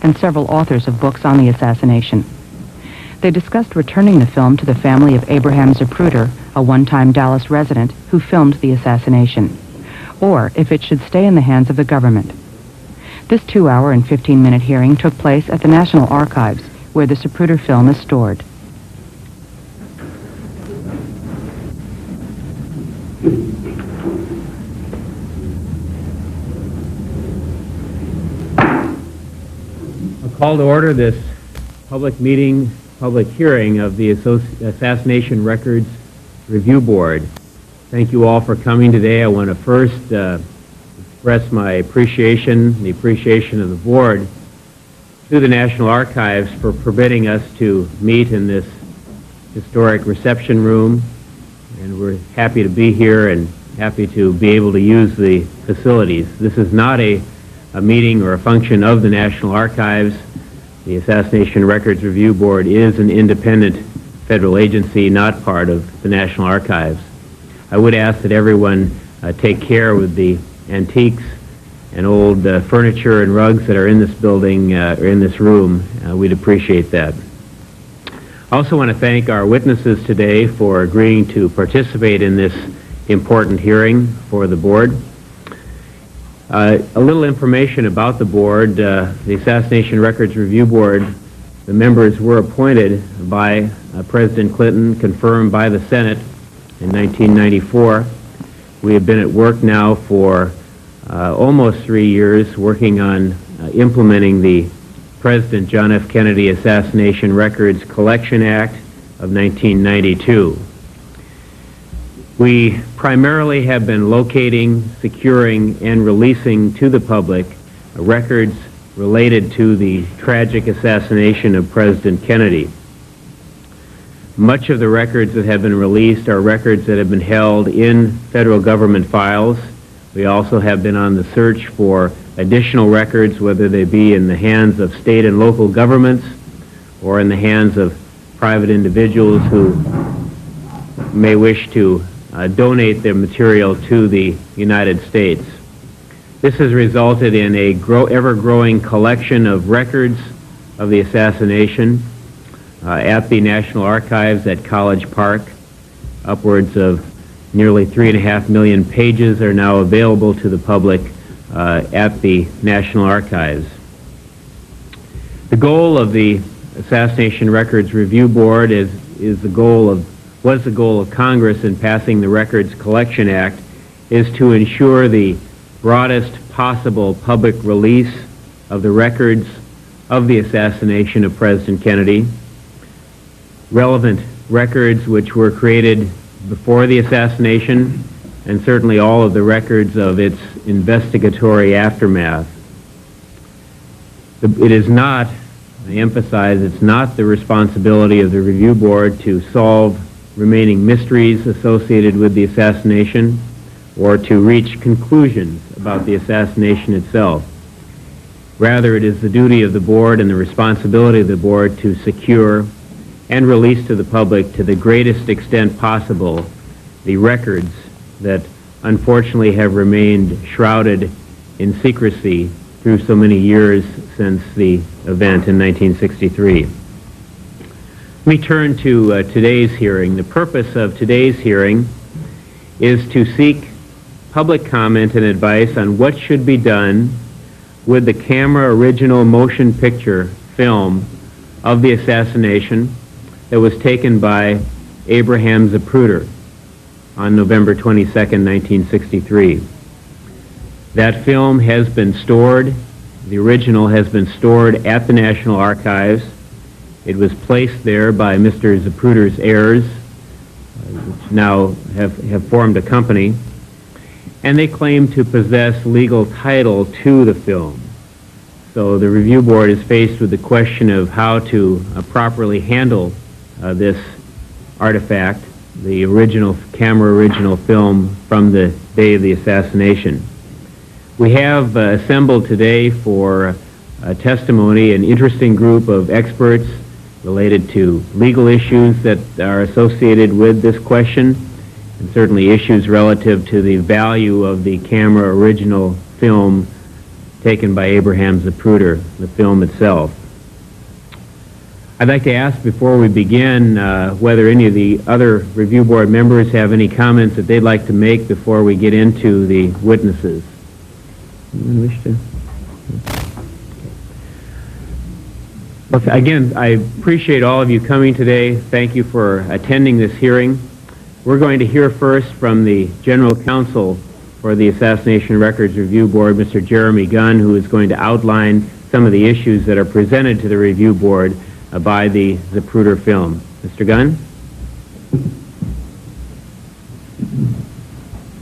and several authors of books on the assassination. They discussed returning the film to the family of ARRB Zapruder, a one-time Dallas resident who filmed the assassination, or if it should stay in the hands of the government. This 2-hour and 15-minute hearing took place at the National Archives, where the Zapruder film is stored. I'll call to order this public hearing of the Assassination Records Review Board. Thank you all for coming today. I want to first express my appreciation, the appreciation of the board, to the National Archives for permitting us to meet in this historic reception room. And we're happy to be here and happy to be able to use the facilities. This is not a meeting or a function of the National Archives. The Assassination Records Review Board is an independent federal agency, not part of the National Archives. I would ask that everyone take care with the antiques and old furniture and rugs that are in this building, or in this room. We'd appreciate that. I also want to thank our witnesses today for agreeing to participate in this important hearing for the board. A little information about the board. The Assassination Records Review Board, the members were appointed by President Clinton, confirmed by the Senate in 1994. We have been at work now for almost 3 years working on implementing the President John F. Kennedy Assassination Records Collection Act of 1992. We primarily have been locating, securing, and releasing to the public records related to the tragic assassination of President Kennedy. Much of the records that have been released are records that have been held in federal government files. We also have been on the search for additional records, whether they be in the hands of state and local governments or in the hands of private individuals who may wish to donate their material to the United States. This has resulted in a ever-growing collection of records of the assassination at the National Archives at College Park. Upwards of nearly 3.5 million pages are now available to the public at the National Archives. The goal of the Assassination Records Review Board was the goal of Congress in passing the Records Collection Act, is to ensure the broadest possible public release of the records of the assassination of President Kennedy, relevant records which were created before the assassination, and certainly all of the records of its investigatory aftermath. It is not, I emphasize, it's not the responsibility of the Review Board to solve remaining mysteries associated with the assassination or to reach conclusions about the assassination itself. Rather, it is the duty of the board and the responsibility of the board to secure and release to the public to the greatest extent possible the records that unfortunately have remained shrouded in secrecy through so many years since the event in 1963. Let me turn to today's hearing. The purpose of today's hearing is to seek public comment and advice on what should be done with the camera original motion picture film of the assassination that was taken by ARRB Zapruder on November 22, 1963. That film has been stored, the original has been stored at the National Archives. It was placed there by Mr. Zapruder's heirs, which now have formed a company, and they claim to possess legal title to the film. So the Review Board is faced with the question of how to properly handle this artifact, the camera original film from the day of the assassination. We have assembled today for testimony an interesting group of experts related to legal issues that are associated with this question, and certainly issues relative to the value of the camera original film taken by Abraham Zapruder, the film itself. I'd like to ask before we begin whether any of the other review board members have any comments that they'd like to make before we get into the witnesses. Anyone wish to? Well, again, I appreciate all of you coming today. Thank you for attending this hearing. We're going to hear first from the General Counsel for the Assassination Records Review Board, Mr. Jeremy Gunn, who is going to outline some of the issues that are presented to the review board by the Zapruder film. Mr. Gunn?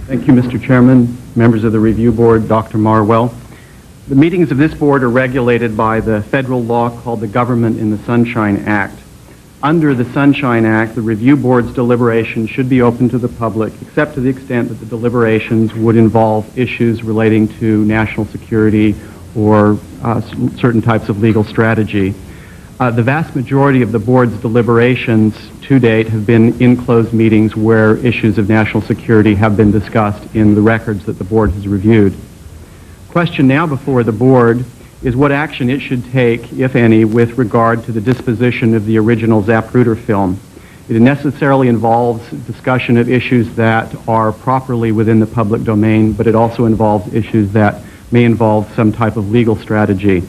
Thank you, Mr. Chairman, members of the review board, Dr. Marwell. The meetings of this board are regulated by the federal law called the Government in the Sunshine Act. Under the Sunshine Act, the review board's deliberations should be open to the public, except to the extent that the deliberations would involve issues relating to national security or certain types of legal strategy. The vast majority of the board's deliberations to date have been in closed meetings where issues of national security have been discussed in the records that the board has reviewed. Question now before the board is what action it should take, if any, with regard to the disposition of the original Zapruder film. It necessarily involves discussion of issues that are properly within the public domain, but it also involves issues that may involve some type of legal strategy.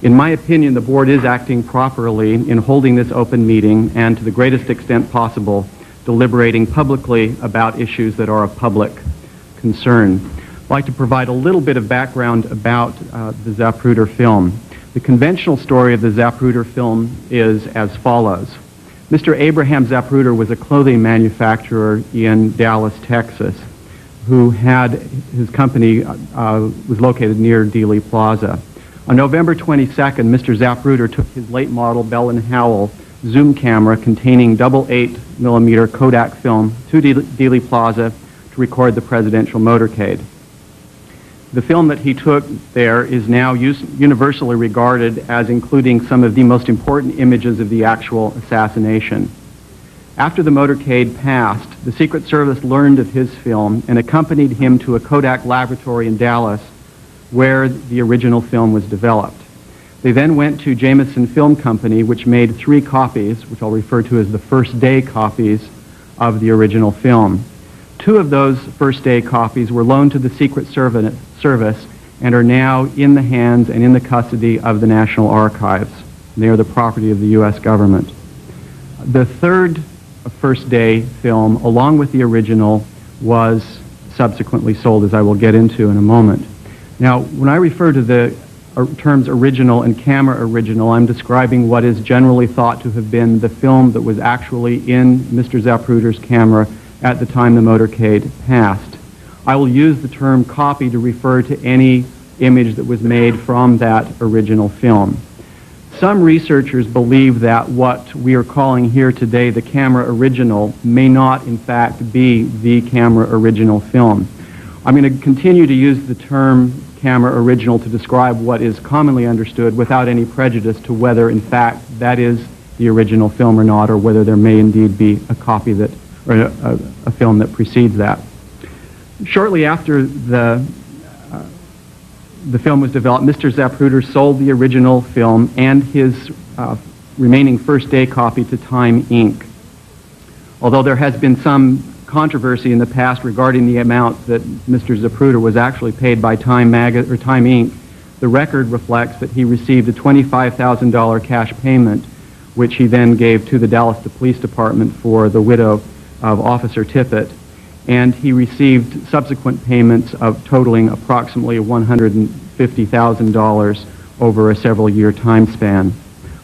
In my opinion, the board is acting properly in holding this open meeting and, to the greatest extent possible, deliberating publicly about issues that are of public concern. I'd like to provide a little bit of background about the Zapruder film. The conventional story of the Zapruder film is as follows. Mr. Abraham Zapruder was a clothing manufacturer in Dallas, Texas, who had his company was located near Dealey Plaza. On November 22nd, Mr. Zapruder took his late model Bell & Howell zoom camera containing double 8mm Kodak film to Dealey Plaza to record the presidential motorcade. The film that he took there is now universally regarded as including some of the most important images of the actual assassination. After the motorcade passed, the Secret Service learned of his film and accompanied him to a Kodak laboratory in Dallas where the original film was developed. They then went to Jameson Film Company, which made 3 copies, which I'll refer to as the first day copies of the original film. 2 of those first day copies were loaned to the Secret Service and are now in the hands and in the custody of the National Archives. They are the property of the U.S. government. The third first day film, along with the original, was subsequently sold, as I will get into in a moment. Now, when I refer to the terms original and camera original, I'm describing what is generally thought to have been the film that was actually in Mr. Zapruder's camera at the time the motorcade passed. I will use the term copy to refer to any image that was made from that original film. Some researchers believe that what we are calling here today the camera original may not in fact be the camera original film. I'm going to continue to use the term camera original to describe what is commonly understood without any prejudice to whether in fact that is the original film or not, or whether there may indeed be a copy that, or a film that precedes that. Shortly after the film was developed, Mr. Zapruder sold the original film and his remaining first day copy to Time Inc. Although there has been some controversy in the past regarding the amount that Mr. Zapruder was actually paid by Time Inc., the record reflects that he received a $25,000 cash payment, which he then gave to the Dallas Police Department for the widow of Officer Tippett, and he received subsequent payments of totaling approximately $150,000 over a several-year time span.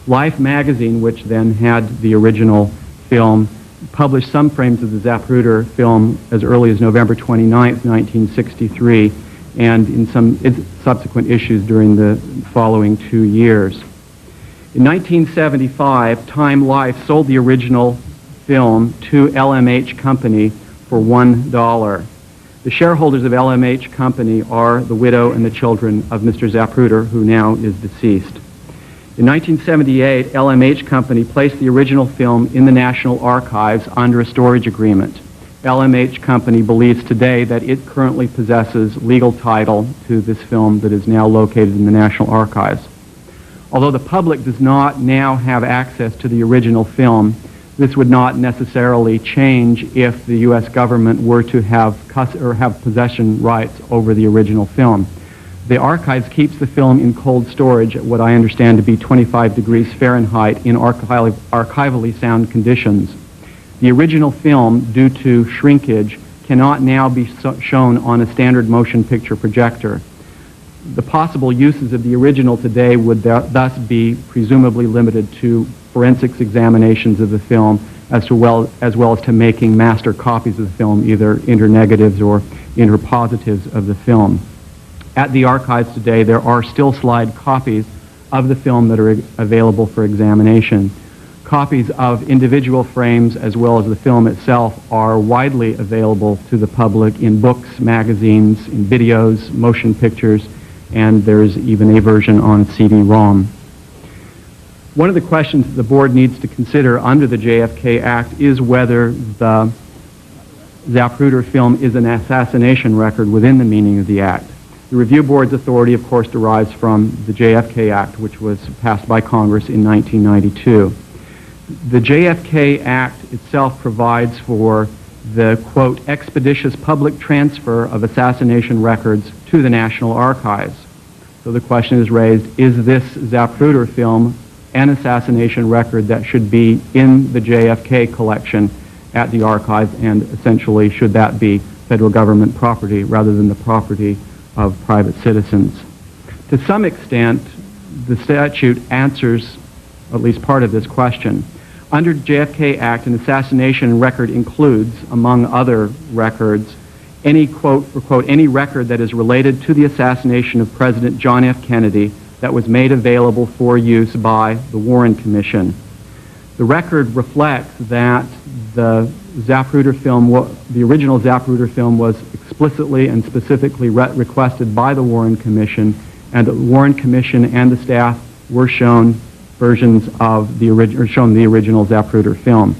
Life magazine, which then had the original film, published some frames of the Zapruder film as early as November 29, 1963, and in some subsequent issues during the following 2 years. In 1975, Time Life sold the original film to LMH Company for $1. The shareholders of LMH Company are the widow and the children of Mr. Zapruder, who now is deceased. In 1978, LMH Company placed the original film in the National Archives under a storage agreement. LMH Company believes today that it currently possesses legal title to this film that is now located in the National Archives. Although the public does not now have access to the original film, this would not necessarily change if the U.S. government were to have possession rights over the original film. The Archives keeps the film in cold storage at what I understand to be 25 degrees Fahrenheit in archivally sound conditions. The original film, due to shrinkage, cannot now be shown on a standard motion picture projector. The possible uses of the original today would thus be presumably limited to forensics examinations of the film as well as to making master copies of the film, either internegatives or interpositives of the film. At the archives today, there are still slide copies of the film that are available for examination. Copies of individual frames as well as the film itself are widely available to the public in books, magazines, in videos, motion pictures, and there's even a version on CD-ROM. One of the questions that the board needs to consider under the JFK Act is whether the Zapruder film is an assassination record within the meaning of the Act. The Review Board's authority, of course, derives from the JFK Act, which was passed by Congress in 1992. The JFK Act itself provides for the, quote, expeditious public transfer of assassination records to the National Archives. So the question is raised, is this Zapruder film an assassination record that should be in the JFK collection at the archives, and essentially should that be federal government property rather than the property of private citizens? To some extent, the statute answers at least part of this question. Under the JFK Act, an assassination record includes, among other records, any, quote, for quote, any record that is related to the assassination of President John F. Kennedy that was made available for use by the Warren Commission. The record reflects that the Zapruder film, the original Zapruder film, was explicitly and specifically requested by the Warren Commission, and the Warren Commission and the staff were shown versions of the original Zapruder film.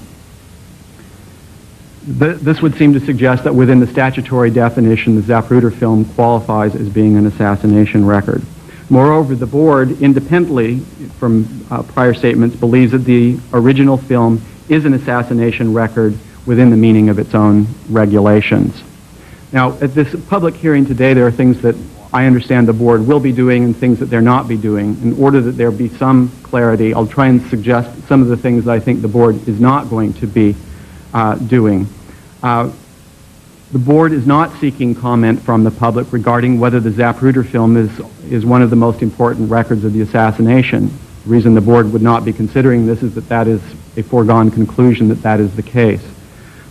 This would seem to suggest that within the statutory definition, the Zapruder film qualifies as being an assassination record. Moreover, the board, independently from prior statements, believes that the original film is an assassination record within the meaning of its own regulations. Now, at this public hearing today, there are things that I understand the board will be doing and things that they're not be doing. In order that there be some clarity, I'll try and suggest some of the things that I think the board is not going to be doing. The board is not seeking comment from the public regarding whether the Zapruder film is one of the most important records of the assassination. The reason the board would not be considering this is that that is a foregone conclusion that that is the case.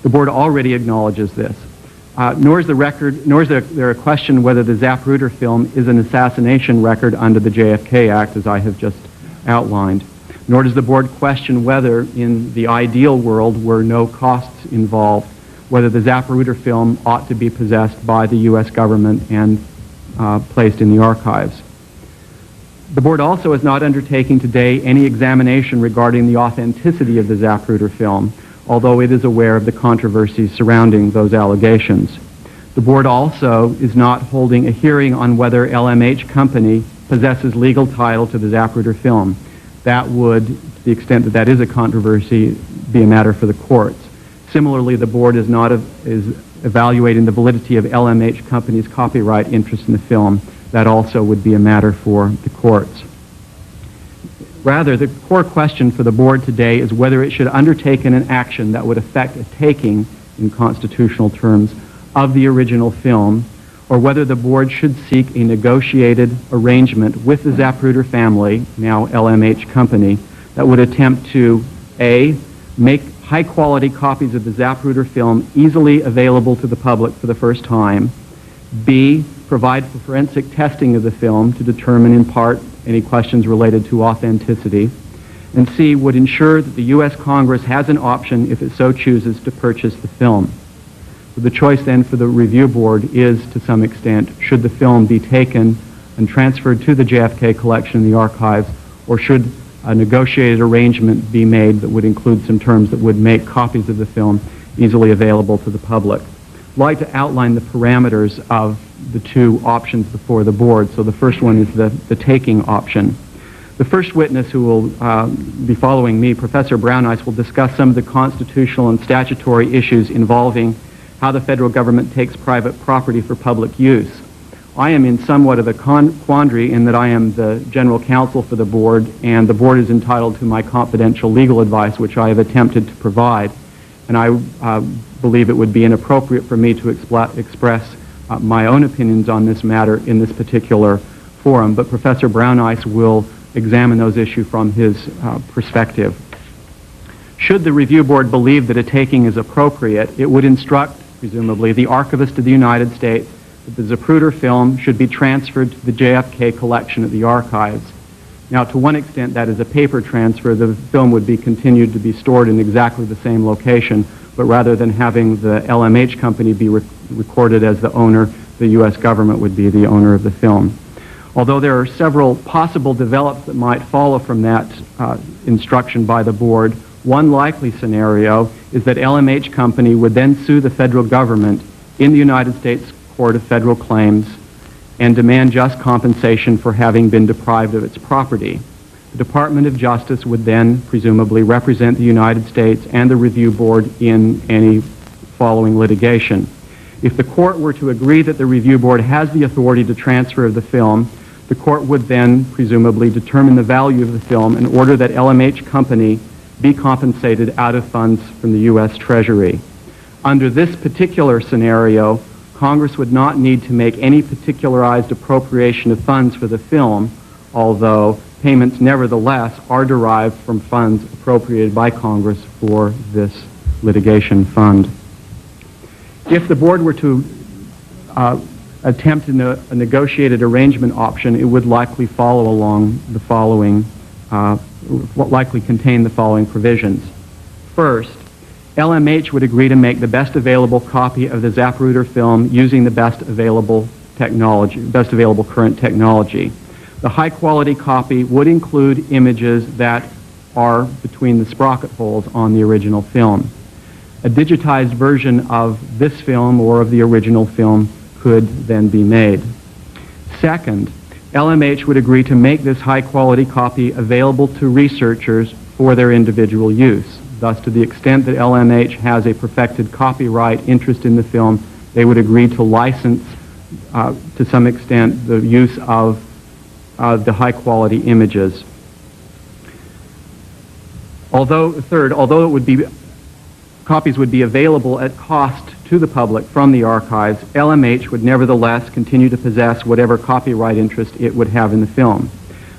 The board already acknowledges this. Nor is there a question whether the Zapruder film is an assassination record under the JFK Act, as I have just outlined. Nor does the board question whether, in the ideal world where no costs involved, whether the Zapruder film ought to be possessed by the U.S. government and placed in the archives. The board also is not undertaking today any examination regarding the authenticity of the Zapruder film, although it is aware of the controversies surrounding those allegations. The board also is not holding a hearing on whether LMH Company possesses legal title to the Zapruder film. That would, to the extent that that is a controversy, be a matter for the courts. Similarly, the board is evaluating the validity of LMH Company's copyright interest in the film. That also would be a matter for the courts. Rather, the core question for the board today is whether it should undertake an action that would affect a taking, in constitutional terms, of the original film, or whether the board should seek a negotiated arrangement with the Zapruder family, now LMH Company, that would attempt to, A, make high-quality copies of the Zapruder film easily available to the public for the first time, B, provide for forensic testing of the film to determine in part any questions related to authenticity, and C, would ensure that the U.S. Congress has an option, if it so chooses, to purchase the film. So the choice then for the review board is, to some extent, should the film be taken and transferred to the JFK collection in the archives, or should a negotiated arrangement be made that would include some terms that would make copies of the film easily available to the public. I'd like to outline the parameters of the two options before the board. So the first one is the taking option. The first witness who will be following me, Professor Brown-Ice, will discuss some of the constitutional and statutory issues involving how the federal government takes private property for public use. I am in somewhat of a quandary in that I am the general counsel for the board, and the board is entitled to my confidential legal advice, which I have attempted to provide. And I believe it would be inappropriate for me to express my own opinions on this matter in this particular forum, but Professor Brown-Ice will examine those issues from his perspective. Should the review board believe that a taking is appropriate, it would instruct, presumably, the Archivist of the United States that the Zapruder film should be transferred to the JFK collection at the archives. Now, to one extent, that is a paper transfer. The film would be continued to be stored in exactly the same location, but rather than having the LMH company be recorded as the owner, the U.S. government would be the owner of the film. Although there are several possible developments that might follow from that instruction by the board, one likely scenario is that LMH company would then sue the federal government in the United States Court of Federal Claims and demand just compensation for having been deprived of its property. The Department of Justice would then presumably represent the United States and the review board in any following litigation. If the court were to agree that the review board has the authority to transfer the film, the court would then presumably determine the value of the film and order that LMH company be compensated out of funds from the U.S. Treasury. Under this particular scenario, Congress would not need to make any particularized appropriation of funds for the film, although payments nevertheless are derived from funds appropriated by Congress for this litigation fund. If the board were to attempt a negotiated arrangement option, it would likely follow along the following, likely contain the following provisions. First, LMH would agree to make the best available copy of the Zapruder film using the best available technology, best available current technology. The high quality copy would include images that are between the sprocket holes on the original film. A digitized version of this film or of the original film could then be made. Second, LMH would agree to make this high quality copy available to researchers for their individual use. Thus, to the extent that LMH has a perfected copyright interest in the film, they would agree to license, to some extent, the use of the high-quality images. Third, although copies would be available at cost to the public from the archives, LMH would nevertheless continue to possess whatever copyright interest it would have in the film.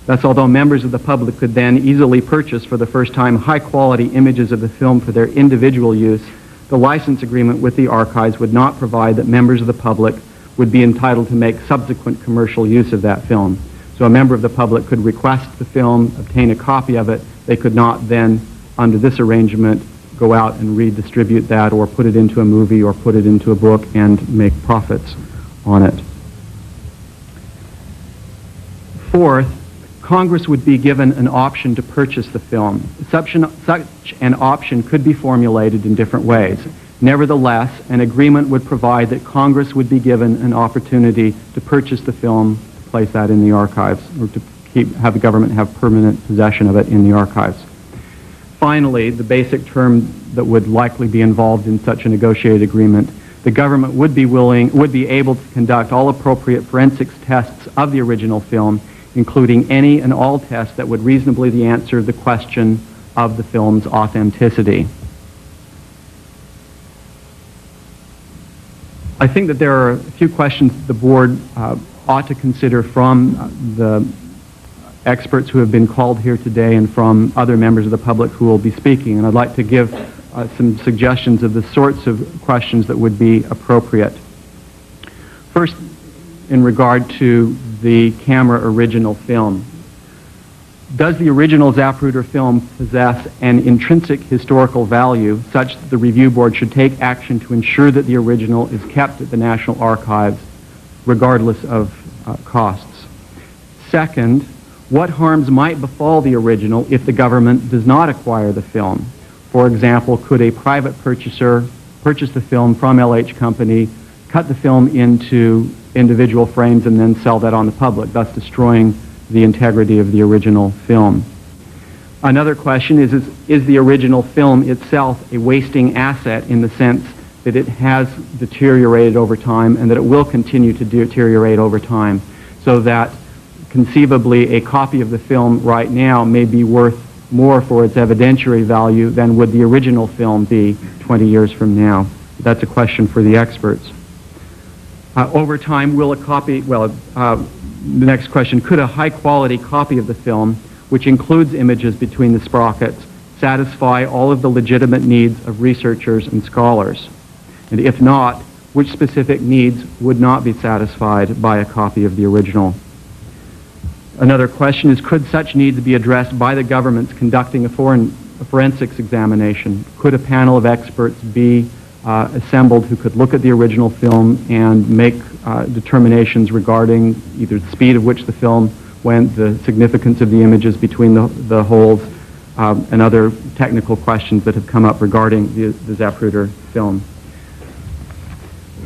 Thus, although members of the public could then easily purchase for the first time high-quality images of the film for their individual use, the license agreement with the archives would not provide that members of the public would be entitled to make subsequent commercial use of that film. So a member of the public could request the film, obtain a copy of it. They could not then, under this arrangement, go out and redistribute that or put it into a movie or put it into a book and make profits on it. Fourth, Congress would be given an option to purchase the film. Such an option could be formulated in different ways. Nevertheless, an agreement would provide that Congress would be given an opportunity to purchase the film, to place that in the archives, or to have the government have permanent possession of it in the archives. Finally, the basic term that would likely be involved in such a negotiated agreement, the government would be able to conduct all appropriate forensics tests of the original film, including any and all tests that would reasonably answer the question of the film's authenticity. I think that there are a few questions the board ought to consider from the experts who have been called here today and from other members of the public who will be speaking, and I'd like to give some suggestions of the sorts of questions that would be appropriate. First, in regard to the camera original film. Does the original Zapruder film possess an intrinsic historical value such that the review board should take action to ensure that the original is kept at the National Archives regardless of costs? Second, what harms might befall the original if the government does not acquire the film? For example, could a private purchaser purchase the film from LH Company, cut the film into individual frames, and then sell that on the public, thus destroying the integrity of the original film. Another question is the original film itself a wasting asset in the sense that it has deteriorated over time and that it will continue to deteriorate over time, so that conceivably a copy of the film right now may be worth more for its evidentiary value than would the original film be 20 years from now. That's a question for the experts. Over time, will a copy, the next question, could a high-quality copy of the film, which includes images between the sprockets, satisfy all of the legitimate needs of researchers and scholars? And if not, which specific needs would not be satisfied by a copy of the original? Another question is, could such needs be addressed by the governments conducting a forensics examination? Could a panel of experts be assembled who could look at the original film and make determinations regarding either the speed at which the film went, the significance of the images between the holes, and other technical questions that have come up regarding the Zapruder film?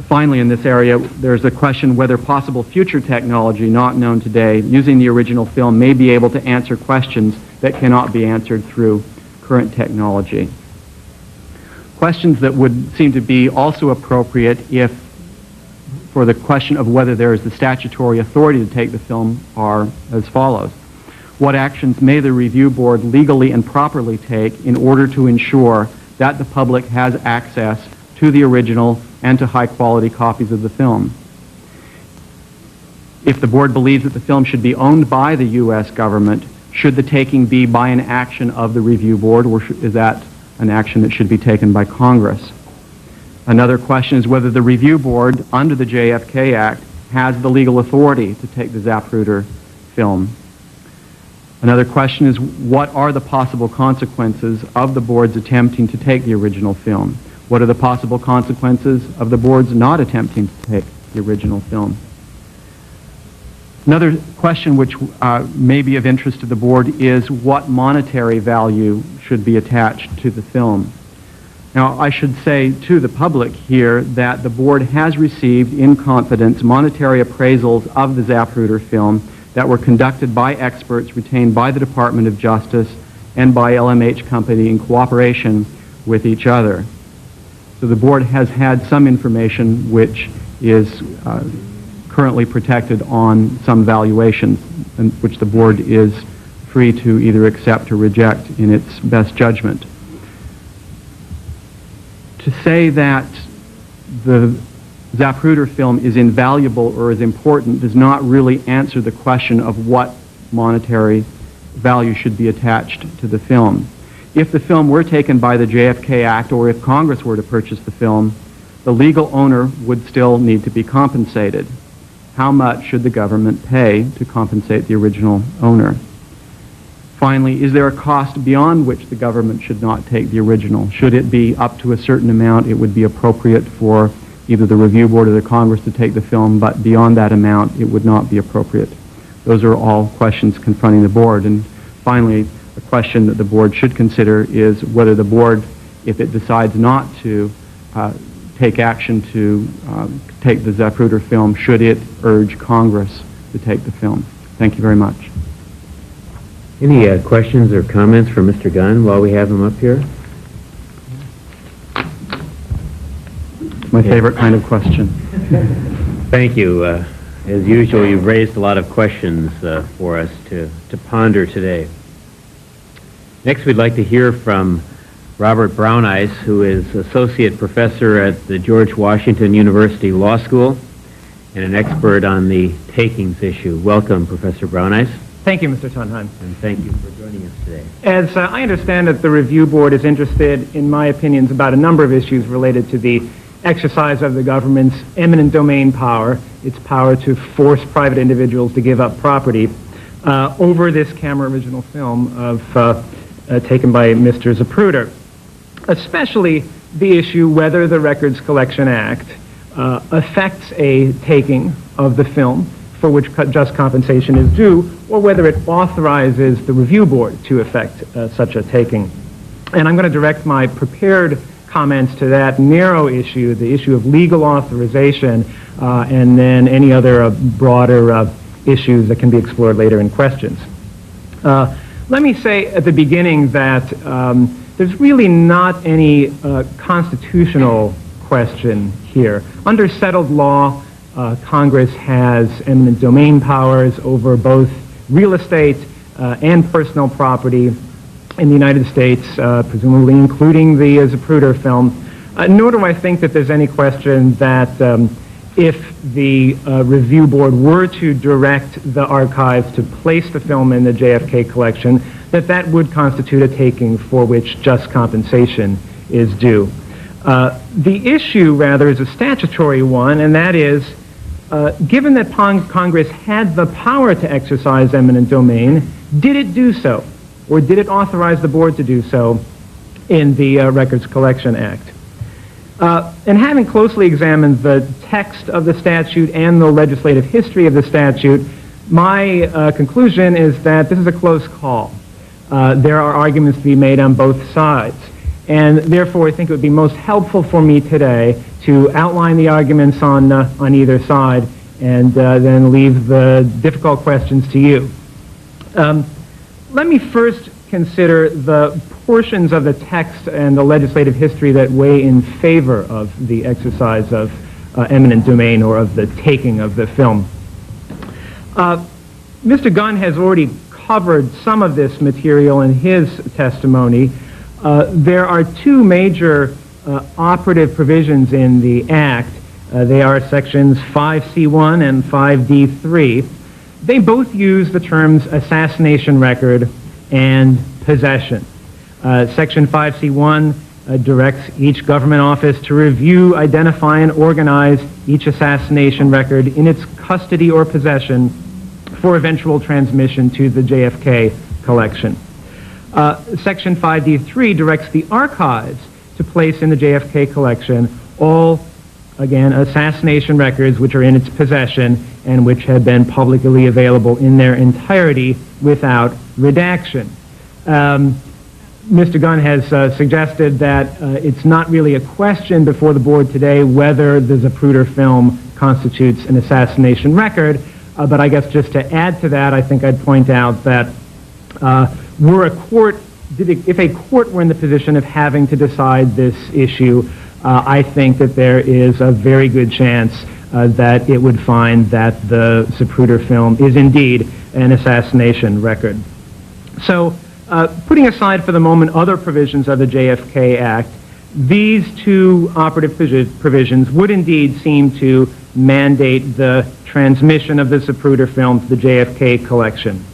Finally, in this area, there's a question whether possible future technology not known today using the original film may be able to answer questions that cannot be answered through current technology. Questions that would seem to be also appropriate for the question of whether there is the statutory authority to take the film are as follows. What actions may the review board legally and properly take in order to ensure that the public has access to the original and to high-quality copies of the film? If the board believes that the film should be owned by the U.S. government, should the taking be by an action of the review board, or is that an action that should be taken by Congress? Another question is whether the review board under the JFK Act has the legal authority to take the Zapruder film. Another question is, what are the possible consequences of the board's attempting to take the original film? What are the possible consequences of the board's not attempting to take the original film? Another question which may be of interest to the board is what monetary value should be attached to the film. Now, I should say to the public here that the board has received in confidence monetary appraisals of the Zapruder film that were conducted by experts retained by the Department of Justice and by LMH Company in cooperation with each other. So the board has had some information which is currently protected on some valuations, and which the board is free to either accept or reject in its best judgment. To say that the Zapruder film is invaluable or is important does not really answer the question of what monetary value should be attached to the film. If the film were taken by the JFK Act, or if Congress were to purchase the film, the legal owner would still need to be compensated. How much should the government pay to compensate the original owner? Finally, is there a cost beyond which the government should not take the original? Should it be up to a certain amount, it would be appropriate for either the review board or the Congress to take the film, but beyond that amount, it would not be appropriate. Those are all questions confronting the board. And finally, a question that the board should consider is whether the board, if it decides not to take action to take the Zapruder film, should it urge Congress to take the film? Thank you very much. Any questions or comments for Mr. Gunn while we have him up here? My favorite kind of question. Thank you. As usual, you've raised a lot of questions for us to ponder today. Next, we'd like to hear from Robert Brownice, who is Associate Professor at the George Washington University Law School and an expert on the takings issue. Welcome, Professor Brownice. Thank you, Mr. Tonheim. And thank you for joining us today. As I understand it, the review board is interested in my opinions about a number of issues related to the exercise of the government's eminent domain power, its power to force private individuals to give up property, over this camera original film taken by Mr. Zapruder, especially the issue whether the Records Collection Act affects a taking of the film for which just compensation is due, or whether it authorizes the review board to effect such a taking. And I'm going to direct my prepared comments to that narrow issue, the issue of legal authorization, and then any other broader issues that can be explored later in questions. Let me say at the beginning that there's really not any constitutional question here. Under settled law, Congress has eminent domain powers over both real estate and personal property in the United States, presumably including the Zapruder film. Nor do I think that there's any question that if the review board were to direct the archives to place the film in the JFK collection, that would constitute a taking for which just compensation is due. The issue, rather, is a statutory one, and that is, given that Congress had the power to exercise eminent domain, did it do so? Or did it authorize the board to do so in the Records Collection Act? And having closely examined the text of the statute and the legislative history of the statute, my conclusion is that this is a close call. There are arguments to be made on both sides. And therefore, I think it would be most helpful for me today to outline the arguments on either side and then leave the difficult questions to you. Let me first consider the portions of the text and the legislative history that weigh in favor of the exercise of eminent domain or of the taking of the film. Mr. Gunn has already covered some of this material in his testimony. There are two major operative provisions in the Act. They are sections 5C1 and 5D3. They both use the terms assassination record and possession. Section 5C1 directs each government office to review, identify, and organize each assassination record in its custody or possession for eventual transmission to the JFK collection. Section 5D3 directs the archives to place in the JFK collection all, again, assassination records which are in its possession and which have been publicly available in their entirety without redaction. Mr. Gunn has suggested that it's not really a question before the board today whether the Zapruder film constitutes an assassination record, but I guess just to add to that, I think I'd point out that if a court were in the position of having to decide this issue, I think that there is a very good chance that it would find that the Zapruder film is indeed an assassination record. So, putting aside for the moment other provisions of the JFK Act, these two operative provisions would indeed seem to mandate the transmission of the Zapruder film to the JFK collection.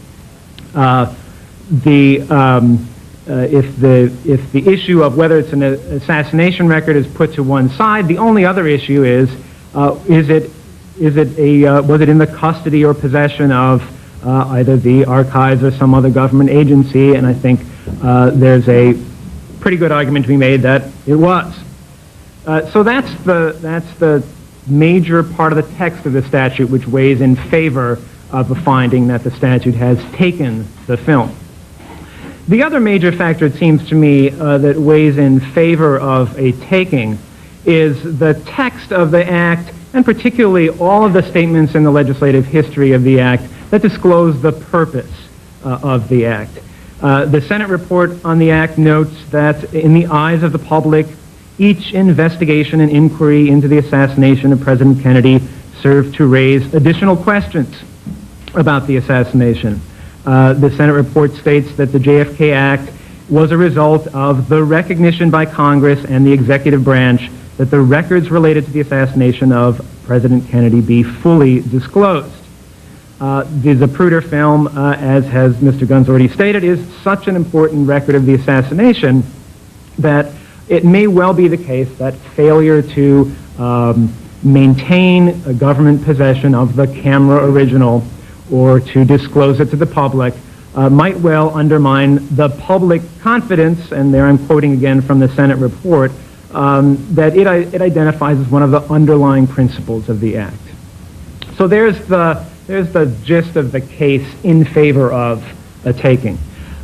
If the issue of whether it's an assassination record is put to one side, the only other issue is was it in the custody or possession of either the archives or some other government agency? And I think there's a pretty good argument to be made that it was. So that's the major part of the text of the statute which weighs in favor of a finding that the statute has taken the film. The other major factor, it seems to me, that weighs in favor of a taking is the text of the Act, and particularly all of the statements in the legislative history of the Act that disclose the purpose of the Act. The Senate report on the Act notes that in the eyes of the public, each investigation and inquiry into the assassination of President Kennedy served to raise additional questions about the assassination. The Senate report states that the JFK Act was a result of the recognition by Congress and the executive branch that the records related to the assassination of President Kennedy be fully disclosed. The Zapruder film, as has Mr. Gunn's already stated, is such an important record of the assassination that it may well be the case that failure to maintain a government possession of the camera original or to disclose it to the public might well undermine the public confidence, and there I'm quoting again from the Senate report, that it identifies as one of the underlying principles of the Act. So there's the gist of the case in favor of a taking.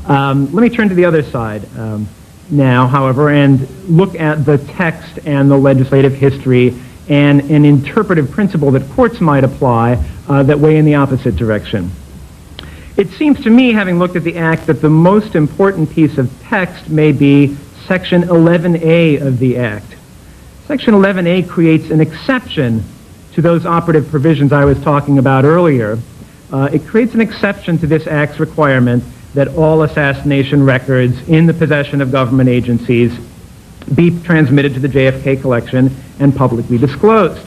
Let me turn to the other side. now, however, and look at the text and the legislative history and an interpretive principle that courts might apply that weigh in the opposite direction. It seems to me, having looked at the Act, that the most important piece of text may be Section 11A of the Act. Section 11A creates an exception to those operative provisions I was talking about earlier. It creates an exception to this Act's requirement that all assassination records in the possession of government agencies be transmitted to the JFK collection and publicly disclosed.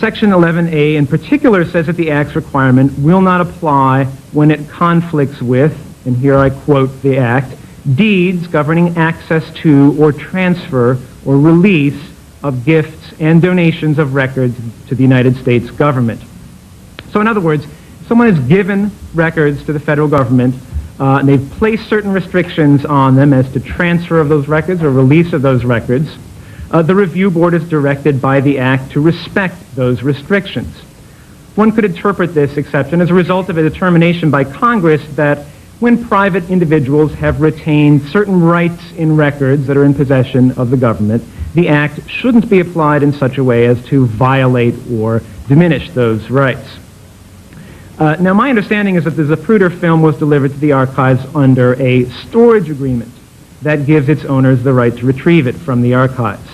Section 11A in particular says that the Act's requirement will not apply when it conflicts with, and here I quote the Act, deeds governing access to or transfer or release of gifts and donations of records to the United States government. So in other words, someone has given records to the federal government, and they've placed certain restrictions on them as to transfer of those records or release of those records. The review board is directed by the Act to respect those restrictions. One could interpret this exception as a result of a determination by Congress that when private individuals have retained certain rights in records that are in possession of the government, the Act shouldn't be applied in such a way as to violate or diminish those rights. Now, my understanding is that the Zapruder film was delivered to the archives under a storage agreement that gives its owners the right to retrieve it from the archives.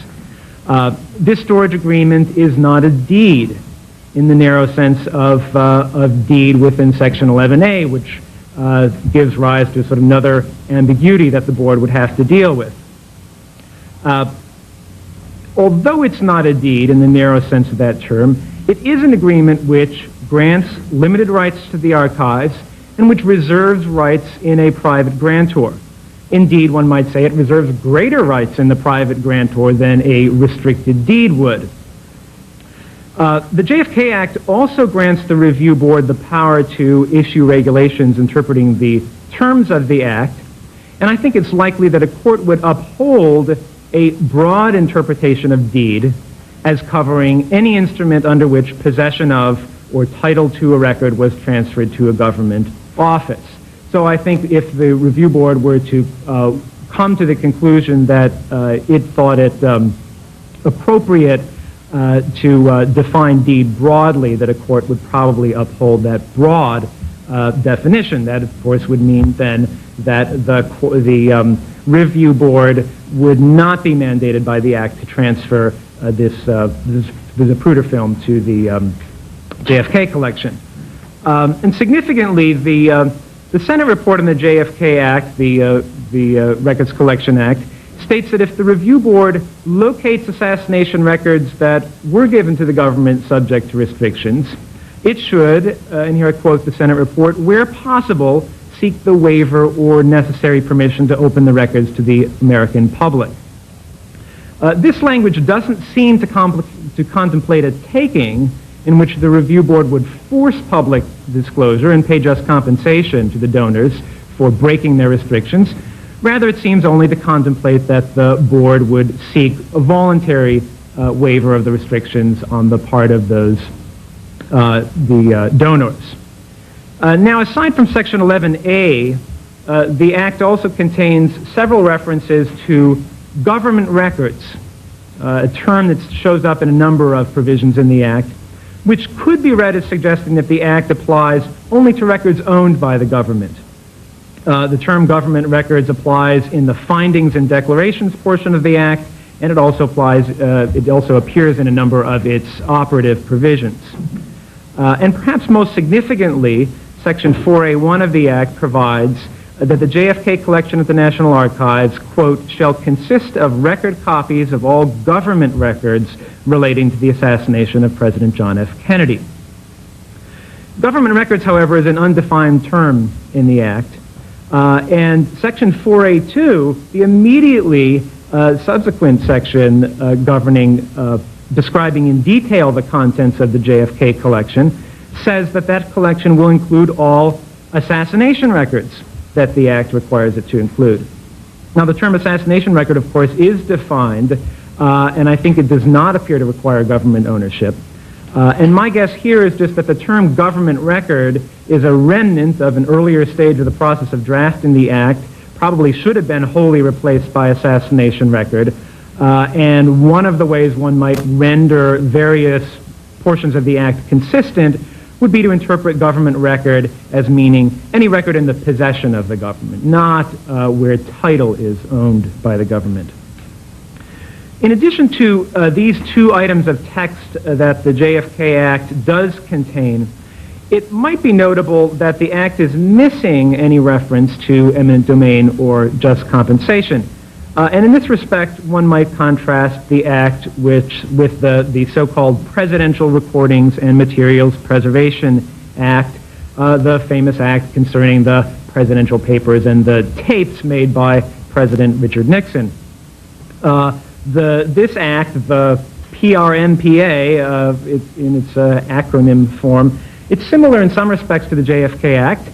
This storage agreement is not a deed in the narrow sense of deed within Section 11A, which gives rise to sort of another ambiguity that the board would have to deal with. Although it's not a deed in the narrow sense of that term, it is an agreement which grants limited rights to the archives and which reserves rights in a private grantor. Indeed, one might say it reserves greater rights in the private grantor than a restricted deed would. The JFK Act also grants the review board the power to issue regulations interpreting the terms of the Act, and I think it's likely that a court would uphold a broad interpretation of deed as covering any instrument under which possession of or title to a record was transferred to a government office. So I think if the review board were to come to the conclusion that it thought it appropriate to define deed broadly, that a court would probably uphold that broad definition. That, of course, would mean then that the review board would not be mandated by the Act to transfer the Zapruder film to the JFK collection. And significantly, the Senate report on the JFK Act, the Records Collection Act, states that if the review board locates assassination records that were given to the government subject to restrictions, it should, and here I quote the Senate report, where possible, seek the waiver or necessary permission to open the records to the American public. This language doesn't seem to contemplate a taking in which the review board would force public disclosure and pay just compensation to the donors for breaking their restrictions. Rather, it seems only to contemplate that the board would seek a voluntary waiver of the restrictions on the part of those donors. Now, aside from Section 11A, the Act also contains several references to government records, a term that shows up in a number of provisions in the Act, which could be read as suggesting that the Act applies only to records owned by the government. The term government records applies in the findings and declarations portion of the Act, and it also appears in a number of its operative provisions. And perhaps most significantly, Section 4A1 of the Act provides that the JFK collection at the National Archives, quote, shall consist of record copies of all government records relating to the assassination of President John F. Kennedy. Government records, however, is an undefined term in the Act. And Section 4A2, the immediately subsequent section describing in detail the contents of the JFK collection, says that that collection will include all assassination records that the Act requires it to include. Now, the term assassination record, of course, is defined, and I think it does not appear to require government ownership. And my guess here is just that the term government record is a remnant of an earlier stage of the process of drafting the Act, probably should have been wholly replaced by assassination record. And one of the ways one might render various portions of the Act consistent would be to interpret government record as meaning any record in the possession of the government, not where title is owned by the government. In addition to these two items of text that the JFK Act does contain, it might be notable that the Act is missing any reference to eminent domain or just compensation. And in this respect, one might contrast the Act with the so-called Presidential Recordings and Materials Preservation Act, the famous act concerning the presidential papers and the tapes made by President Richard Nixon. This act, the PRMPA, in its acronym form, it's similar in some respects to the JFK Act.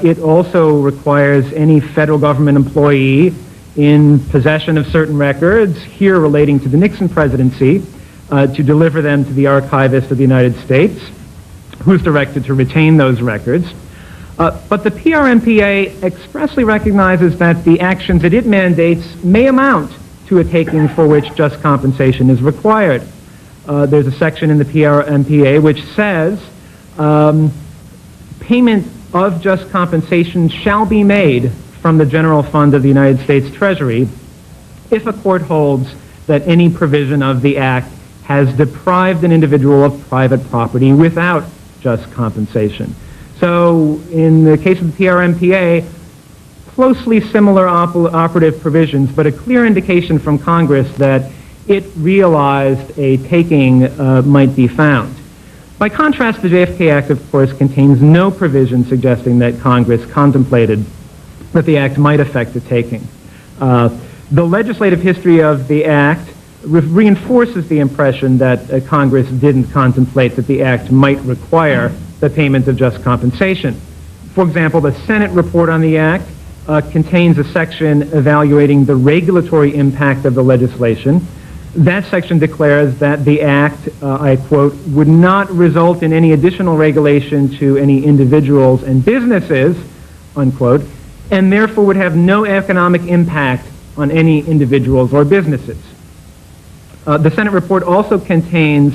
It also requires any federal government employee in possession of certain records, here relating to the Nixon presidency, to deliver them to the archivist of the United States, who's directed to retain those records. But the PRMPA expressly recognizes that the actions that it mandates may amount to a taking for which just compensation is required. There's a section in the PRMPA which says payment of just compensation shall be made from the general fund of the United States Treasury if a court holds that any provision of the Act has deprived an individual of private property without just compensation. So in the case of the PRMPA, closely similar operative provisions, but a clear indication from Congress that it realized a taking might be found. By contrast, the JFK Act, of course, contains no provision suggesting that Congress contemplated that the Act might affect a taking. The legislative history of the Act reinforces the impression that Congress didn't contemplate that the Act might require the payment of just compensation. For example, the Senate report on the Act contains a section evaluating the regulatory impact of the legislation. That section declares that the Act, I quote, would not result in any additional regulation to any individuals and businesses, unquote, and therefore would have no economic impact on any individuals or businesses. The Senate report also contains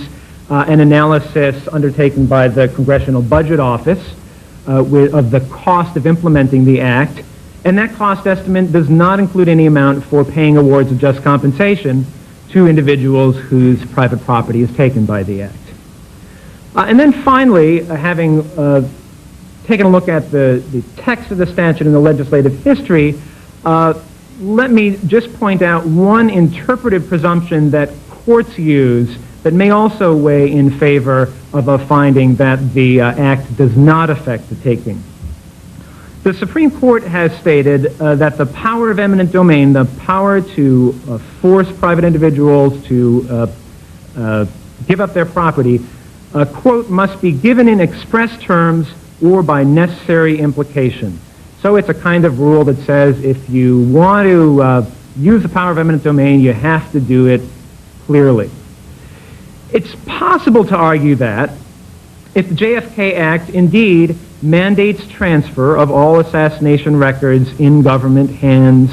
an analysis undertaken by the Congressional Budget Office of the cost of implementing the Act, and that cost estimate does not include any amount for paying awards of just compensation to individuals whose private property is taken by the Act. And then finally, having taken a look at the text of the statute and the legislative history, let me just point out one interpretive presumption that courts use that may also weigh in favor of a finding that the Act does not affect the taking. The Supreme Court has stated that the power of eminent domain, the power to force private individuals to give up their property, quote, must be given in express terms or by necessary implication. So it's a kind of rule that says if you want to use the power of eminent domain, you have to do it clearly. It's possible to argue that if the JFK Act indeed mandates transfer of all assassination records in government hands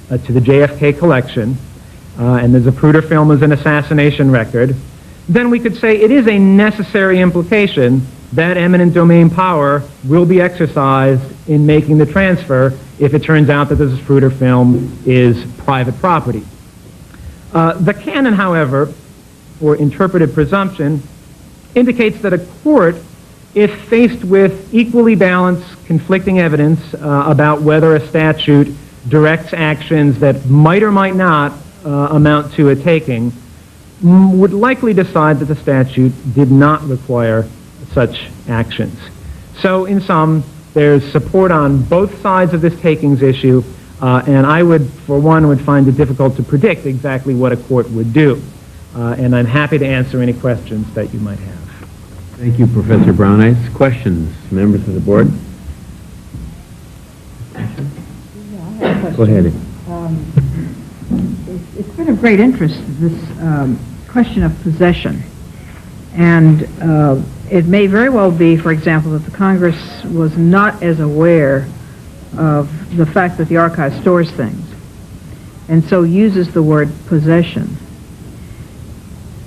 to the JFK collection, and the Zapruder film is an assassination record, then we could say it is a necessary implication that eminent domain power will be exercised in making the transfer if it turns out that the Zapruder film is private property. The canon, however, or interpretive presumption, indicates that a court, if faced with equally balanced conflicting evidence about whether a statute directs actions that might or might not amount to a taking, would likely decide that the statute did not require such actions. So in sum, there's support on both sides of this takings issue, and I would, for one, would find it difficult to predict exactly what a court would do. And I'm happy to answer any questions that you might have. Thank you, Professor Brownice. Questions, members of the board? Go ahead. It's been of great interest, this question of possession. And it may very well be, for example, that the Congress was not as aware of the fact that the archive stores things, and so uses the word possession.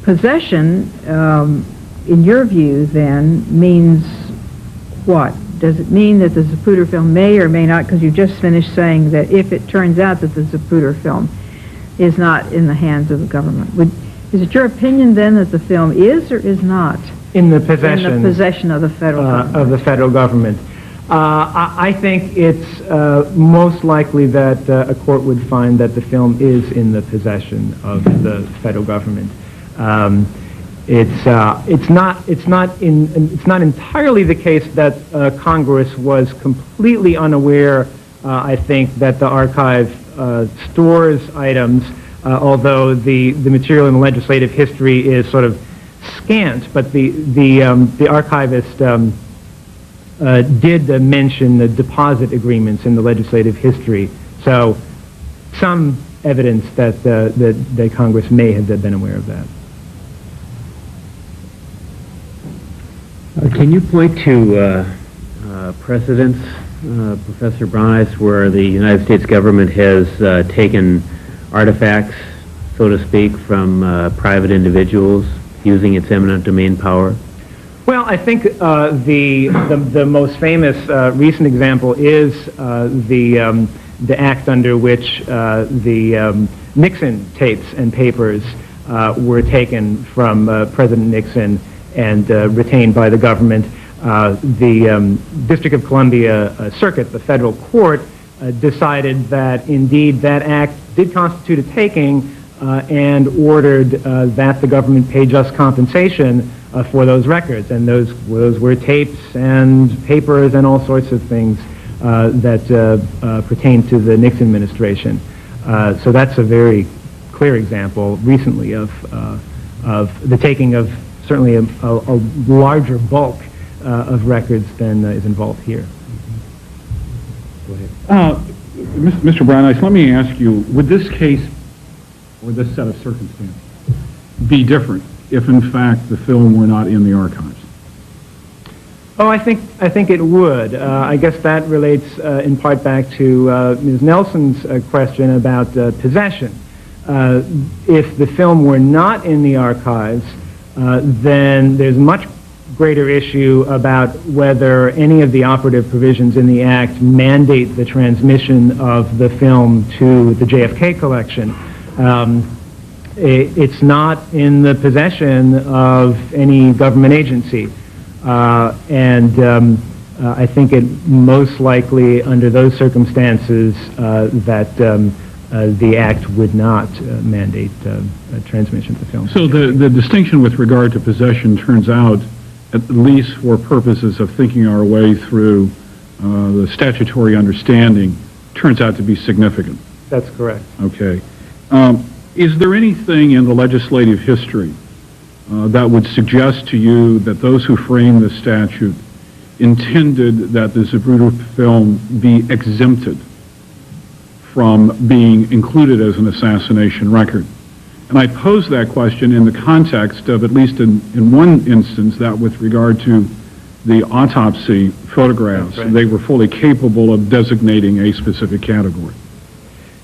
Possession, in your view, then, means what? Does it mean that the Zapruder film may or may not, because you just finished saying that if it turns out that the Zapruder film is not in the hands of the government, is it your opinion then that the film is or is not in the possession of the federal government? Of the federal government? I think it's most likely that a court would find that the film is in the possession of the federal government. It's not entirely the case that Congress was completely unaware. I think that the archive stores items, although the material in the legislative history is sort of scant, but the archivist did mention the deposit agreements in the legislative history. So some evidence that Congress may have been aware of that. Can you point to precedents, Professor Bronice, where the United States government has taken artifacts, so to speak, from private individuals using its eminent domain power? Well, I think the most famous recent example is the act under which the Nixon tapes and papers were taken from President Nixon and retained by the government. The District of Columbia Circuit, the federal court, decided that indeed that act did constitute a taking and ordered that the government pay just compensation for those records. And those were tapes and papers and all sorts of things that pertain to the Nixon administration. So that's a very clear example recently of the taking of certainly a larger bulk of records than is involved here. Go ahead. Mr. Bronice, let me ask you, would this case or this set of circumstances be different if in fact the film were not in the archives? Oh, I think it would. I guess that relates in part back to Ms. Nelson's question about possession. If the film were not in the archives, then there's much greater issue about whether any of the operative provisions in the Act mandate the transmission of the film to the JFK collection. It's not in the possession of any government agency. I think it most likely, under those circumstances, that the Act would not mandate a transmission of the film. So the distinction with regard to possession turns out, at least for purposes of thinking our way through the statutory understanding, turns out to be significant. That's correct. Okay. Is there anything in the legislative history that would suggest to you that those who framed the statute intended that the Zapruder film be exempted from being included as an assassination record? And I pose that question in the context of, at least in one instance, that with regard to the autopsy photographs, right, they were fully capable of designating a specific category.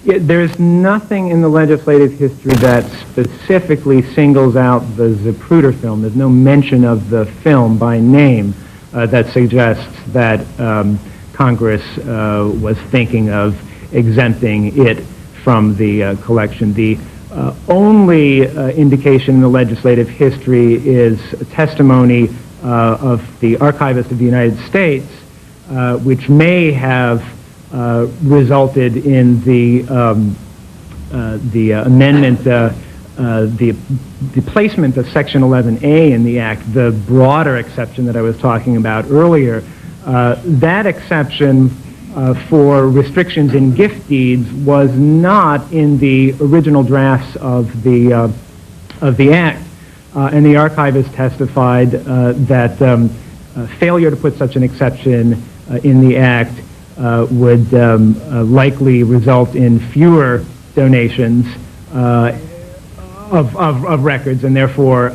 Yeah, there's nothing in the legislative history that specifically singles out the Zapruder film. There's no mention of the film by name that suggests that Congress was thinking of exempting it from the collection. The only indication in the legislative history is a testimony of the Archivist of the United States, which may have resulted in the amendment, the placement of Section 11A in the Act, the broader exception that I was talking about earlier. That exception for restrictions in gift deeds was not in the original drafts of the Act, and the archivist testified that failure to put such an exception in the Act would likely result in fewer donations of records, and therefore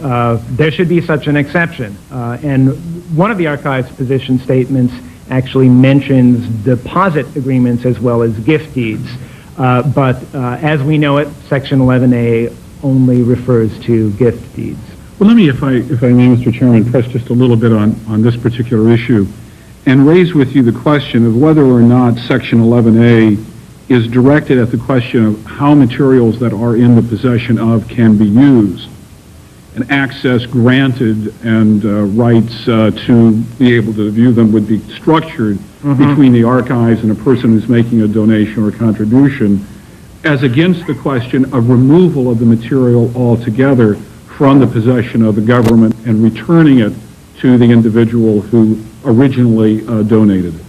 there should be such an exception. And one of the archive's position statements actually mentions deposit agreements as well as gift deeds. But as we know it, Section 11A only refers to gift deeds. Well, let me, if I may, Mr. Chairman, press just a little bit on this particular issue and raise with you the question of whether or not Section 11A is directed at the question of how materials that are in the possession of can be used, and access granted and rights to be able to view them would be structured between the archives and a person who's making a donation or a contribution, as against the question of removal of the material altogether from the possession of the government and returning it to the individual who originally donated it.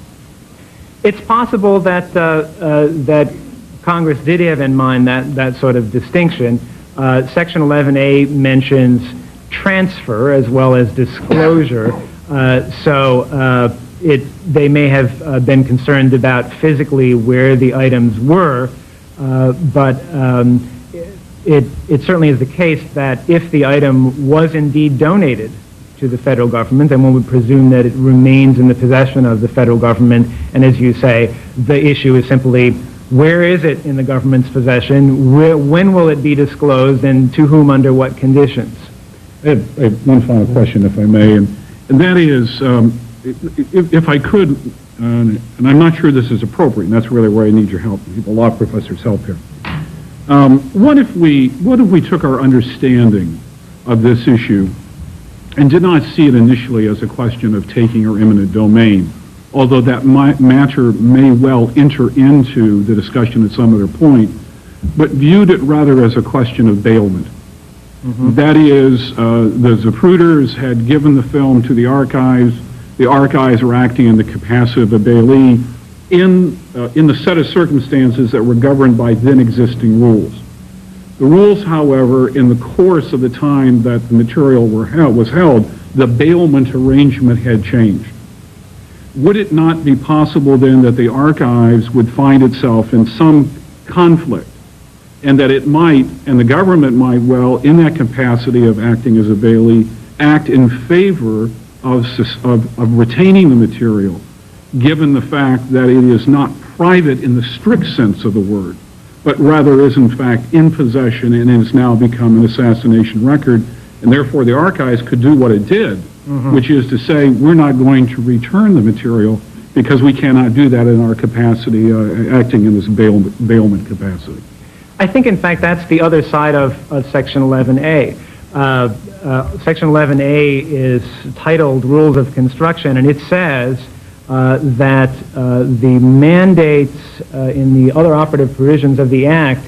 It's possible that that Congress did have in mind that sort of distinction. Section 11A mentions transfer as well as disclosure, so they may have been concerned about physically where the items were, but it certainly is the case that if the item was indeed donated to the federal government, then one would presume that it remains in the possession of the federal government. And as you say, the issue is simply, where is it in the government's possession? When will it be disclosed, and to whom, under what conditions? I have one final question, if I may, and that is, if I could, and I'm not sure this is appropriate, and that's really where I need your help, the law professor's help here. What if we took our understanding of this issue and did not see it initially as a question of taking or eminent domain, although that matter may well enter into the discussion at some other point, but viewed it rather as a question of bailment? That is, the Zapruders had given the film to the archives. The archives are acting in the capacity of a bailee in the set of circumstances that were governed by then existing rules. The rules, however, in the course of the time that the material was held, the bailment arrangement had changed. Would it not be possible then that the archives would find itself in some conflict, and that it might, and the government might well, in that capacity of acting as a bailee, act in favor of retaining the material, given the fact that it is not private in the strict sense of the word, but rather is in fact in possession and has now become an assassination record, and therefore the archives could do what it did, which is to say, we're not going to return the material because we cannot do that in our capacity, acting in this bailment capacity. I think, in fact, that's the other side of Section 11A. Section 11A is titled Rules of Construction, and it says that the mandates in the other operative provisions of the Act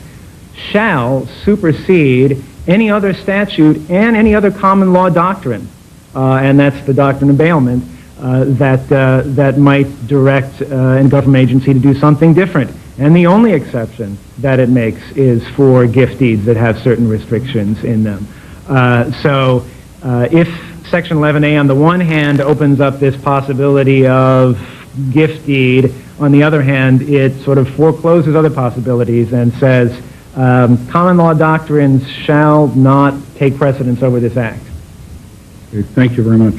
shall supersede any other statute and any other common law doctrine, and that's the doctrine of bailment, that might direct a government agency to do something different. And the only exception that it makes is for gift deeds that have certain restrictions in them. So if Section 11A on the one hand opens up this possibility of gift deed, on the other hand it sort of forecloses other possibilities and says common law doctrines shall not take precedence over this Act. Okay, thank you very much.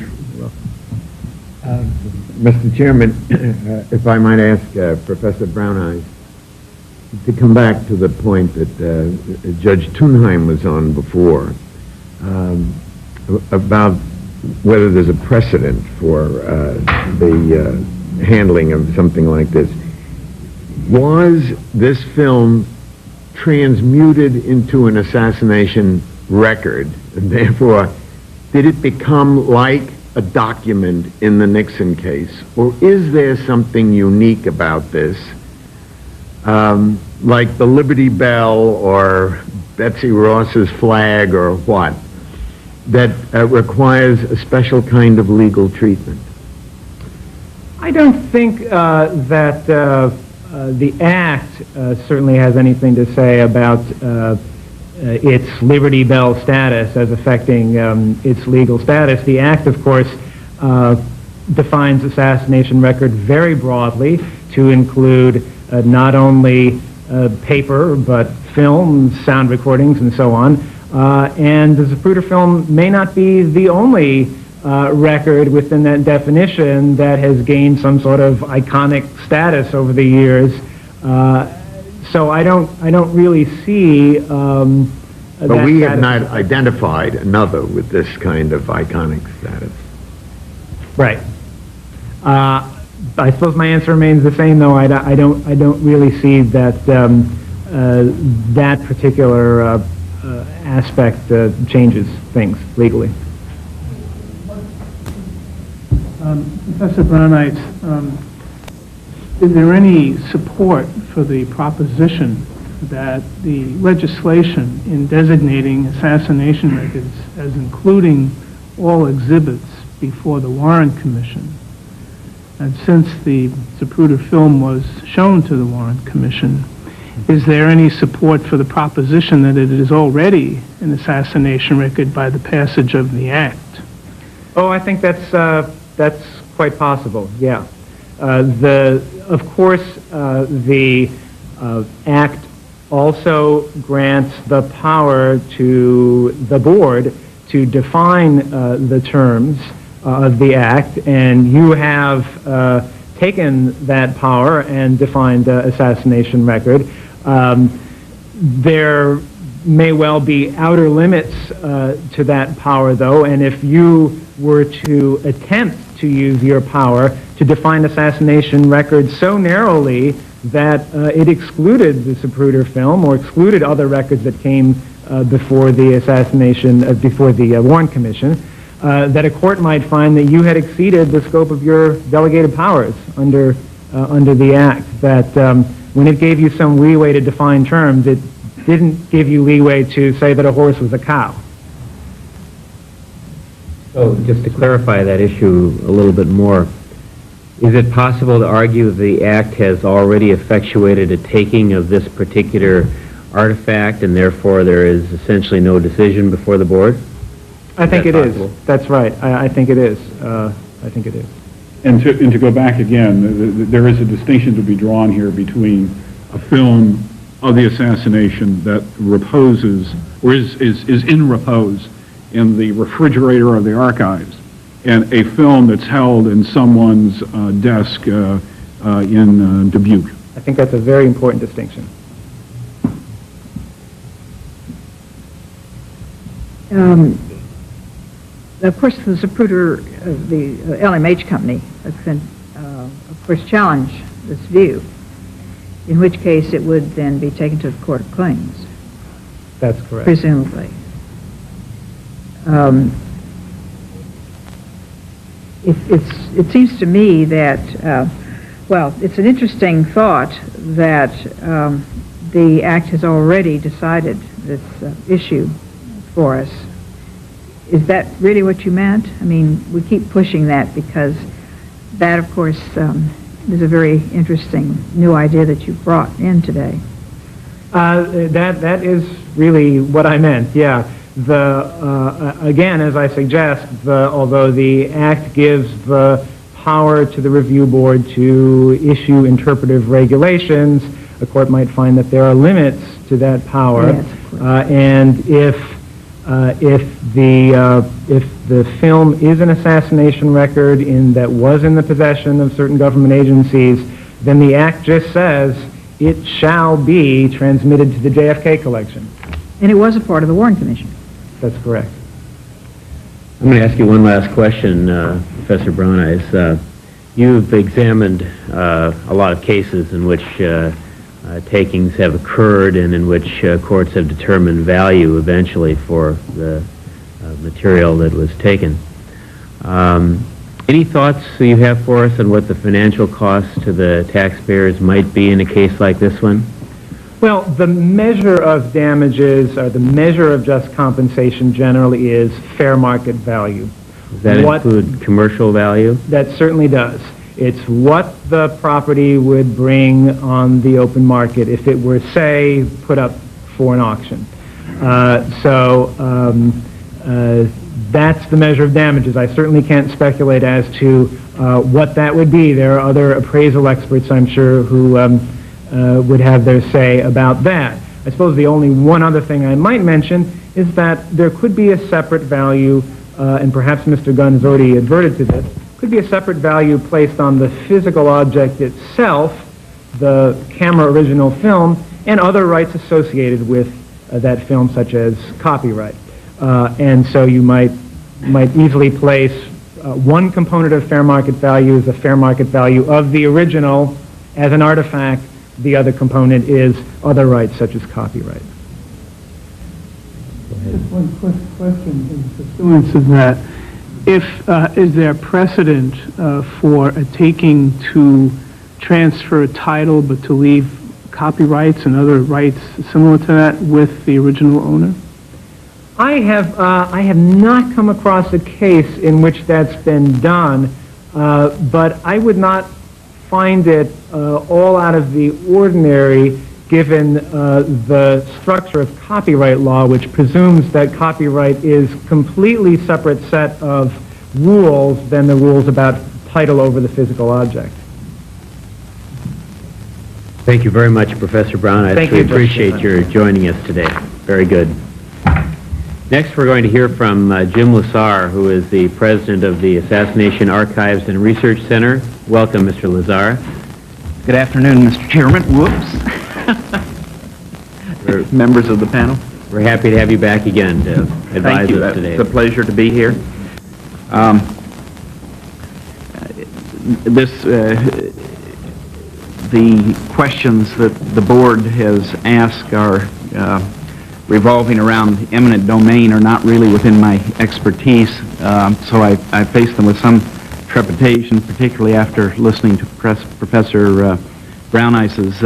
Mr. Chairman, if I might ask Professor Browneyes to come back to the point that Judge Thunheim was on before, about whether there's a precedent for the handling of something like this. Was this film transmuted into an assassination record, and therefore did it become like a document in the Nixon case, or is there something unique about this, like the Liberty Bell or Betsy Ross's flag or what, that requires a special kind of legal treatment? I don't think that the Act certainly has anything to say about its Liberty Bell status as affecting its legal status. The Act, of course, defines assassination record very broadly to include not only paper, but film, sound recordings, and so on. And the Zapruder film may not be the only record within that definition that has gained some sort of iconic status over the years. So I don't really see. But we have not identified another with this kind of iconic status. Right. I suppose my answer remains the same, though. I don't really see that that particular aspect changes things legally. Professor Brownites, is there any support for the proposition that the legislation in designating assassination records as including all exhibits before the Warren Commission, and since the Zapruder film was shown to the Warren Commission, is there any support for the proposition that it is already an assassination record by the passage of the Act? Oh, I think that's quite possible. Yeah. Of course, the Act also grants the power to the board to define the terms of the Act, and you have taken that power and defined the assassination record. There may well be outer limits to that power, though, and if you were to attempt to use your power to define assassination records so narrowly that it excluded the Zapruder film or excluded other records that came before the before the Warren Commission, that a court might find that you had exceeded the scope of your delegated powers under the Act, that when it gave you some leeway to define terms, it didn't give you leeway to say that a horse was a cow. So just to clarify that issue a little bit more, is it possible to argue the Act has already effectuated a taking of this particular artifact and therefore there is essentially no decision before the board? I think it is. That's right. I think it is. I think it is. And to go back again, there is a distinction to be drawn here between a film of the assassination that reposes, or is in repose in the refrigerator of the archives, and a film that's held in someone's desk in Dubuque. I think that's a very important distinction. Of course, the Zapruder, the LMH company, of course, challenged this view, in which case it would then be taken to the Court of Claims. That's correct. Presumably. It seems to me that, well, it's an interesting thought that the Act has already decided this issue for us. Is that really what you meant? I mean, we keep pushing that because that, of course, is a very interesting new idea that you brought in today. That is really what I meant, yeah. Again, as I suggest, although the Act gives the power to the review board to issue interpretive regulations, the court might find that there are limits to that power. Yes, of course. And if the film is an assassination record that was in the possession of certain government agencies, then the Act just says it shall be transmitted to the JFK collection. And it was a part of the Warren Commission. That's correct. I'm going to ask you one last question, Professor Brownice. You've examined a lot of cases in which takings have occurred and in which courts have determined value eventually for the material that was taken. Any thoughts you have for us on what the financial costs to the taxpayers might be in a case like this one? Well, the measure of damages, or the measure of just compensation generally is fair market value. Does that include commercial value? That certainly does. It's what the property would bring on the open market if it were, say, put up for an auction. That's the measure of damages. I certainly can't speculate as to what that would be. There are other appraisal experts, I'm sure, who would have their say about that. I suppose the only one other thing I might mention is that there could be a separate value and perhaps Mr. Gunn has already adverted to this, could be a separate value placed on the physical object itself, the camera original film, and other rights associated with that film, such as copyright. And so you might easily place one component of fair market value is the fair market value of the original as an artifact. The other component is other rights, such as copyright. Just one quick question in pursuance of that. Is there precedent for a taking to transfer a title but to leave copyrights and other rights similar to that with the original owner? I have not come across a case in which that's been done, but I would not find it all out of the ordinary given the structure of copyright law, which presumes that copyright is completely separate set of rules than the rules about title over the physical object. Thank you very much, Professor Brown. I Thank you, appreciate your joining us today. Very good. Next, we're going to hear from Jim Lazar, who is the president of the Assassination Archives and Research Center. Welcome, Mr. Lazar. Good afternoon, Mr. Chairman. Whoops. Members of the panel. We're happy to have you back again to advise us today. It's a pleasure to be here. The questions that the board has asked are revolving around eminent domain are not really within my expertise, so I face them with some trepidation, particularly after listening to Professor Brownice's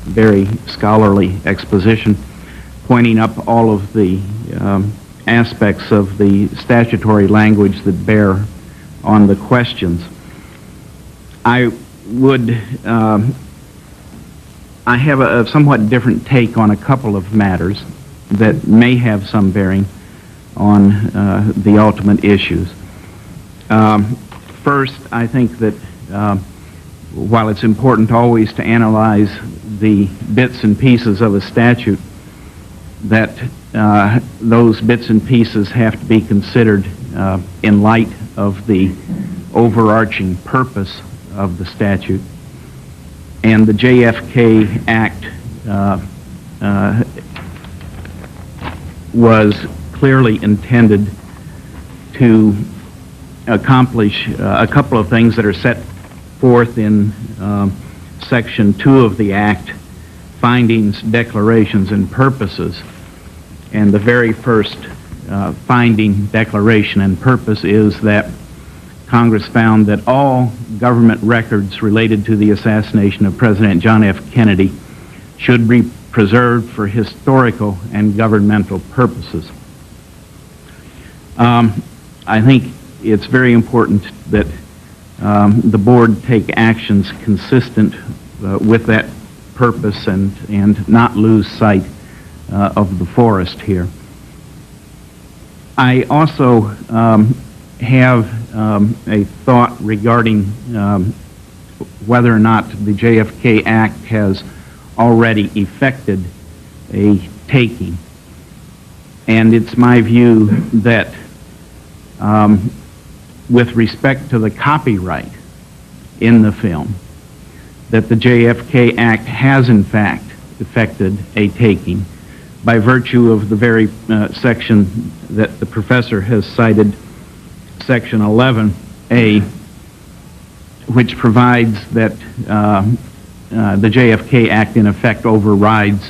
very scholarly exposition, pointing up all of the aspects of the statutory language that bear on the questions. I have a somewhat different take on a couple of matters that may have some bearing on the ultimate issues. First, I think that while it's important always to analyze the bits and pieces of a statute, that those bits and pieces have to be considered in light of the overarching purpose of the statute. And the JFK Act was clearly intended to accomplish a couple of things that are set forth in Section 2 of the Act, findings, declarations, and purposes. And the very first finding, declaration, and purpose is that Congress found that all government records related to the assassination of President John F. Kennedy should be preserved for historical and governmental purposes. I think it's very important that the board take actions consistent with that purpose and not lose sight of the forest here. I also have a thought regarding whether or not the JFK Act has already effected a taking. And it's my view that with respect to the copyright in the film, that the JFK Act has in fact effected a taking by virtue of the very section that the professor has cited, Section 11A, which provides that the JFK Act in effect overrides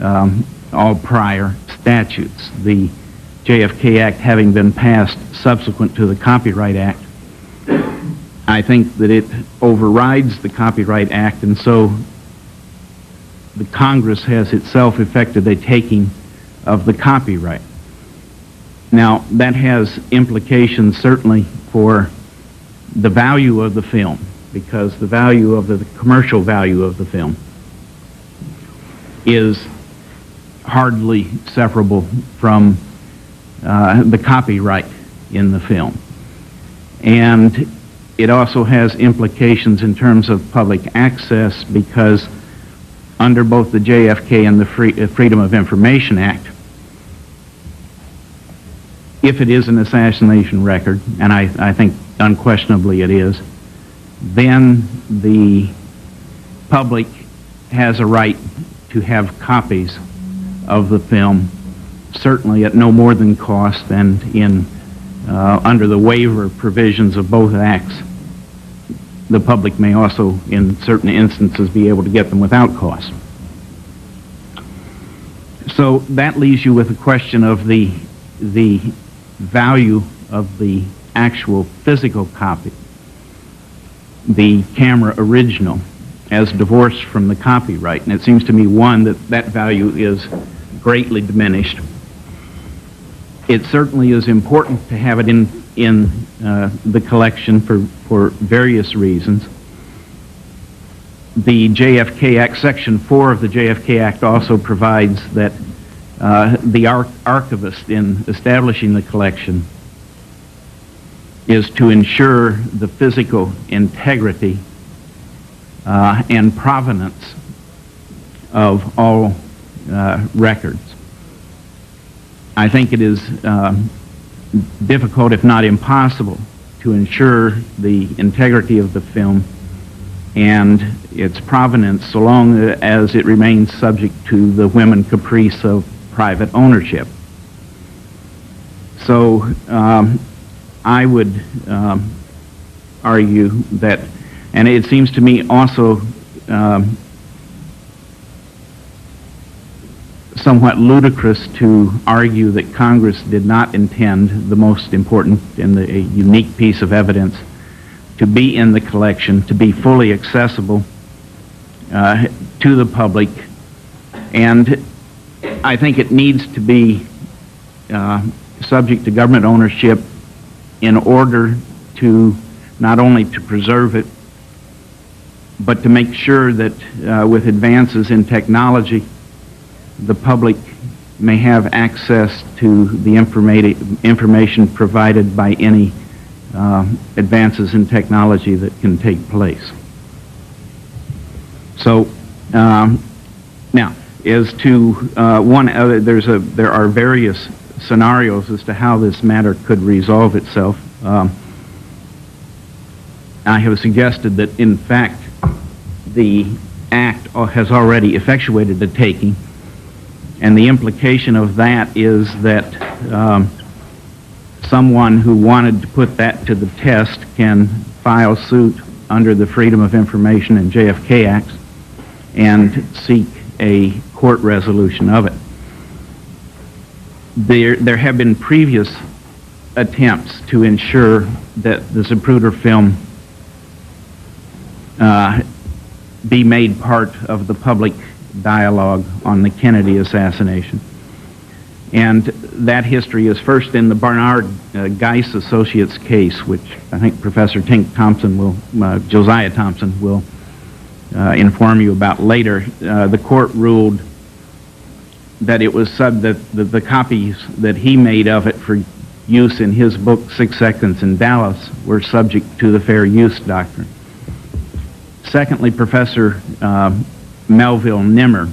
all prior statutes. The JFK Act having been passed subsequent to the Copyright Act, I think that it overrides the Copyright Act, and so the Congress has itself effected a taking of the copyright. Now, that has implications certainly for the value of the film, because the value of the commercial value of the film is hardly separable from the copyright in the film. And it also has implications in terms of public access, because under both the JFK and the Freedom of Information Act, if it is an assassination record, and I think unquestionably it is, then the public has a right to have copies of the film, certainly at no more than cost, and under the waiver provisions of both acts, the public may also, in certain instances, be able to get them without cost. So that leaves you with the question of the value of the actual physical copy, the camera original, as divorced from the copyright. And it seems to me, one, that value is greatly diminished. It certainly is important to have it in the collection for various reasons. The JFK Act, Section 4 of the JFK Act also provides that the archivist, in establishing the collection, is to ensure the physical integrity and provenance of all records. I think it is difficult, if not impossible, to ensure the integrity of the film and its provenance so long as it remains subject to the whim and caprice of private ownership. So I would argue that, and it seems to me also somewhat ludicrous to argue that Congress did not intend the most important and the unique piece of evidence to be in the collection, to be fully accessible to the public. And I think it needs to be subject to government ownership in order to not only to preserve it, but to make sure that with advances in technology, the public may have access to the information provided by any advances in technology that can take place. So now, as to one other, there are various scenarios as to how this matter could resolve itself. I have suggested that, in fact, the Act has already effectuated the taking, and the implication of that is that someone who wanted to put that to the test can file suit under the Freedom of Information and JFK Acts and seek a court resolution of it. There have been previous attempts to ensure that the Zapruder film be made part of the public dialogue on the Kennedy assassination. And that history is first in the Barnard Geis Associates case, which I think Professor Tink Thompson Josiah Thompson will inform you about later. The court ruled that it was that the copies that he made of it for use in his book 6 Seconds in Dallas were subject to the fair use doctrine. Secondly, Professor Melville Nimmer,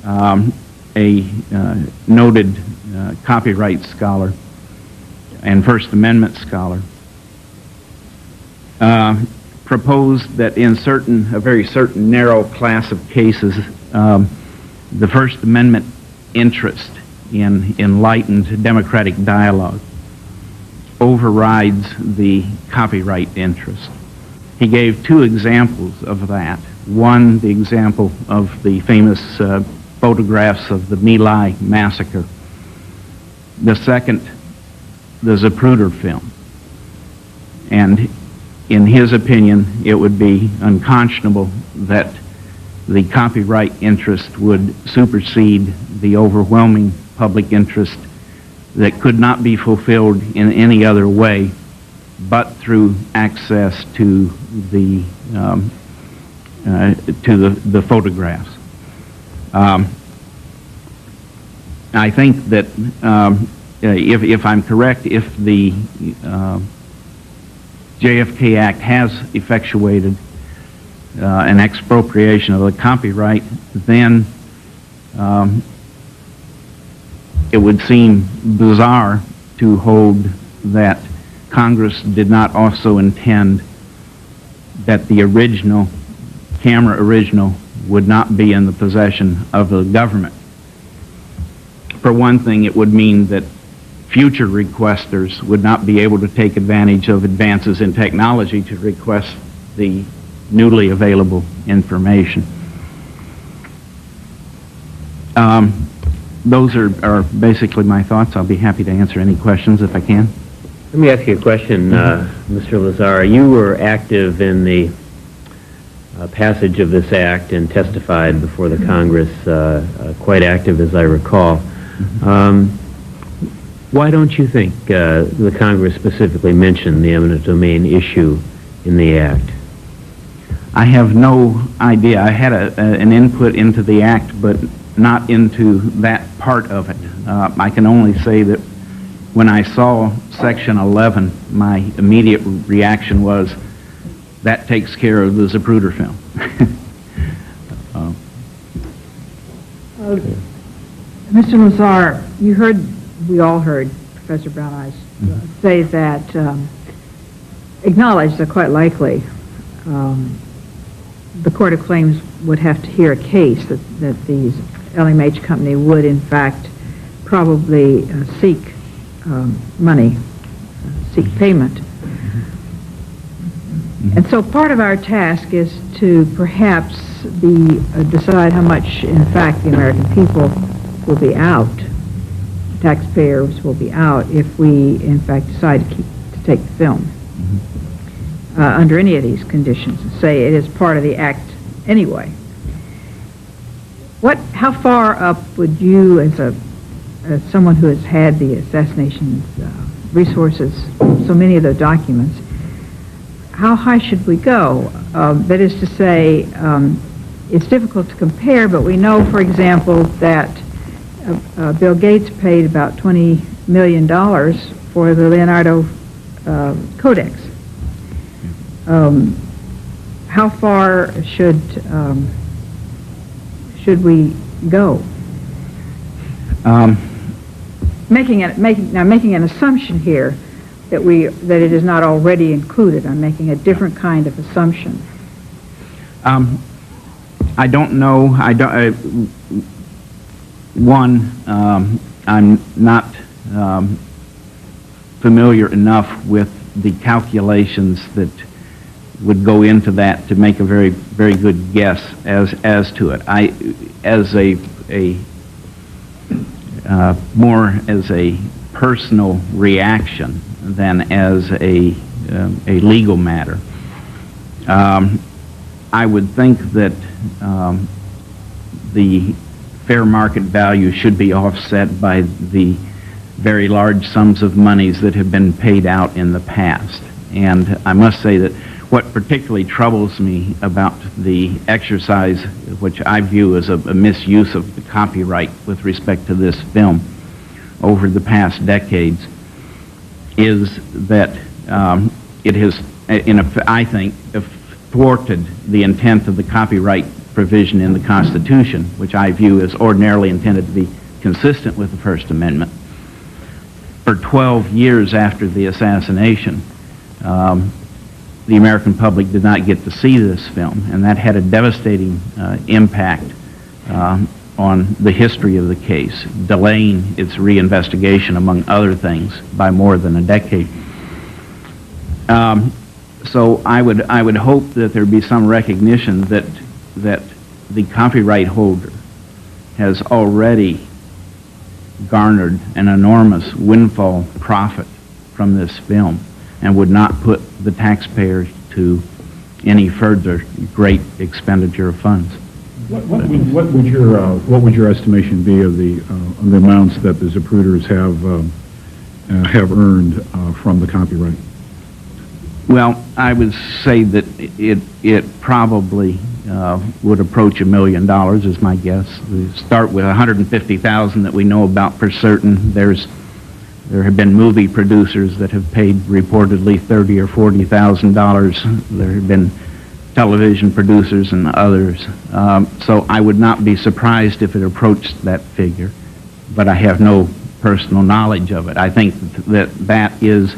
a noted copyright scholar and First Amendment scholar, proposed that in a very certain narrow class of cases, the First Amendment interest in enlightened democratic dialogue overrides the copyright interest. He gave two examples of that. One, the example of the famous photographs of the My Lai massacre. The second, the Zapruder film. And in his opinion, it would be unconscionable that the copyright interest would supersede the overwhelming public interest that could not be fulfilled in any other way but through access to the photographs. I think that if I'm correct, if the JFK Act has effectuated an expropriation of the copyright, then it would seem bizarre to hold that Congress did not also intend that the camera original would not be in the possession of the government. For one thing, it would mean that future requesters would not be able to take advantage of advances in technology to request the newly available information. Those are basically my thoughts. I'll be happy to answer any questions if I can. Let me ask you a question, Mr. Lazar. You were active in the passage of this act and testified before the Congress, quite active as I recall. Why don't you think the Congress specifically mentioned the eminent domain issue in the act? I have no idea. I had an input into the act, but not into that part of it. I can only say that when I saw Section 11, my immediate reaction was, that takes care of the Zapruder film. Mr. Lazar, we all heard Professor Brown Eyes say that, acknowledge that quite likely the Court of Claims would have to hear a case that the LMH company would in fact probably seek money, seek payment. And so part of our task is to perhaps decide how much in fact the American people will be out, taxpayers will be out, if we in fact decide to take the film under any of these conditions, say it is part of the act anyway. How far up would you, as someone who has had the assassination resources, so many of the documents, how high should we go? That is to say, it's difficult to compare, but we know, for example, that Bill Gates paid about $20 million for the Leonardo Codex. How far should we go? Making an assumption here that it is not already included. I'm making a different kind of assumption. I don't know. I'm not familiar enough with the calculations that would go into that to make a very, very good guess as to it. More as a personal reaction than as a legal matter. I would think that the fair market value should be offset by the very large sums of monies that have been paid out in the past. And I must say that what particularly troubles me about the exercise, which I view as a misuse of the copyright with respect to this film over the past decades, is that it has, I think, thwarted the intent of the copyright provision in the Constitution, which I view as ordinarily intended to be consistent with the First Amendment. For 12 years after the assassination, the American public did not get to see this film, and that had a devastating impact on the history of the case, delaying its reinvestigation, among other things, by more than a decade. So I would hope that there be some recognition that the copyright holder has already garnered an enormous windfall profit from this film and would not put the taxpayers to any further great expenditure of funds. What would your estimation be of the amounts that the Zapruders have earned from the copyright? Well, I would say that it probably would approach $1 million, is my guess. We start with $150,000 that we know about for certain. There have been movie producers that have paid reportedly $30,000 or $40,000. There have been television producers and others. So I would not be surprised if it approached that figure, but I have no personal knowledge of it. I think that is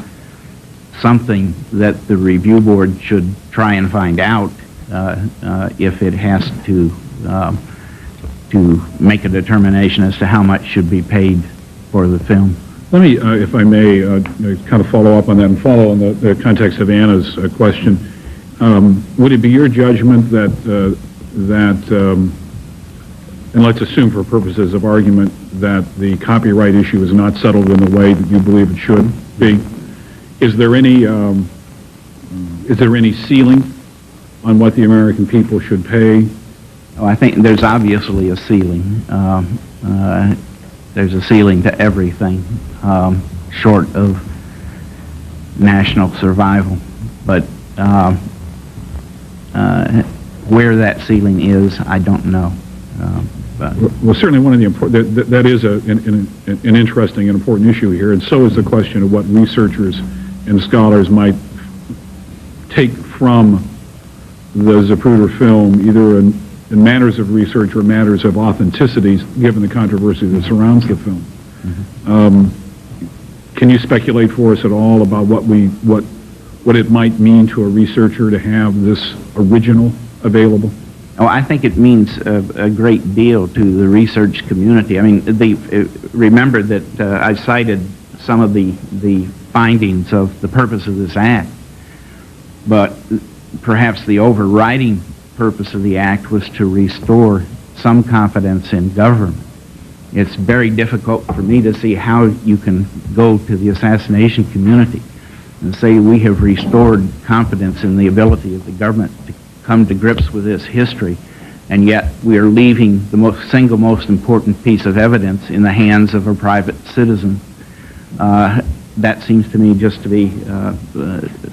something that the review board should try and find out if it has to make a determination as to how much should be paid for the film. Let me, if I may, kind of follow up on that and follow on the context of Anna's question. Would it be your judgment that and let's assume for purposes of argument that the copyright issue is not settled in the way that you believe it should be, is there any ceiling on what the American people should pay? Oh, I think there's obviously a ceiling. There's a ceiling to everything, short of national survival. But where that ceiling is, I don't know. Well, certainly one of the important, that is an interesting and important issue here, and so is the question of what researchers and scholars might take from the Zapruder film, either in matters of research or matters of authenticities, given the controversy that surrounds the film. Mm-hmm. Can you speculate for us at all about what it might mean to a researcher to have this original available? Oh, I think it means a great deal to the research community. I mean, remember that I cited some of the findings of the purpose of this act, but perhaps the overriding purpose of the act was to restore some confidence in government. It's very difficult for me to see how you can go to the assassination community and say we have restored confidence in the ability of the government to come to grips with this history, and yet we are leaving the single most important piece of evidence in the hands of a private citizen. That seems to me just to be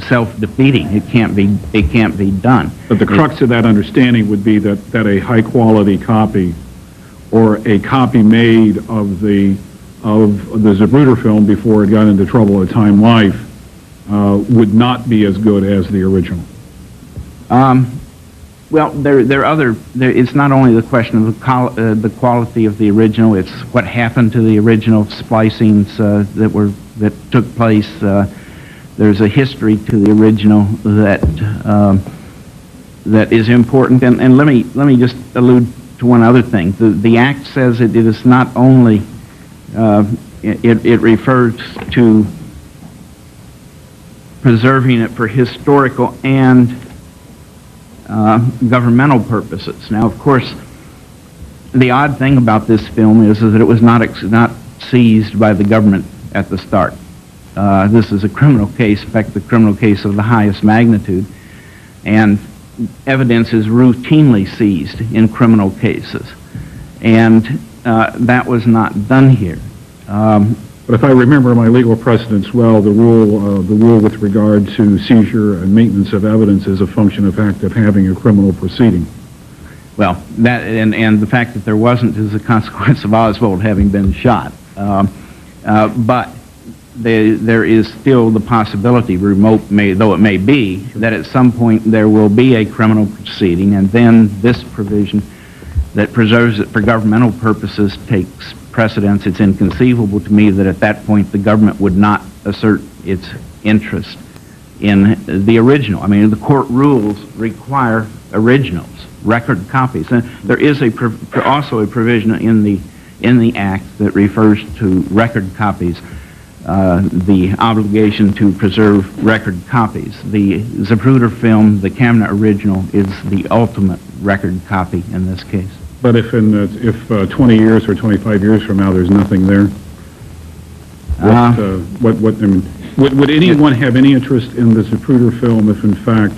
self-defeating. It can't be done. But the crux of that understanding would be that a high-quality copy, or a copy made of the Zapruder film before it got into trouble at Time Life, would not be as good as the original. Well, it's not only the question of the quality of the original, it's what happened to the original splicings that took place. There's a history to the original that is important. And let me just allude to one other thing. The Act says it is not only, it refers to preserving it for historical and governmental purposes. Now, of course, the odd thing about this film is that it was not seized by the government at the start. This is a criminal case, in fact, the criminal case of the highest magnitude, and evidence is routinely seized in criminal cases, and that was not done here. But if I remember my legal precedents well, the rule with regard to seizure and maintenance of evidence is a function of fact of having a criminal proceeding. Well, that and the fact that there wasn't is a consequence of Oswald having been shot. But there is still the possibility, remote though it may be, that at some point there will be a criminal proceeding, and then this provision that preserves it for governmental purposes takes precedence. It's inconceivable to me that at that point the government would not assert its interest in the original. I mean, the court rules require originals, record copies. And there is also a provision in the Act that refers to record copies, the obligation to preserve record copies. The Zapruder film, the Camna original, is the ultimate record copy in this case. But if 20 years or 25 years from now there's nothing there, would anyone have any interest in the Zapruder film if in fact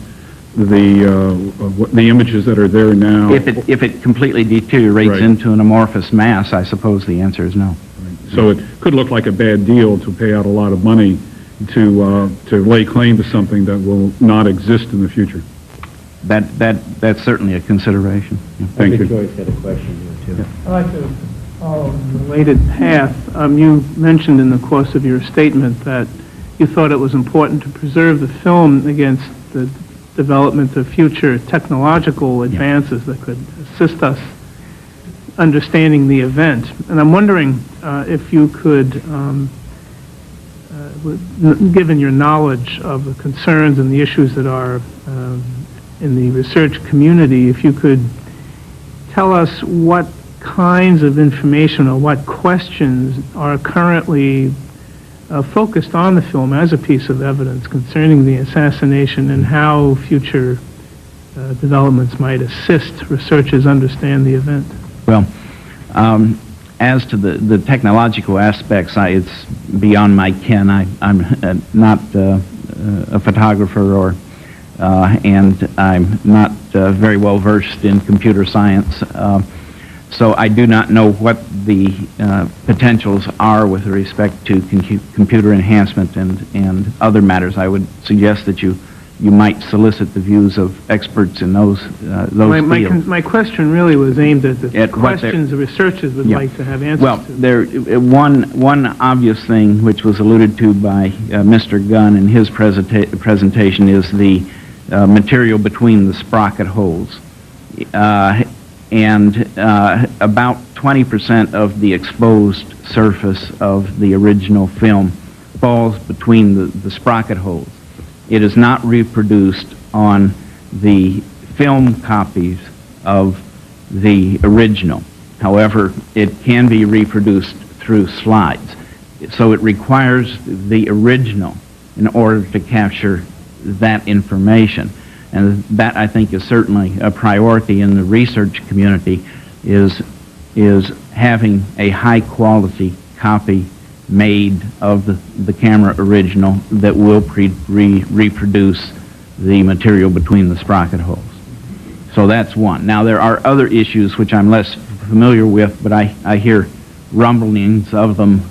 the images that are there now? If it completely deteriorates into an amorphous mass, I suppose the answer is no. Right. So it could look like a bad deal to pay out a lot of money to lay claim to something that will not exist in the future. That's certainly a consideration. Yeah. Thank you. Joyce had a question here, too. Yeah. I'd like to follow a related path. You mentioned in the course of your statement that you thought it was important to preserve the film against the development of future technological advances that could assist us understanding the event. And I'm wondering if you could, given your knowledge of the concerns and the issues that are in the research community, if you could tell us what kinds of information or what questions are currently focused on the film as a piece of evidence concerning the assassination, and how future developments might assist researchers understand the event. Well, as to the technological aspects, it's beyond my ken. I'm not a photographer, and I'm not very well versed in computer science. So I do not know what the potentials are with respect to computer enhancement and other matters. I would suggest that you might solicit the views of experts in those fields. My question really was aimed at the questions the researchers would like to have answers to. Well, one obvious thing which was alluded to by Mr. Gunn in his presentation is the material between the sprocket holes. And about 20% of the exposed surface of the original film falls between the sprocket holes. It is not reproduced on the film copies of the original. However, it can be reproduced through slides. So it requires the original in order to capture that information. And that, I think, is certainly a priority in the research community, is having a high-quality copy made of the camera original that will reproduce the material between the sprocket holes. So that's one. Now, there are other issues which I'm less familiar with, but I hear rumblings of them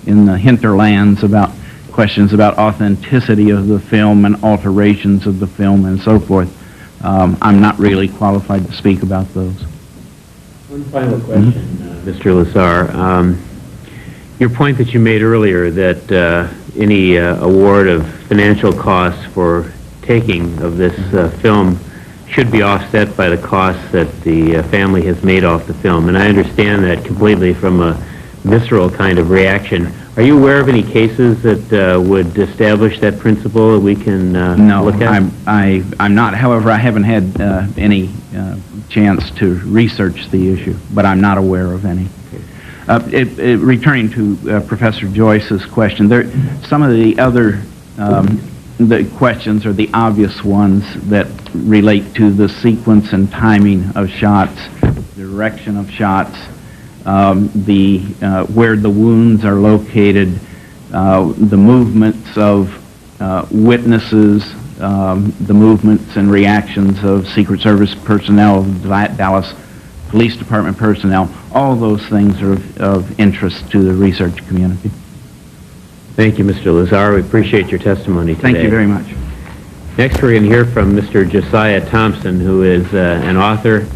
in the hinterlands about questions about authenticity of the film and alterations of the film and so forth. I'm not really qualified to speak about those. One final question, Mr. Lazar. Your point that you made earlier that any award of financial costs for taking of this film should be offset by the costs that the family has made off the film. And I understand that completely from a visceral kind of reaction. Are you aware of any cases that would establish that principle that we can look at? No, I'm not. However, I haven't had any chance to research the issue, but I'm not aware of any. Returning to Professor Joyce's question, some of the other the questions are the obvious ones that relate to the sequence and timing of shots, direction of shots, where the wounds are located, the movements of witnesses, the movements and reactions of Secret Service personnel, Dallas Police Department personnel. All those things are of interest to the research community. Thank you, Mr. Lazar. We appreciate your testimony today. Thank you very much. Next, we're going to hear from Mr. Josiah Thompson, who is an author,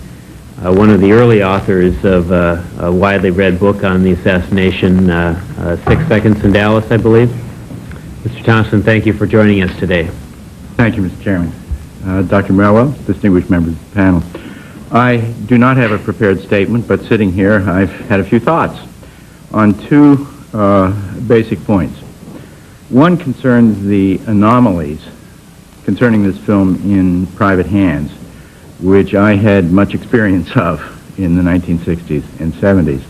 one of the early authors of a widely read book on the assassination, 6 Seconds in Dallas, I believe. Mr. Thompson, thank you for joining us today. Thank you, Mr. Chairman. Dr. Mello, distinguished members of the panel. I do not have a prepared statement, but sitting here, I've had a few thoughts on two basic points. One concerns the anomalies concerning this film in private hands, which I had much experience of in the 1960s and 70s.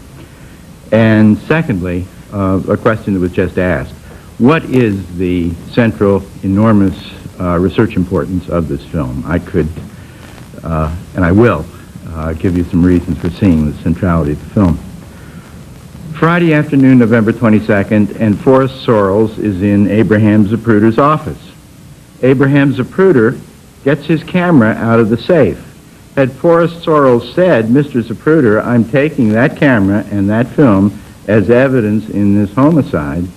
And secondly, a question that was just asked. What is the central, enormous research importance of this film? I could, and I will, give you some reasons for seeing the centrality of the film. Friday afternoon, November 22nd, and Forrest Sorrells is in Abraham Zapruder's office. Abraham Zapruder gets his camera out of the safe. Had Forrest Sorrells said, Mr. Zapruder, I'm taking that camera and that film as evidence in this homicide,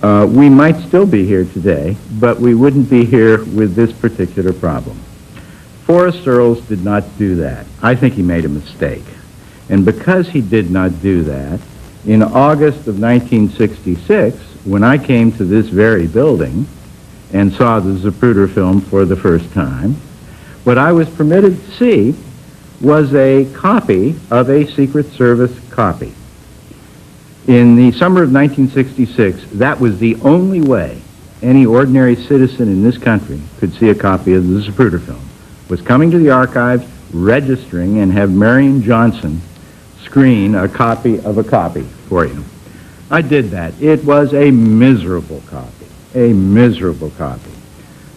we might still be here today, but we wouldn't be here with this particular problem. Forrest Sorrells did not do that. I think he made a mistake. And because he did not do that, in August of 1966, when I came to this very building and saw the Zapruder film for the first time, what I was permitted to see was a copy of a Secret Service copy. In the summer of 1966, that was the only way any ordinary citizen in this country could see a copy of the Zapruder film, was coming to the archives, registering, and have Marion Johnson screen a copy of a copy for you. I did that. It was a miserable copy, a miserable copy.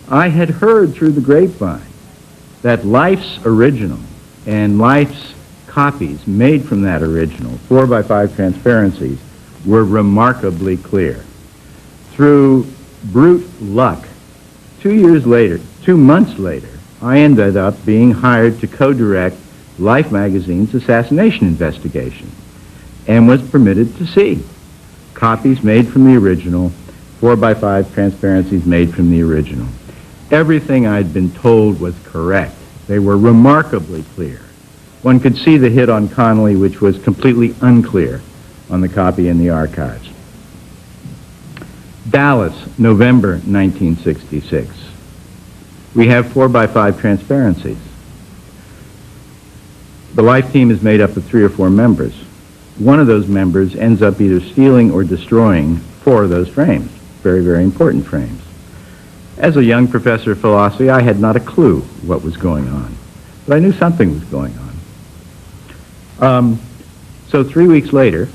I had heard through the grapevine that Life's original and Life's copies made from that original, 4x5 transparencies, were remarkably clear. Through brute luck, 2 months later, I ended up being hired to co-direct Life magazine's assassination investigation and was permitted to see copies made from the original, 4x5 transparencies made from the original. Everything I'd been told was correct. They were remarkably clear. One could see the hit on Connolly, which was completely unclear on the copy in the archives. Dallas, November 1966. We have 4x5 transparencies. The Life team is made up of 3 or 4 members. One of those members ends up either stealing or destroying 4 of those frames, very, very important frames. As a young professor of philosophy, I had not a clue what was going on, but I knew something was going on. So 3 weeks later,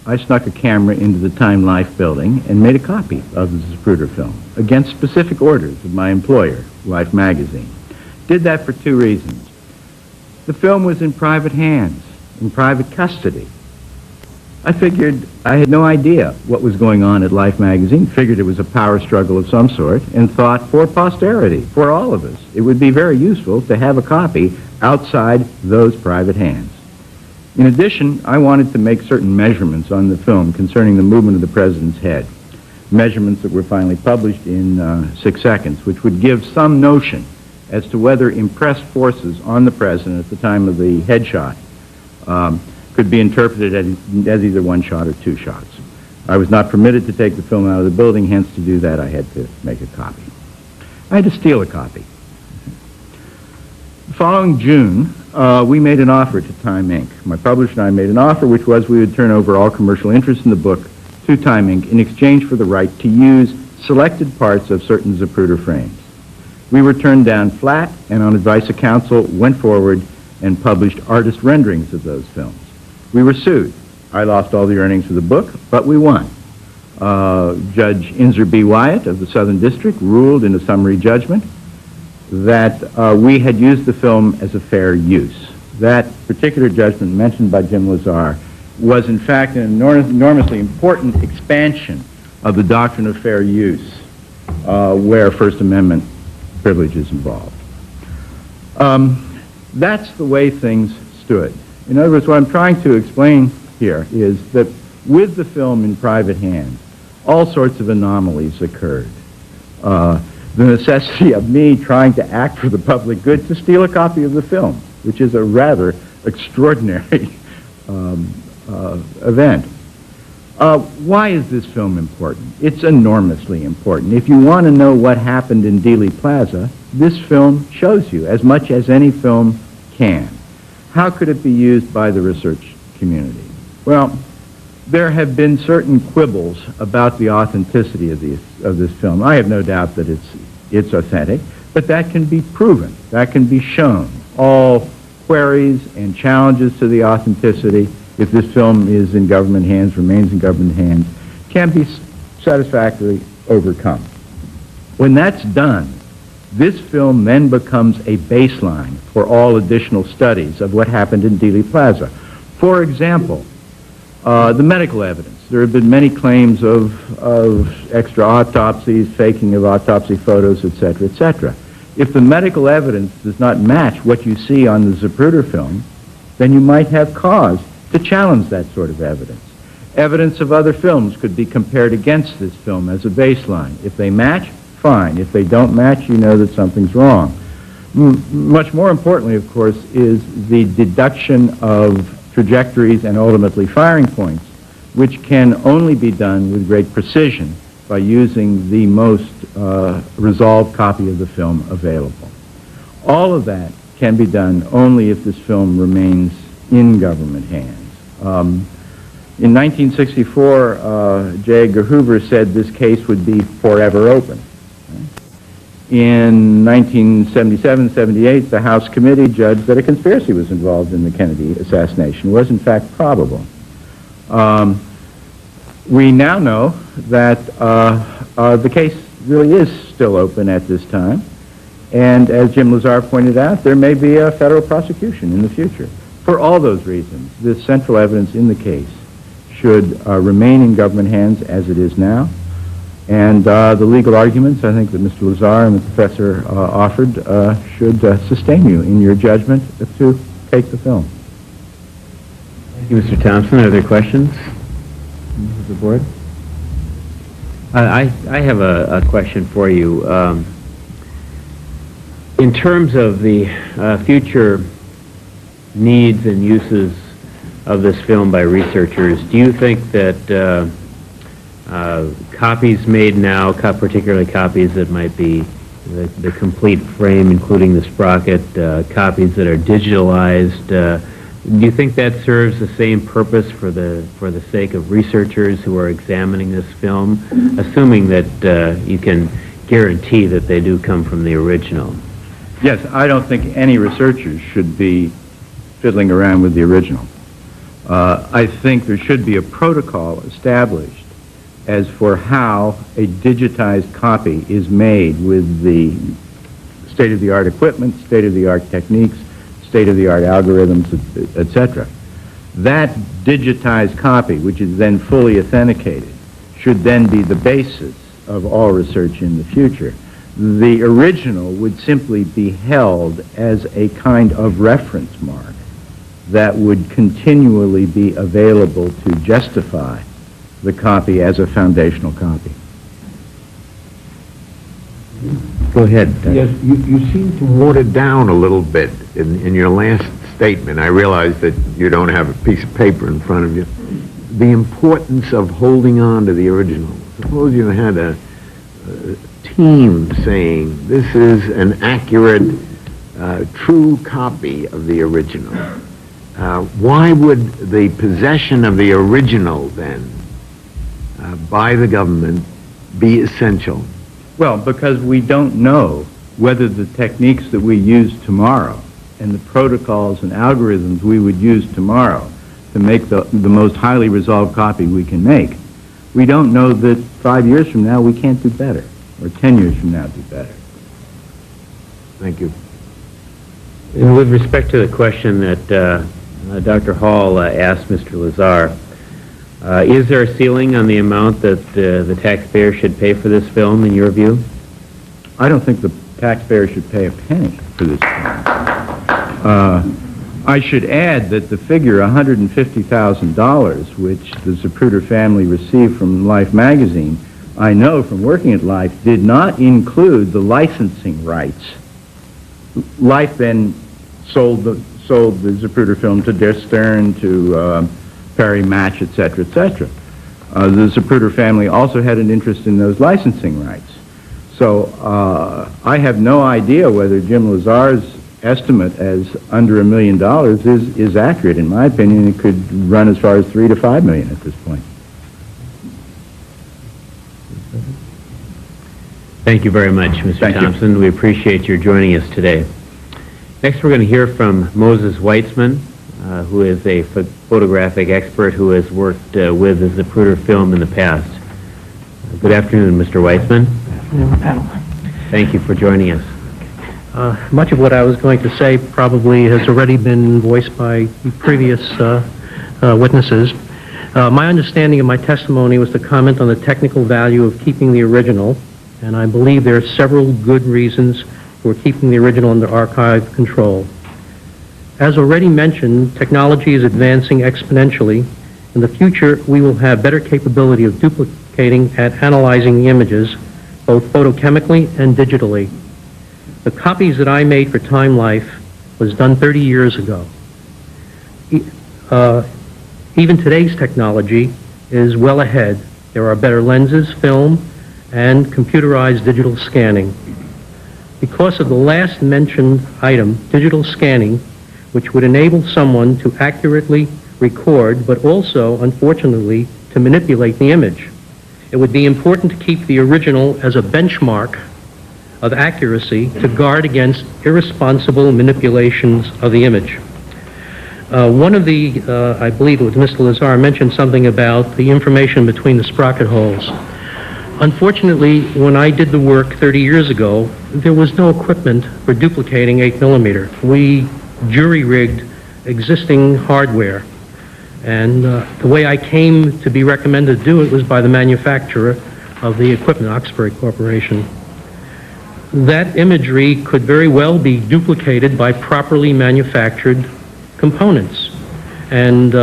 I snuck a camera into the Time Life building and made a copy of the Zapruder film against specific orders of my employer, Life magazine. Did that for 2 reasons. The film was in private hands, in private custody. I figured I had no idea what was going on at Life magazine, figured it was a power struggle of some sort, and thought for posterity, for all of us, it would be very useful to have a copy outside those private hands. In addition, I wanted to make certain measurements on the film concerning the movement of the president's head, measurements that were finally published in 6 seconds, which would give some notion as to whether impressed forces on the president at the time of the headshot could be interpreted as either 1 shot or 2 shots. I was not permitted to take the film out of the building, hence to do that I had to make a copy. I had to steal a copy. The following June, we made an offer to Time Inc. My publisher and I made an offer which was we would turn over all commercial interest in the book to Time Inc. in exchange for the right to use selected parts of certain Zapruder frames. We were turned down flat, and on advice of counsel, went forward and published artist renderings of those films. We were sued. I lost all the earnings for the book, but we won. Judge Inzer B. Wyatt of the Southern District ruled in a summary judgment that we had used the film as a fair use. That particular judgment mentioned by Jim Lazar was in fact an enormously important expansion of the doctrine of fair use where First Amendment privilege is involved. That's the way things stood. In other words, what I'm trying to explain here is that with the film in private hands, all sorts of anomalies occurred. The necessity of me trying to act for the public good to steal a copy of the film, which is a rather extraordinary event. Why is this film important? It's enormously important. If you want to know what happened in Dealey Plaza, this film shows you as much as any film can. How could it be used by the research community? Well, there have been certain quibbles about the authenticity of this film. I have no doubt that it's authentic, but that can be proven. That can be shown. All queries and challenges to the authenticity, if this film is in government hands, remains in government hands, can be satisfactorily overcome. When that's done, this film then becomes a baseline for all additional studies of what happened in Dealey Plaza. For example, the medical evidence. There have been many claims of extra autopsies, faking of autopsy photos, etc., etc. If the medical evidence does not match what you see on the Zapruder film, then you might have cause to challenge that sort of evidence. Evidence of other films could be compared against this film as a baseline. If they match, fine. If they don't match, you know that something's wrong. Much more importantly, of course, is the deduction of trajectories and ultimately firing points, which can only be done with great precision by using the most resolved copy of the film available. All of that can be done only if this film remains in government hands. In 1964, J. Edgar Hoover said this case would be forever open. In 1977-78, the House committee judged that a conspiracy was involved in the Kennedy assassination, was in fact probable. We now know that the case really is still open at this time, and as Jim Lazar pointed out, there may be a federal prosecution in the future. For all those reasons, this central evidence in the case should remain in government hands as it is now. And the legal arguments, I think, that Mr. Lazar and the professor offered should sustain you in your judgment to take the film. Thank you, Mr. Thompson. Are there questions of the board? I have a question for you. In terms of the future needs and uses of this film by researchers, do you think that copies made now, particularly copies that might be the complete frame, including the sprocket, copies that are digitalized, do you think that serves the same purpose for the sake of researchers who are examining this film, assuming that you can guarantee that they do come from the original? Yes, I don't think any researchers should be fiddling around with the original. I think there should be a protocol established as for how a digitized copy is made with the state-of-the-art equipment, state-of-the-art techniques, state-of-the-art algorithms, etc. That digitized copy, which is then fully authenticated, should then be the basis of all research in the future. The original would simply be held as a kind of reference mark that would continually be available to justify the copy as a foundational copy. Go ahead. Yes, you seem to water down a little bit in your last statement. I realize that you don't have a piece of paper in front of you. The importance of holding on to the original. Suppose you had a team saying this is an accurate, true copy of the original. Why would the possession of the original then by the government be essential? Well, because we don't know whether the techniques that we use tomorrow and the protocols and algorithms we would use tomorrow to make the most highly resolved copy we can make, we don't know that 5 years from now we can't do better, or 10 years from now do better. Thank you. And with respect to the question that Dr. Hall asked Mr. Lazar, is there a ceiling on the amount that the taxpayer should pay for this film, in your view? I don't think the taxpayer should pay a penny for this film. I should add that the figure $150,000, which the Zapruder family received from Life magazine, I know from working at Life, did not include the licensing rights. Life then sold the Zapruder film to Der Stern, to Perry Match, etc., etc. The Zapruder family also had an interest in those licensing rights. So I have no idea whether Jim Lazar's estimate as under $1 million is accurate. In my opinion, it could run as far as $3 to $5 million at this point. Thank you very much, Mr. Thompson. We appreciate your joining us today. Next, we're going to hear from Moses Weitzman, who is a photographic expert who has worked with the Zapruder film in the past. Good afternoon, Mr. Weitzman. Good afternoon, panel. Thank you for joining us. Much of what I was going to say probably has already been voiced by previous witnesses. My understanding of my testimony was to comment on the technical value of keeping the original, and I believe there are several good reasons for keeping the original under archive control. As already mentioned, technology is advancing exponentially. In the future, we will have better capability of duplicating and analyzing the images, both photochemically and digitally. The copies that I made for Time Life was done 30 years ago. Even today's technology is well ahead. There are better lenses, film, and computerized digital scanning. because of the last mentioned item, digital scanning, which would enable someone to accurately record, but also, unfortunately, to manipulate the image. It would be important to keep the original as a benchmark of accuracy to guard against irresponsible manipulations of the image. One of the, I believe it was Mr. Lazar, mentioned something about the information between the sprocket holes. Unfortunately, when I did the work 30 years ago, there was no equipment for duplicating 8mm. We jury-rigged existing hardware. And the way I came to be recommended to do it was by the manufacturer of the equipment, Oxbury Corporation. That imagery could very well be duplicated by properly manufactured components. And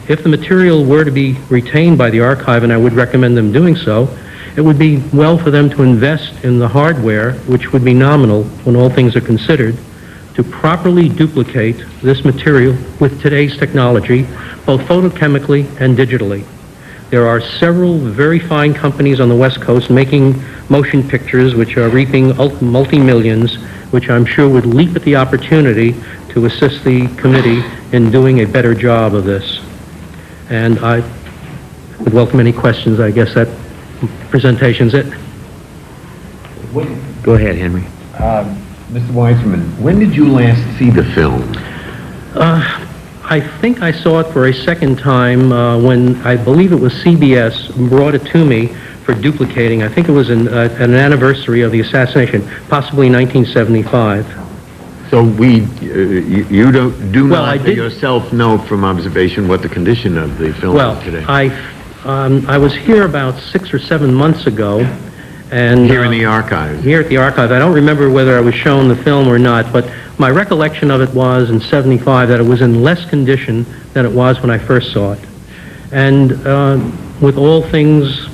if the material were to be retained by the archive, and I would recommend them doing so, it would be well for them to invest in the hardware, which would be nominal when all things are considered, to properly duplicate this material with today's technology, both photochemically and digitally. There are several very fine companies on the West Coast making motion pictures which are reaping multi-millions, which I'm sure would leap at the opportunity to assist the committee in doing a better job of this. And I would welcome any questions. I guess that presentation's it. Go ahead, Henry. Mr. Weisman, when did you last see the film? I think I saw it for a second time when I believe it was CBS brought it to me for duplicating. I think it was an anniversary of the assassination, possibly 1975. So you do not yourself know from observation what the condition of the film is today? I was here about 6 or 7 months ago, and here in the archives. Here at the archive, I don't remember whether I was shown the film or not, but my recollection of it was in '75 that it was in less condition than it was when I first saw it. And with all things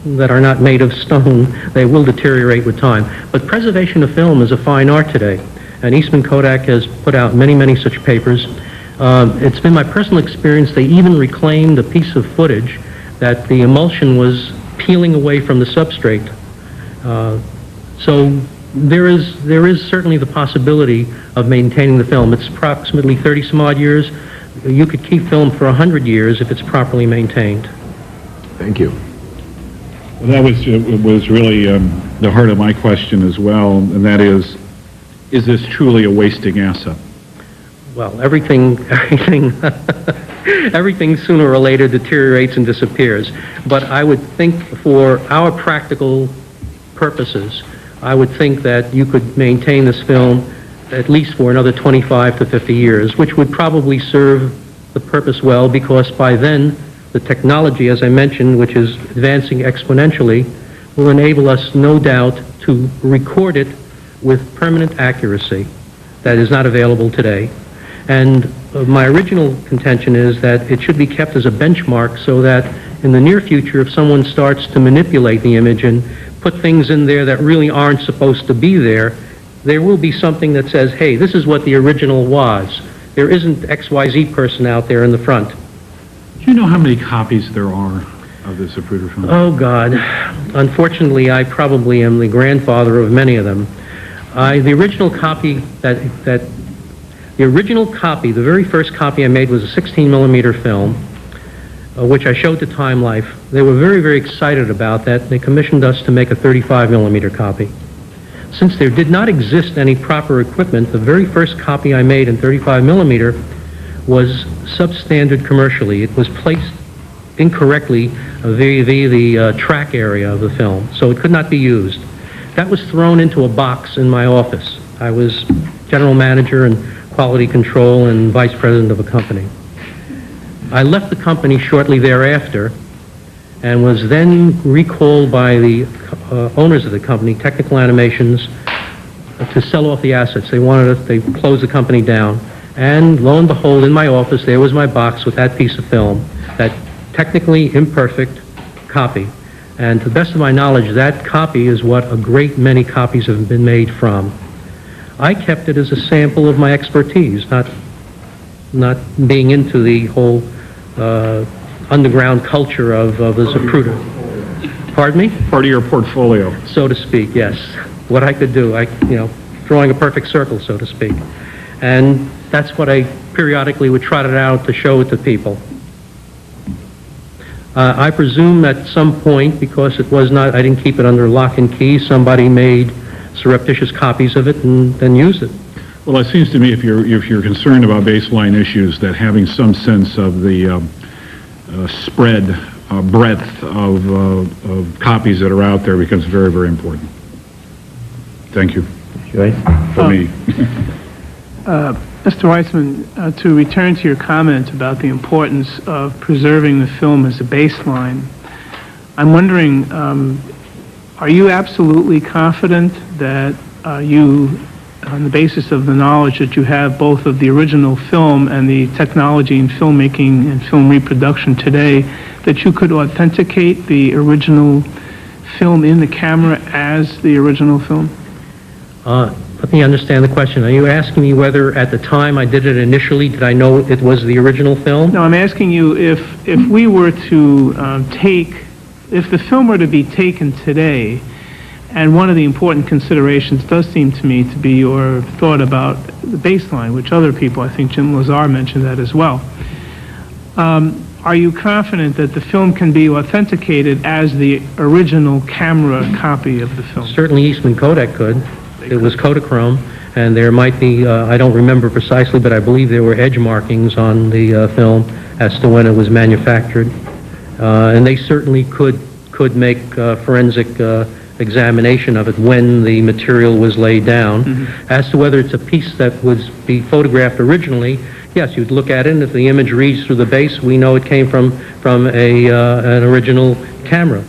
that are not made of stone, they will deteriorate with time. But preservation of film is a fine art today, and Eastman Kodak has put out many, many such papers. It's been my personal experience they even reclaimed a piece of footage that the emulsion was peeling away from the substrate. So there is certainly the possibility of maintaining the film. It's approximately 30 some odd years. You could keep film for 100 years if it's properly maintained. Thank you. Well, that was really the heart of my question as well, and that is this truly a wasting asset? Well, everything sooner or later deteriorates and disappears. But I would think for our practical purposes, I would think that you could maintain this film at least for another 25 to 50 years, which would probably serve the purpose well, because by then the technology, as I mentioned, which is advancing exponentially, will enable us, no doubt, to record it with permanent accuracy that is not available today. And my original contention is that it should be kept as a benchmark so that in the near future, if someone starts to manipulate the image and put things in there that really aren't supposed to be there, there will be something that says, hey, this is what the original was. There isn't XYZ person out there in the front. Do you know how many copies there are of the Zapruder film? Oh, God. Unfortunately, I probably am the grandfather of many of them. The original copy the very first copy I made was a 16mm film, which I showed to Time Life. They were very, very excited about that. They commissioned us to make a 35mm copy. Since there did not exist any proper equipment, the very first copy I made in 35mm was substandard commercially. It was placed incorrectly via the track area of the film, so it could not be used. That was thrown into a box in my office. I was general manager and quality control and vice president of a company. I left the company shortly thereafter and was then recalled by the owners of the company, Technical Animations, to sell off the assets. They closed the company down. And lo and behold, in my office, there was my box with that piece of film, that technically imperfect copy. And to the best of my knowledge, that copy is what a great many copies have been made from. I kept it as a sample of my expertise, not being into the whole underground culture of the Zapruder. Pardon me? Part of your portfolio. So to speak, yes. what I could do. Drawing a perfect circle, so to speak. And that's what I periodically would trot it out to show it to people. I presume at some point, because I didn't keep it under lock and key, somebody made surreptitious copies of it and then used it. Well, it seems to me if you're concerned about baseline issues, that having some sense of the breadth of copies that are out there becomes very, very important. Thank you. Joyce? For me. Mr. Weissman, to return to your comment about the importance of preserving the film as a baseline, I'm wondering, are you absolutely confident that you, on the basis of the knowledge that you have both of the original film and the technology in filmmaking and film reproduction today, that you could authenticate the original film in the camera as the original film? Let me understand the question. Are you asking me whether at the time I did it initially, did I know it was the original film? No, I'm asking you if we were to if the film were to be taken today, and one of the important considerations does seem to me to be your thought about the baseline, which other people, I think Jim Lazar mentioned that as well. Are you confident that the film can be authenticated as the original camera copy of the film? Certainly Eastman Kodak could. It was Kodachrome, and there might be, I don't remember precisely, but I believe there were edge markings on the film as to when it was manufactured. And they certainly could make forensic examination of it when the material was laid down. Mm-hmm. As to whether it's a piece that was be photographed originally, yes, you'd look at it, and if the image reads through the base, we know it came from an original camera.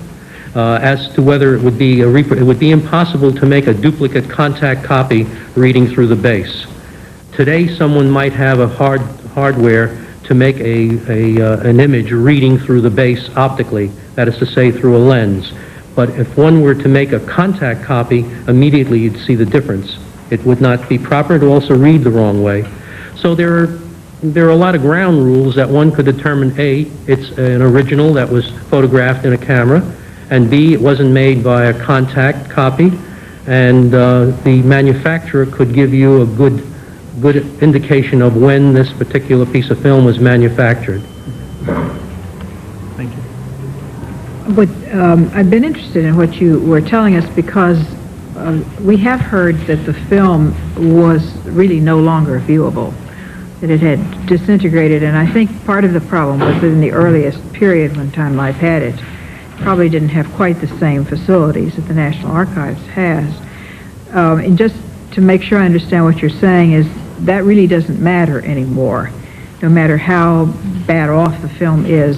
As to whether it would be it would be impossible to make a duplicate contact copy reading through the base. Today, someone might have a hardware to make an image reading through the base optically, that is to say, through a lens. But if one were to make a contact copy, immediately you'd see the difference. It would not be proper to also read the wrong way. So there are a lot of ground rules that one could determine: A, it's an original that was photographed in a camera, and B, it wasn't made by a contact copy, and the manufacturer could give you a good indication of when this particular piece of film was manufactured. Thank you. But I've been interested in what you were telling us, because we have heard that the film was really no longer viewable, that it had disintegrated, and I think part of the problem was that in the earliest period when Time Life had it, probably didn't have quite the same facilities that the National Archives has. And just to make sure I understand what you're saying is that really doesn't matter anymore. No matter how bad off the film is,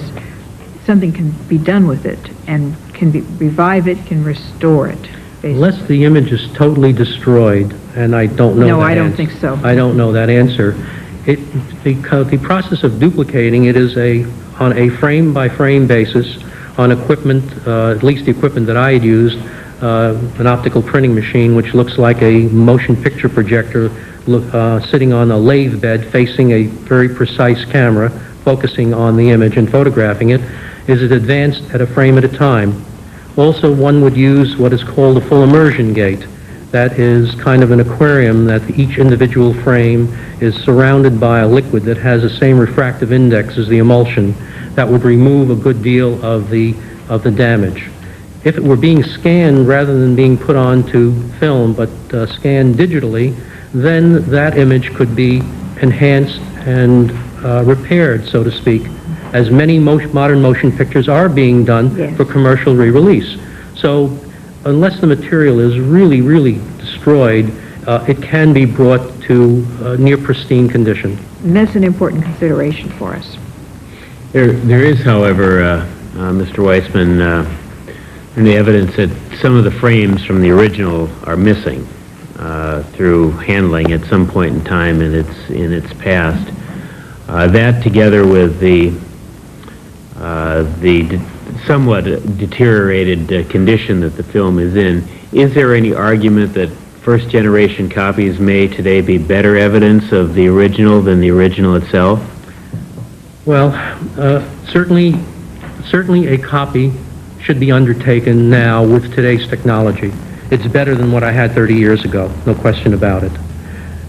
something can be done with it and can revive it, can restore it. Basically. Unless the image is totally destroyed, and I don't know. No, I don't think so. I don't know that answer. The process of duplicating it is on a frame-by-frame basis, on equipment, at least the equipment that I had used, an optical printing machine which looks like a motion picture projector sitting on a lathe bed facing a very precise camera, focusing on the image and photographing it, is it advanced at a frame at a time. Also, one would use what is called a full immersion gate. That is kind of an aquarium that each individual frame is surrounded by a liquid that has the same refractive index as the emulsion. That would remove a good deal of the damage. If it were being scanned rather than being put onto film, but scanned digitally, then that image could be enhanced and repaired, so to speak, as many modern motion pictures are being done. Yes. For commercial re-release. So unless the material is really, really destroyed, it can be brought to near pristine condition. And that's an important consideration for us. There is, however, Mr. Weissman, the evidence that some of the frames from the original are missing through handling at some point in time in its past. That, together with the somewhat deteriorated condition that the film is in, is there any argument that first-generation copies may today be better evidence of the original than the original itself? Well, certainly a copy should be undertaken now with today's technology. it's better than what I had 30 years ago, no question about it.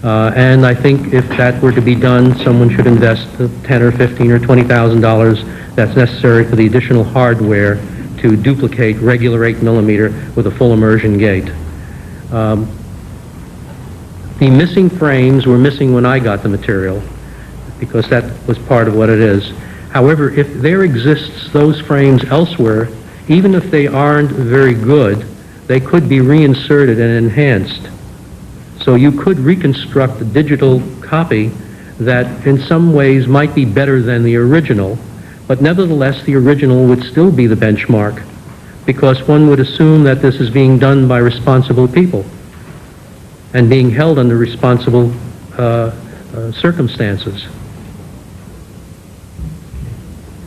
And I think if that were to be done, someone should invest the $10 or $15 or $20,000 that's necessary for the additional hardware to duplicate regular 8mm with a full immersion gate. The missing frames were missing when I got the material, because that was part of what it is. However, if there exists those frames elsewhere, even if they aren't very good, they could be reinserted and enhanced. So you could reconstruct a digital copy that in some ways might be better than the original, but nevertheless the original would still be the benchmark, because one would assume that this is being done by responsible people and being held under responsible circumstances.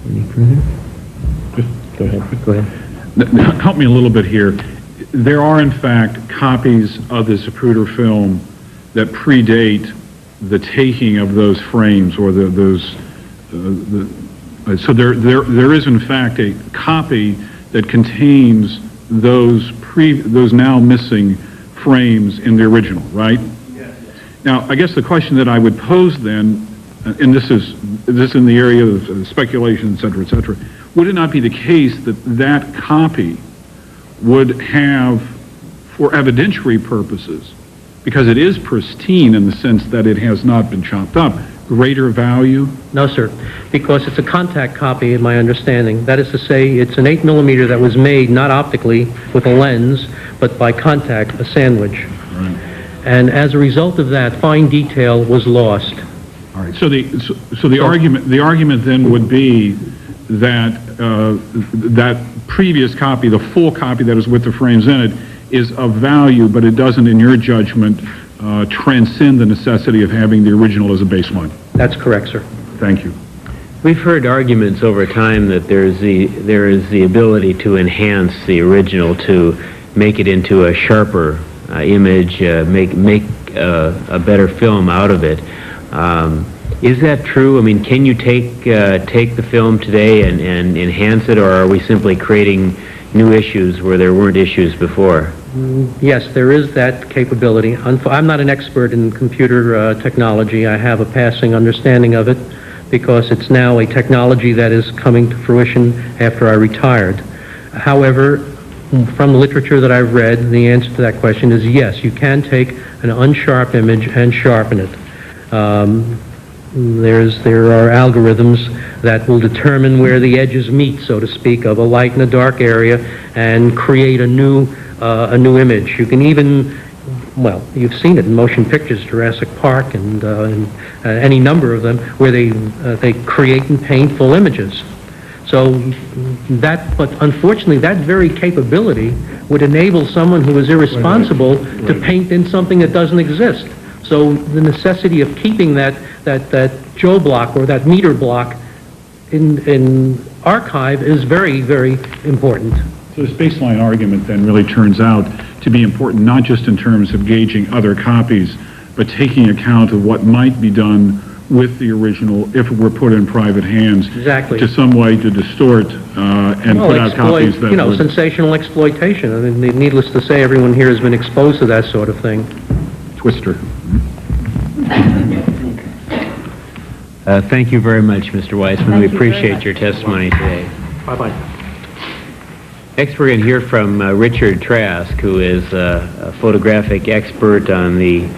Any further? Go ahead. Go ahead. Help me a little bit here. There are, in fact, copies of the Zapruder film that predate the taking of those frames, or so there is, in fact, a copy that contains those now missing frames in the original, right? Yes. Now, I guess the question that I would pose then, and this is in the area of speculation, et cetera, would it not be the case that that copy would have, for evidentiary purposes, because it is pristine in the sense that it has not been chopped up, greater value? No, sir, because it's a contact copy, in my understanding. That is to say, it's an 8mm that was made not optically with a lens, but by contact, a sandwich. Right. And as a result of that, fine detail was lost. All right. So the argument then would be that that previous copy, the full copy that is with the frames in it, is of value, but it doesn't, in your judgment, transcend the necessity of having the original as a baseline. That's correct, sir. Thank you. We've heard arguments over time that there is the ability to enhance the original, to make it into a sharper image, make a better film out of it. Is that true? I mean, can you take the film today and enhance it, or are we simply creating new issues where there weren't issues before? Yes, there is that capability. I'm not an expert in computer technology. I have a passing understanding of it because it's now a technology that is coming to fruition after I retired. However, from the literature that I've read, the answer to that question is yes, you can take an unsharp image and sharpen it. There are algorithms that will determine where the edges meet, so to speak, of a light and a dark area, and create a new image. You can even, well, you've seen it in motion pictures, Jurassic Park, and any number of them, where they create and paint full images. So but unfortunately, that very capability would enable someone who is irresponsible to paint in something that doesn't exist. So the necessity of keeping that Joe block or that meter block in archive is very, very important. So this baseline argument then really turns out to be important, not just in terms of gauging other copies, but taking account of what might be done with the original if it were put in private hands. Exactly. To some way to distort and put out copies that would... sensational exploitation. I mean, needless to say, everyone here has been exposed to that sort of thing. Twister. Thank you very much, Mr. Weissman. We appreciate your testimony today. Bye-bye. Next, we're going to hear from Richard Trask, who is a photographic expert on the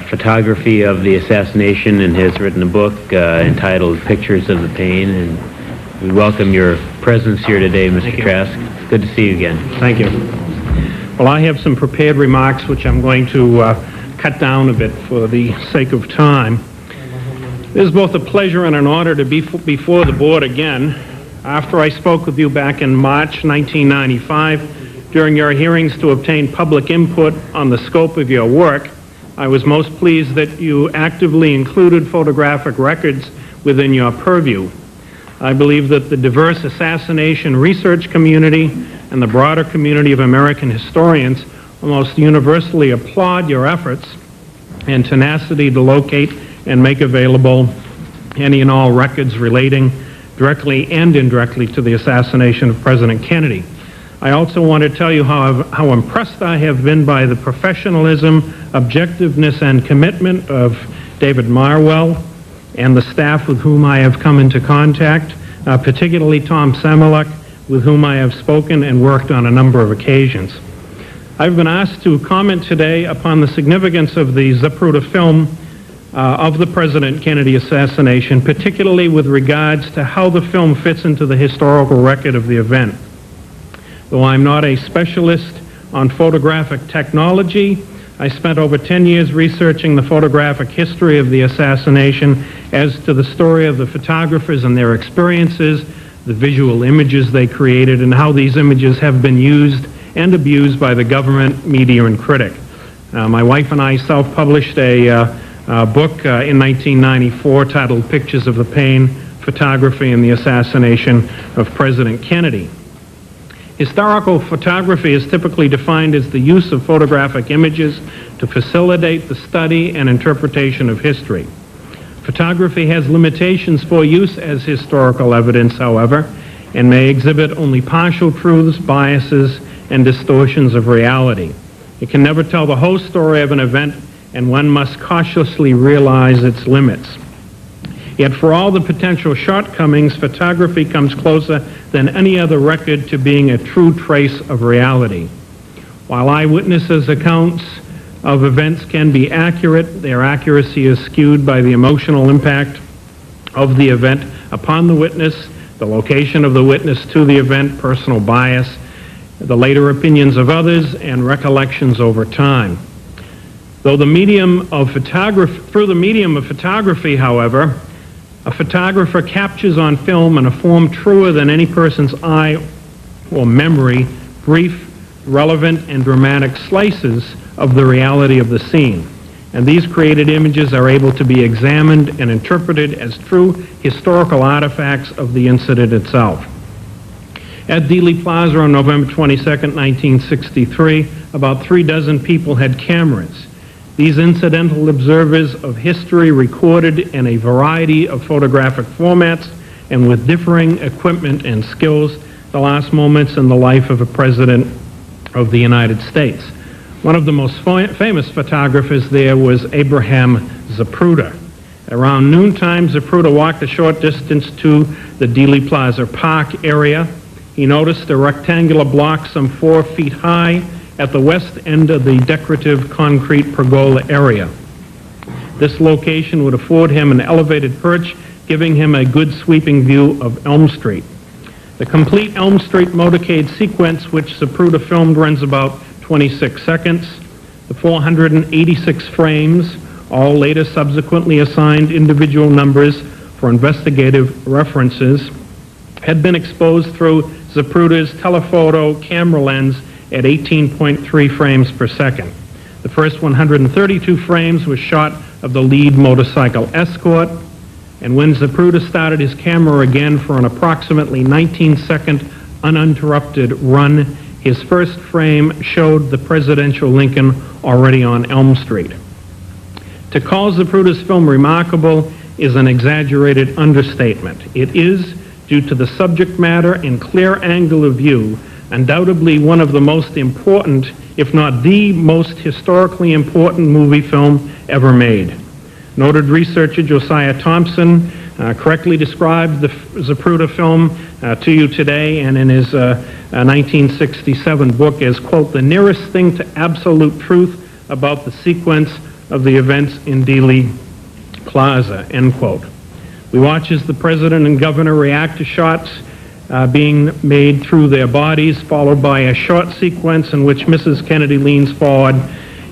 photography of the assassination and has written a book entitled Pictures of the Pain. And we welcome your presence here today, Mr. Trask. It's good to see you again. Thank you. Well, I have some prepared remarks which I'm going to cut down a bit for the sake of time. It is both a pleasure and an honor to be before the board again. After I spoke with you back in March 1995 during your hearings to obtain public input on the scope of your work, I was most pleased that you actively included photographic records within your purview. I believe that the diverse assassination research community and the broader community of American historians almost universally applaud your efforts and tenacity to locate and make available any and all records relating directly and indirectly to the assassination of President Kennedy. I also want to tell you how impressed I have been by the professionalism, objectiveness, and commitment of David Marwell and the staff with whom I have come into contact, particularly Tom Semilek, with whom I have spoken and worked on a number of occasions. I've been asked to comment today upon the significance of the Zapruder film of the President Kennedy assassination, particularly with regards to how the film fits into the historical record of the event. Though I'm not a specialist on photographic technology, I spent over 10 years researching the photographic history of the assassination as to the story of the photographers and their experiences, the visual images they created, and how these images have been used and abused by the government, media, and critic. My wife and I self-published a book in 1994 titled Pictures of the Pain, Photography and the Assassination of President Kennedy. Historical photography is typically defined as the use of photographic images to facilitate the study and interpretation of history. Photography has limitations for use as historical evidence, however, and may exhibit only partial truths, biases, and distortions of reality. It can never tell the whole story of an event, and one must cautiously realize its limits. Yet for all the potential shortcomings, photography comes closer than any other record to being a true trace of reality. While eyewitnesses' accounts of events can be accurate, their accuracy is skewed by the emotional impact of the event upon the witness, the location of the witness to the event, personal bias, the later opinions of others, and recollections over time. Through the medium of photography, however, a photographer captures on film in a form truer than any person's eye or memory brief, relevant, and dramatic slices of the reality of the scene. And these created images are able to be examined and interpreted as true historical artifacts of the incident itself. At Dealey Plaza on November 22, 1963, about 36 people had cameras. These incidental observers of history recorded in a variety of photographic formats and with differing equipment and skills the last moments in the life of a president of the United States. One of the most famous photographers there was Abraham Zapruder. Around noontime, Zapruder walked a short distance to the Dealey Plaza Park area. He noticed a rectangular block some 4 feet high at the west end of the decorative concrete pergola area. This location would afford him an elevated perch, giving him a good sweeping view of Elm Street. The complete Elm Street motorcade sequence, which Zapruder filmed, runs about 26 seconds. The 486 frames, all later subsequently assigned individual numbers for investigative references, had been exposed through Zapruder's telephoto camera lens at 18.3 frames per second. The first 132 frames were shot of the lead motorcycle escort, and when Zapruder started his camera again for an approximately 19-second uninterrupted run, his first frame showed the presidential Lincoln already on Elm Street. To call Zapruder's film remarkable is an exaggerated understatement. It is, due to the subject matter and clear angle of view, undoubtedly one of the most important, if not the most historically important movie film ever made. Noted researcher Josiah Thompson correctly described the Zapruder film to you today and in his 1967 book as, quote, the nearest thing to absolute truth about the sequence of the events in Dealey Plaza, end quote. We watch as the president and governor react to shots being made through their bodies, followed by a short sequence in which Mrs. Kennedy leans forward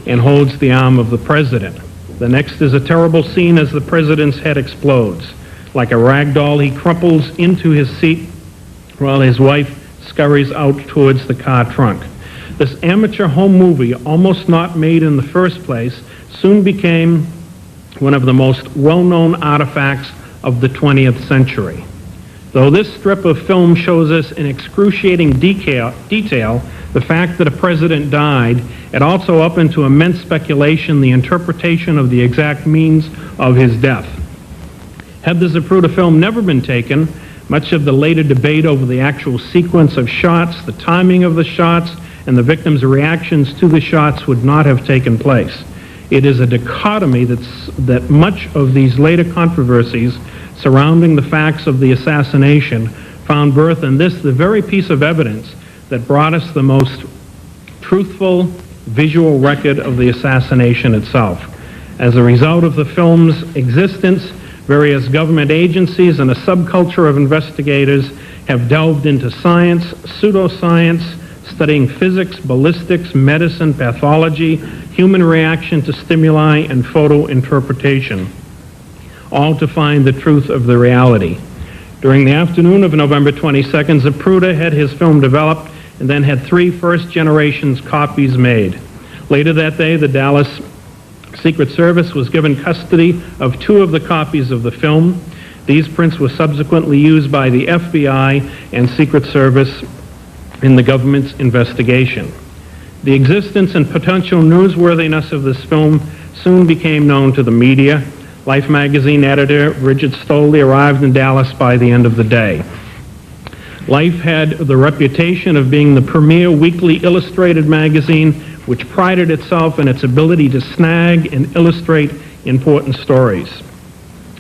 and holds the arm of the president. The next is a terrible scene as the president's head explodes. Like a rag doll, he crumples into his seat while his wife scurries out towards the car trunk. This amateur home movie, almost not made in the first place, soon became one of the most well-known artifacts of the 20th century. Though this strip of film shows us in excruciating detail the fact that a president died, it also opened to immense speculation the interpretation of the exact means of his death. Had the Zapruder film never been taken, Much of the later debate over the actual sequence of shots, the timing of the shots, and the victim's reactions to the shots would not have taken place. It is a dichotomy that much of these later controversies surrounding the facts of the assassination found birth in this, the very piece of evidence that brought us the most truthful visual record of the assassination itself. As a result of the film's existence, various government agencies and a subculture of investigators have delved into science, pseudoscience, studying physics, ballistics, medicine, pathology, human reaction to stimuli, and photo interpretation, all to find the truth of the reality. During the afternoon of November 22nd, Zapruder had his film developed and then had 3 first-generation copies made. Later that day, the Dallas Secret Service was given custody of 2 of the copies of the film. These prints were subsequently used by the FBI and Secret Service in the government's investigation. The existence and potential newsworthiness of this film soon became known to the media. Life magazine editor Richard Stoley arrived in Dallas by the end of the day. Life had the reputation of being the premier weekly illustrated magazine which prided itself in its ability to snag and illustrate important stories.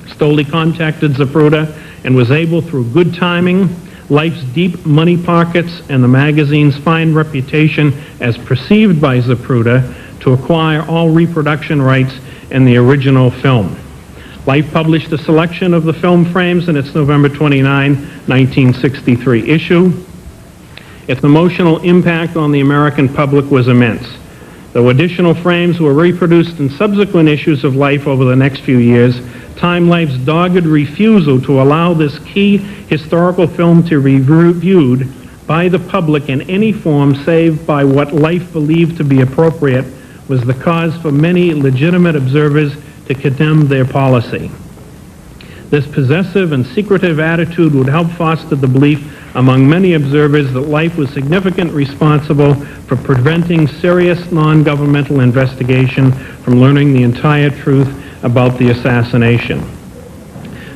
Stoley contacted Zapruder and was able, through good timing, Life's deep money pockets, and the magazine's fine reputation as perceived by Zapruder, to acquire all reproduction rights in the original film. Life published a selection of the film frames in its November 29, 1963 issue. Its emotional impact on the American public was immense. Though additional frames were reproduced in subsequent issues of Life over the next few years, Time Life's dogged refusal to allow this key historical film to be reviewed by the public in any form save by what Life believed to be appropriate was the cause for many legitimate observers to condemn their policy. This possessive and secretive attitude would help foster the belief among many observers that Life was significantly responsible for preventing serious non-governmental investigation from learning the entire truth about the assassination.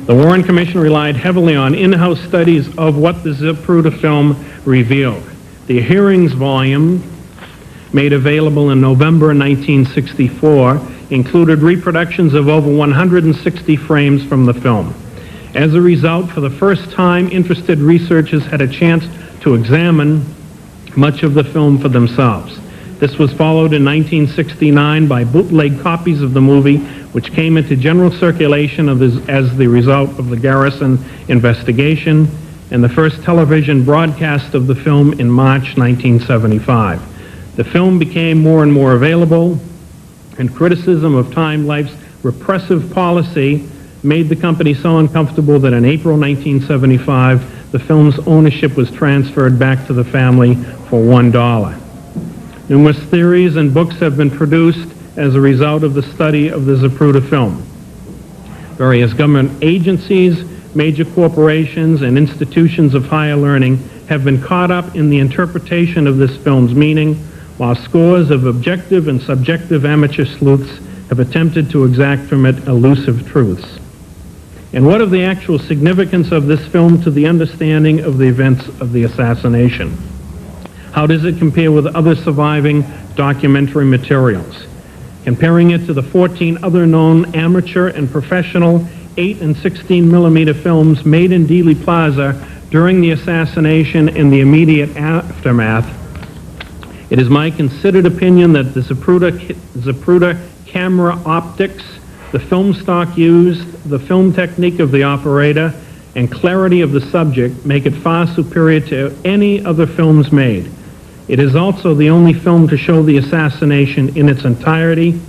The Warren Commission relied heavily on in-house studies of what the Zapruder film revealed. The hearings volume, made available in November 1964, included reproductions of over 160 frames from the film. As a result, for the first time, interested researchers had a chance to examine much of the film for themselves. This was followed in 1969 by bootleg copies of the movie, which came into general circulation as the result of the Garrison investigation, and the first television broadcast of the film in March 1975. The film became more and more available, and criticism of Time Life's repressive policy made the company so uncomfortable that in April 1975, the film's ownership was transferred back to the family for $1. Numerous theories and books have been produced as a result of the study of the Zapruder film. Various government agencies, major corporations, and institutions of higher learning have been caught up in the interpretation of this film's meaning, while scores of objective and subjective amateur sleuths have attempted to exact from it elusive truths. And what of the actual significance of this film to the understanding of the events of the assassination? How does it compare with other surviving documentary materials? Comparing it to the 14 other known amateur and professional 8 and 16 millimeter films made in Dealey Plaza during the assassination and the immediate aftermath, it is my considered opinion that the Zapruder camera optics, the film stock used, the film technique of the operator, and clarity of the subject make it far superior to any other films made. It is also the only film to show the assassination in its entirety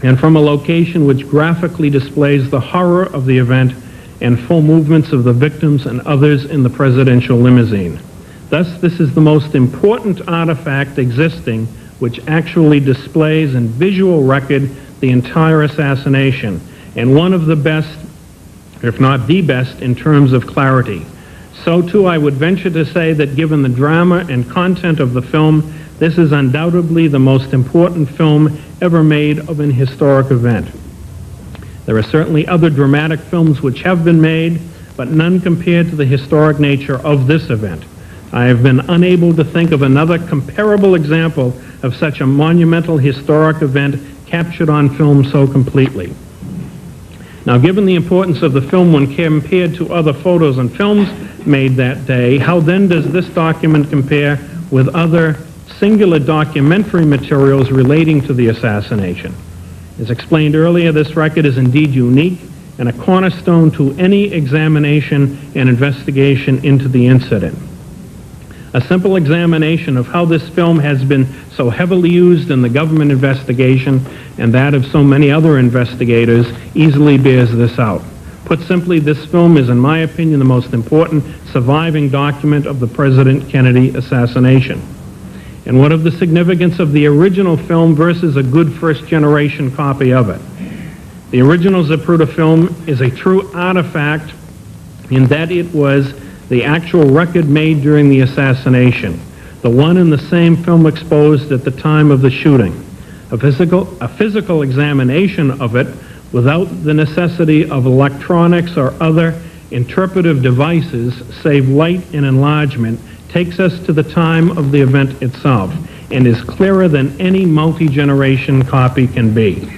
and from a location which graphically displays the horror of the event and full movements of the victims and others in the presidential limousine. Thus, this is the most important artifact existing which actually displays in visual record the entire assassination, and one of the best, if not the best, in terms of clarity. So too, I would venture to say that given the drama and content of the film, this is undoubtedly the most important film ever made of an historic event. There are certainly other dramatic films which have been made, but none compared to the historic nature of this event. I have been unable to think of another comparable example of such a monumental historic event captured on film so completely. Now, given the importance of the film when compared to other photos and films made that day, how then does this document compare with other singular documentary materials relating to the assassination? As explained earlier, this record is indeed unique and a cornerstone to any examination and investigation into the incident. A simple examination of how this film has been so heavily used in the government investigation and that of so many other investigators easily bears this out. Put simply, this film is, in my opinion, the most important surviving document of the President Kennedy assassination. And what of the significance of the original film versus a good first-generation copy of it? The original Zapruder film is a true artifact in that it was the actual record made during the assassination, the one in the same film exposed at the time of the shooting. A physical examination of it without the necessity of electronics or other interpretive devices save light and enlargement takes us to the time of the event itself and is clearer than any multi-generation copy can be.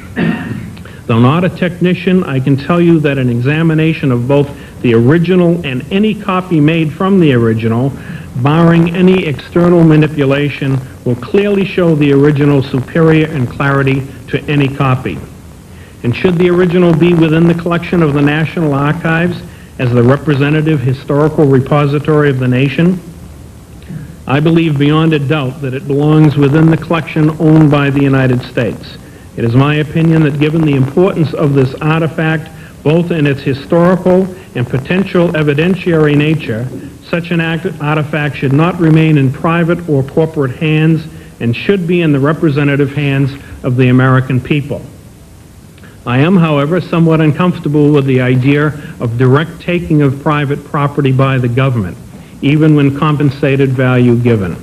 Though not a technician, I can tell you that an examination of both the original and any copy made from the original, barring any external manipulation, will clearly show the original superior in clarity to any copy. And should the original be within the collection of the National Archives as the representative historical repository of the nation, I believe beyond a doubt that it belongs within the collection owned by the United States. It is my opinion that given the importance of this artifact, both in its historical and potential evidentiary nature, such an artifact should not remain in private or corporate hands and should be in the representative hands of the American people. I am, however, somewhat uncomfortable with the idea of direct taking of private property by the government, even when compensated value given.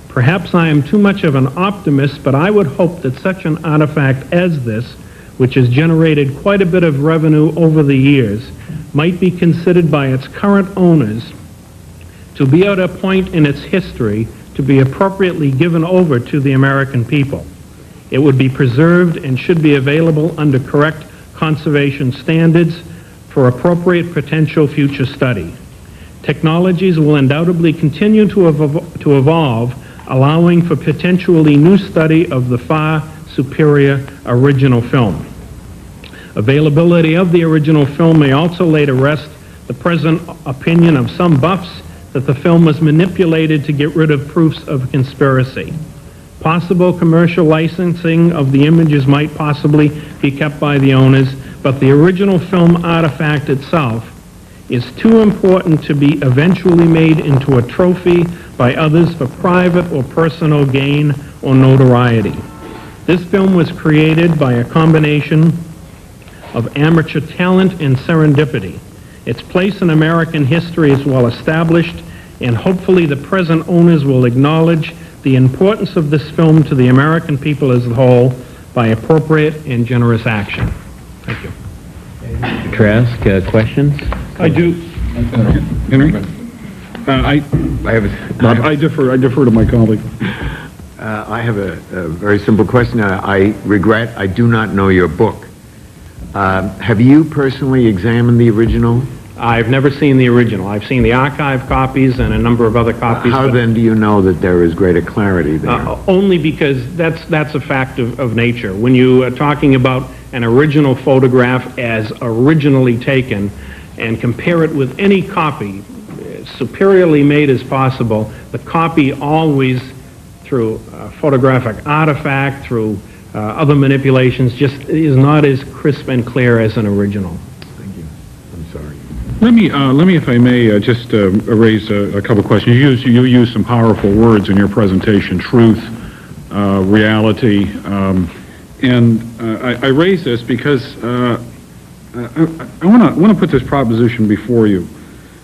Perhaps I am too much of an optimist, but I would hope that such an artifact as this, which has generated quite a bit of revenue over the years, might be considered by its current owners to be at a point in its history to be appropriately given over to the American people. It would be preserved and should be available under correct conservation standards for appropriate potential future study. Technologies will undoubtedly continue to evolve, allowing for potentially new study of the far superior original film. Availability of the original film may also lay to rest the present opinion of some buffs that the film was manipulated to get rid of proofs of conspiracy. Possible commercial licensing of the images might possibly be kept by the owners, but the original film artifact itself is too important to be eventually made into a trophy by others for private or personal gain or notoriety. This film was created by a combination of amateur talent and serendipity. Its place in American history is well established, and hopefully the present owners will acknowledge the importance of this film to the American people as a whole by appropriate and generous action. Thank you. Mr. Trask, questions? I do. Henry? I defer to my colleague. I have a very simple question. I regret I do not know your book. Have you personally examined the original? I've never seen the original. I've seen the archive copies and a number of other copies. How then do you know that there is greater clarity there? Only because that's a fact of nature. When you are talking about an original photograph as originally taken and compare it with any copy, superiorly made as possible, the copy always, through photographic artifact, through other manipulations, just is not as crisp and clear as an original. Thank you. I'm sorry. Let me, if I may, just raise a couple questions. You used some powerful words in your presentation: truth, reality, and I raise this because I want to put this proposition before you,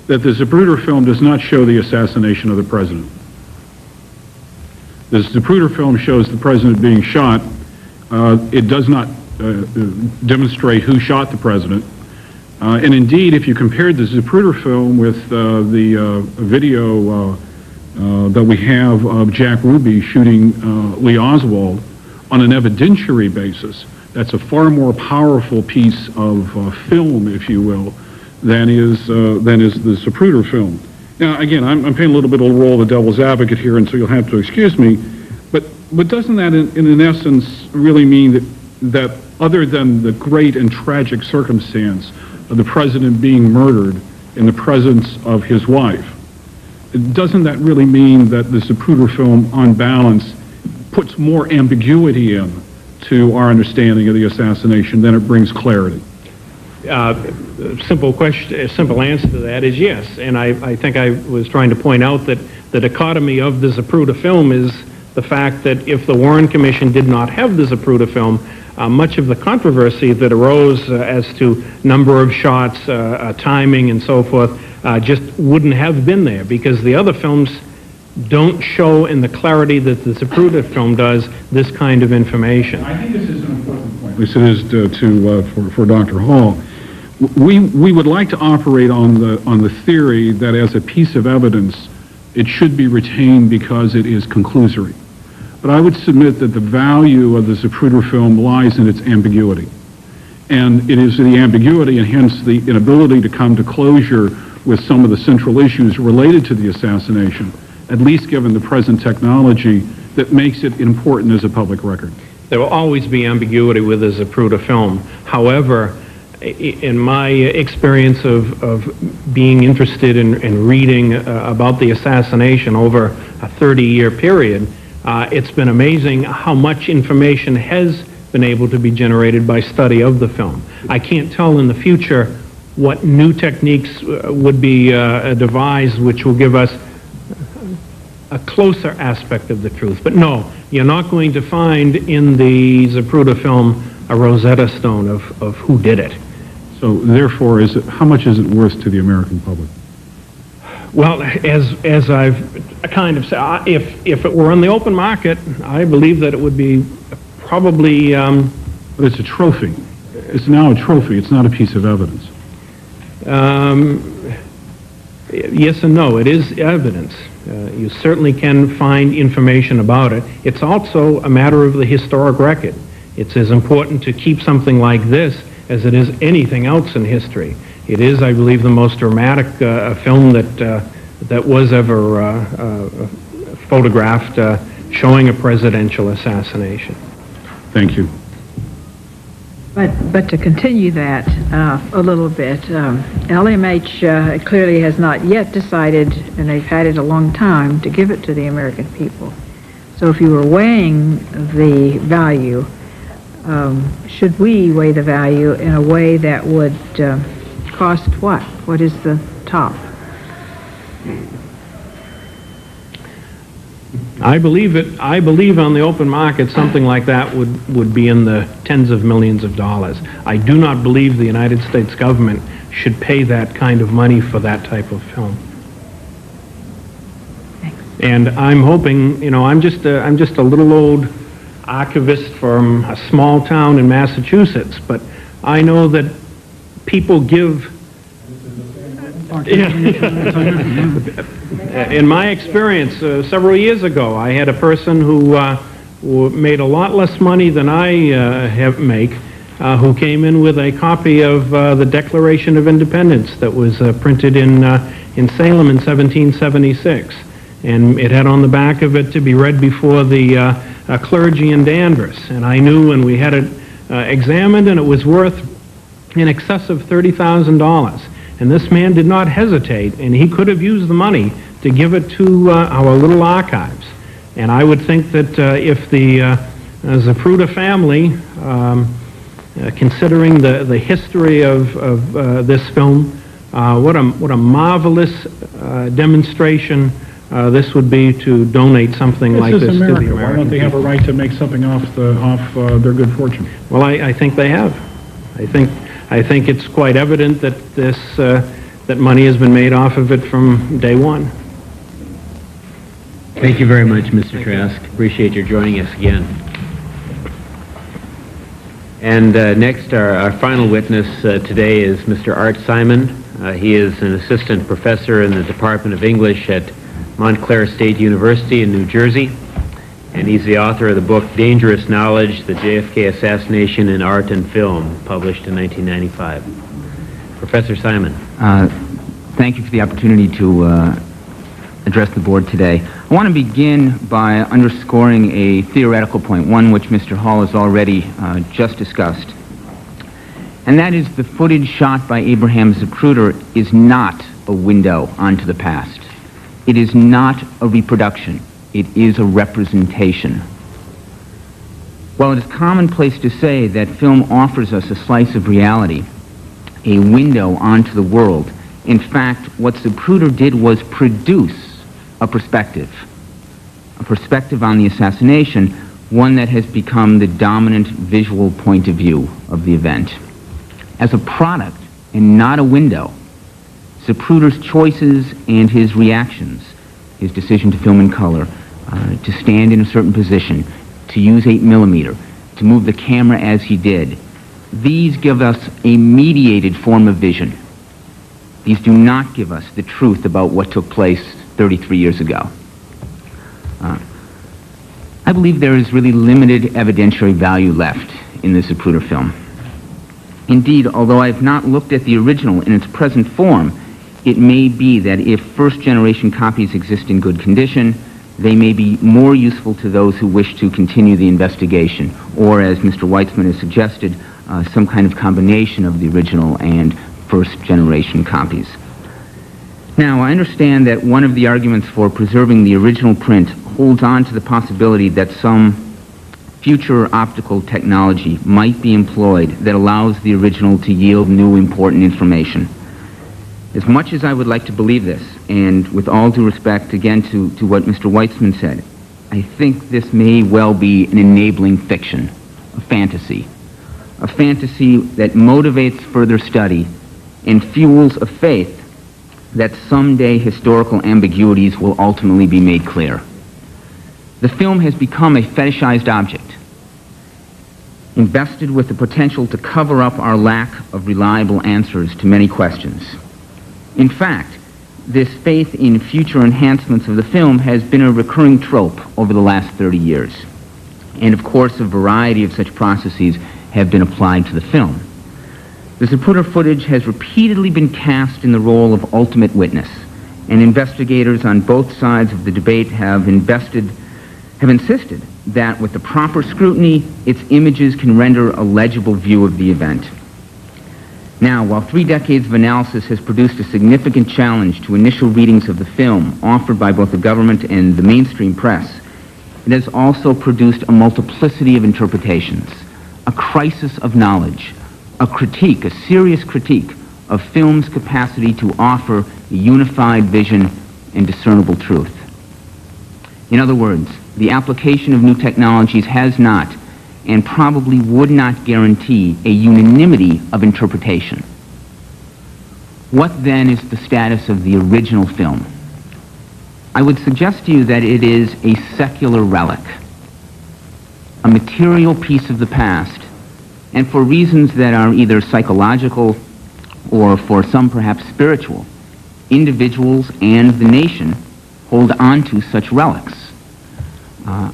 that the Zapruder film does not show the assassination of the president. The Zapruder film shows the president being shot. It does not demonstrate who shot the president. And indeed, if you compared the Zapruder film with the video that we have of Jack Ruby shooting Lee Oswald on an evidentiary basis, that's a far more powerful piece of film, if you will, than is the Zapruder film. Now, again, I'm playing a little bit of the role of the devil's advocate here, and so you'll have to excuse me, but doesn't that, in essence, really mean that other than the great and tragic circumstance of the president being murdered in the presence of his wife, doesn't that really mean that the Zapruder film, on balance, puts more ambiguity in to our understanding of the assassination than it brings clarity? Simple answer to that is yes, and I think I was trying to point out that the dichotomy of the Zapruder film is the fact that if the Warren Commission did not have the Zapruder film, much of the controversy that arose as to number of shots, timing, and so forth, just wouldn't have been there, because the other films don't show in the clarity that the Zapruder film does this kind of information. I think this is an important point. At least it is for Dr. Hall. We would like to operate on the theory that as a piece of evidence, it should be retained because it is conclusory. But I would submit that the value of the Zapruder film lies in its ambiguity. And it is the ambiguity and hence the inability to come to closure with some of the central issues related to the assassination, at least given the present technology, that makes it important as a public record. There will always be ambiguity with the Zapruder film. However, in my experience of being interested in reading about the assassination over a 30-year period, it's been amazing how much information has been able to be generated by study of the film. I can't tell in the future what new techniques would be devised which will give us a closer aspect of the truth. But no, you're not going to find in the Zapruder film a Rosetta Stone of who did it. So therefore, how much is it worth to the American public? Well, as I've kind of said, if it were on the open market, I believe that it would be probably... But it's a trophy. It's now a trophy. It's not a piece of evidence. Yes and no. It is evidence. You certainly can find information about it. It's also a matter of the historic record. It's as important to keep something like this as it is anything else in history. It is, I believe, the most dramatic film that was ever photographed showing a presidential assassination. Thank you. But to continue that a little bit, LMH clearly has not yet decided, and they've had it a long time, to give it to the American people. So if you were weighing the value, should we weigh the value in a way that would cost what? What is the top? I believe on the open market something like that would be in the tens of millions of dollars. I do not believe the United States government should pay that kind of money for that type of film. Thanks. And I'm hoping, I'm just a little old archivist from a small town in Massachusetts, but I know that people give... In my experience, several years ago, I had a person who made a lot less money than I make, who came in with a copy of the Declaration of Independence that was printed in Salem in 1776. And it had on the back of it to be read before the clergy in Danvers. And I knew when we had it examined, and it was worth in excess of $30,000. And this man did not hesitate, and he could have used the money to give it to our little archives. And I would think that if the Zapruder family, considering the history of this film, what a marvelous demonstration this would be to donate something like this to the American people. Why don't they have a right to make something off their good fortune? Well, I think they have. I think it's quite evident that that money has been made off of it from day one. Thank you very much, Mr. Trask. Appreciate your joining us again. And next, our final witness today is Mr. Art Simon. He is an assistant professor in the Department of English at Montclair State University in New Jersey, and he's the author of the book Dangerous Knowledge, the JFK Assassination in Art and Film, published in 1995. Professor Simon. Thank you for the opportunity to address the board today. I want to begin by underscoring a theoretical point, one which Mr. Hall has already just discussed. And that is the footage shot by Abraham Zapruder is not a window onto the past. It is not a reproduction. It is a representation. While it is commonplace to say that film offers us a slice of reality, a window onto the world, in fact, what Zapruder did was produce a perspective on the assassination, one that has become the dominant visual point of view of the event. As a product and not a window, Zapruder's choices and his reactions, his decision to film in color, to stand in a certain position, to use 8mm, to move the camera as he did, these give us a mediated form of vision. These do not give us the truth about what took place 33 years ago. I believe there is really limited evidentiary value left in the Zapruder film. Indeed, although I have not looked at the original in its present form, it may be that if first-generation copies exist in good condition, they may be more useful to those who wish to continue the investigation, or, as Mr. Weitzman has suggested, some kind of combination of the original and first-generation copies. Now, I understand that one of the arguments for preserving the original print holds on to the possibility that some future optical technology might be employed that allows the original to yield new important information. As much as I would like to believe this, and with all due respect again to what Mr. Weitzman said, I think this may well be an enabling fiction, a fantasy that motivates further study and fuels a faith that someday historical ambiguities will ultimately be made clear. The film has become a fetishized object, invested with the potential to cover up our lack of reliable answers to many questions. In fact, this faith in future enhancements of the film has been a recurring trope over the last 30 years. And of course, a variety of such processes have been applied to the film. The Zapruder footage has repeatedly been cast in the role of ultimate witness, and investigators on both sides of the debate have insisted that with the proper scrutiny, its images can render a legible view of the event. Now, while 3 decades of analysis has produced a significant challenge to initial readings of the film offered by both the government and the mainstream press, it has also produced a multiplicity of interpretations, a crisis of knowledge, a serious critique of film's capacity to offer a unified vision and discernible truth. In other words, the application of new technologies has not, and probably would not guarantee, a unanimity of interpretation. What then is the status of the original film? I would suggest to you that it is a secular relic, a material piece of the past, and for reasons that are either psychological or for some perhaps spiritual, individuals and the nation hold on to such relics.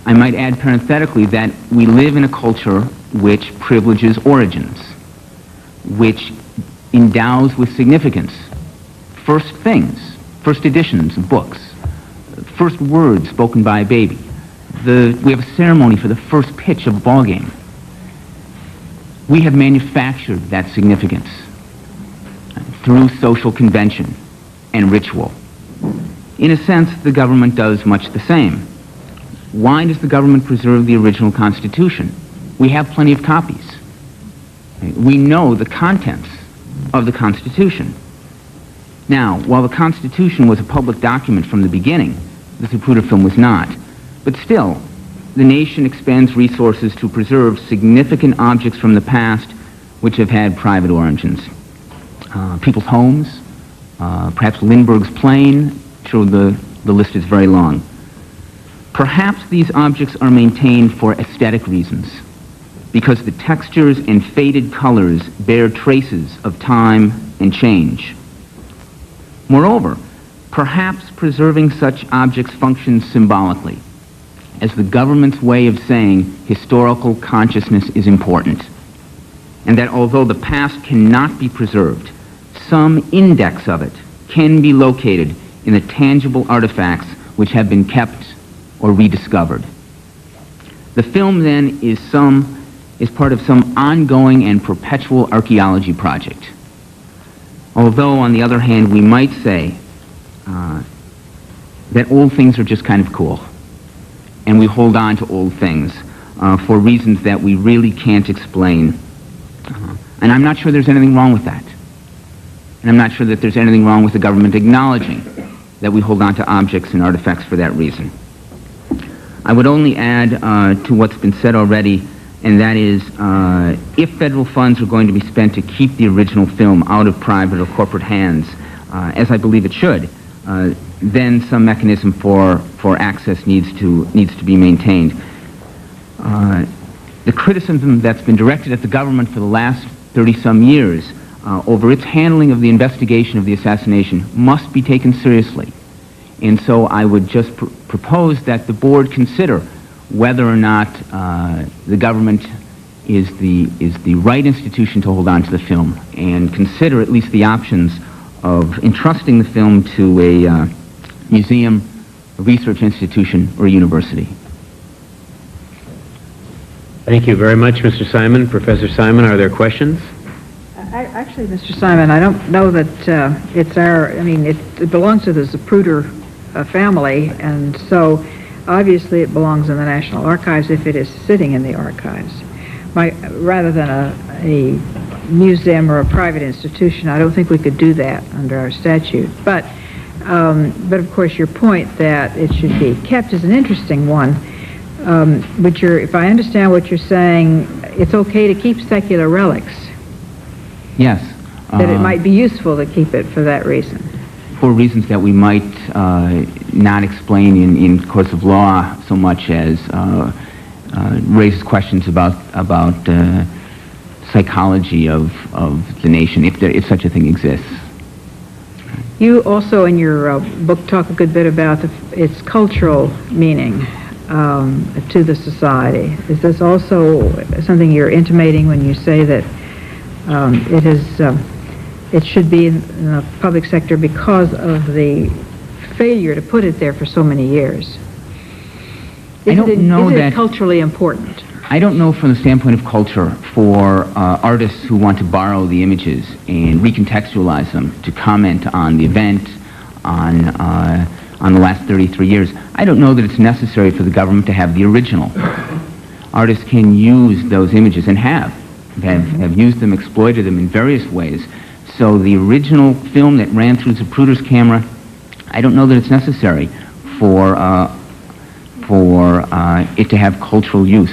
I might add parenthetically that we live in a culture which privileges origins, which endows with significance first things, first editions of books, first words spoken by a baby. We have a ceremony for the first pitch of a ball game. We have manufactured that significance through social convention and ritual. In a sense, the government does much the same. Why does the government preserve the original Constitution? We have plenty of copies. We know the contents of the Constitution. Now, while the Constitution was a public document from the beginning, the Zapruder film was not. But still, the nation expends resources to preserve significant objects from the past which have had private origins. People's homes, perhaps Lindbergh's plane, sure the list is very long. Perhaps these objects are maintained for aesthetic reasons, because the textures and faded colors bear traces of time and change. Moreover, perhaps preserving such objects functions symbolically as the government's way of saying historical consciousness is important, and that although the past cannot be preserved, some index of it can be located in the tangible artifacts which have been kept or rediscovered. The film, then, is part of some ongoing and perpetual archaeology project. Although, on the other hand, we might say that old things are just kind of cool, and we hold on to old things for reasons that we really can't explain. And I'm not sure there's anything wrong with that. And I'm not sure that there's anything wrong with the government acknowledging that we hold on to objects and artifacts for that reason. I would only add to what's been said already, and that is, if federal funds are going to be spent to keep the original film out of private or corporate hands, as I believe it should, then some mechanism for access needs to be maintained. The criticism that's been directed at the government for the last 30-some years over its handling of the investigation of the assassination must be taken seriously. And so I would just propose that the board consider whether or not the government is the right institution to hold on to the film, and consider at least the options of entrusting the film to a museum, a research institution, or a university. Thank you very much, Mr. Simon. Professor Simon, are there questions? Actually, Mr. Simon, I don't know that it's it belongs to the Zapruder family, and so obviously it belongs in the National Archives if it is sitting in the archives. Rather than a museum or a private institution, I don't think we could do that under our statute. But of course, your point that it should be kept is an interesting one. But if I understand what you're saying, it's okay to keep secular relics. Yes. That it might be useful to keep it for that reason. For reasons that we might not explain in courts of law so much as raises questions about psychology of the nation, if such a thing exists. You also, in your book, talk a good bit about its cultural meaning to the society. Is this also something you're intimating when you say that it should be in the public sector because of the failure to put it there for so many years? Is it culturally important? I don't know from the standpoint of culture for artists who want to borrow the images and recontextualize them to comment on the event, on the last 33 years. I don't know that it's necessary for the government to have the original. Artists can use those images and have used them, exploited them in various ways. So the original film that ran through Zapruder's camera, I don't know that it's necessary for it to have cultural use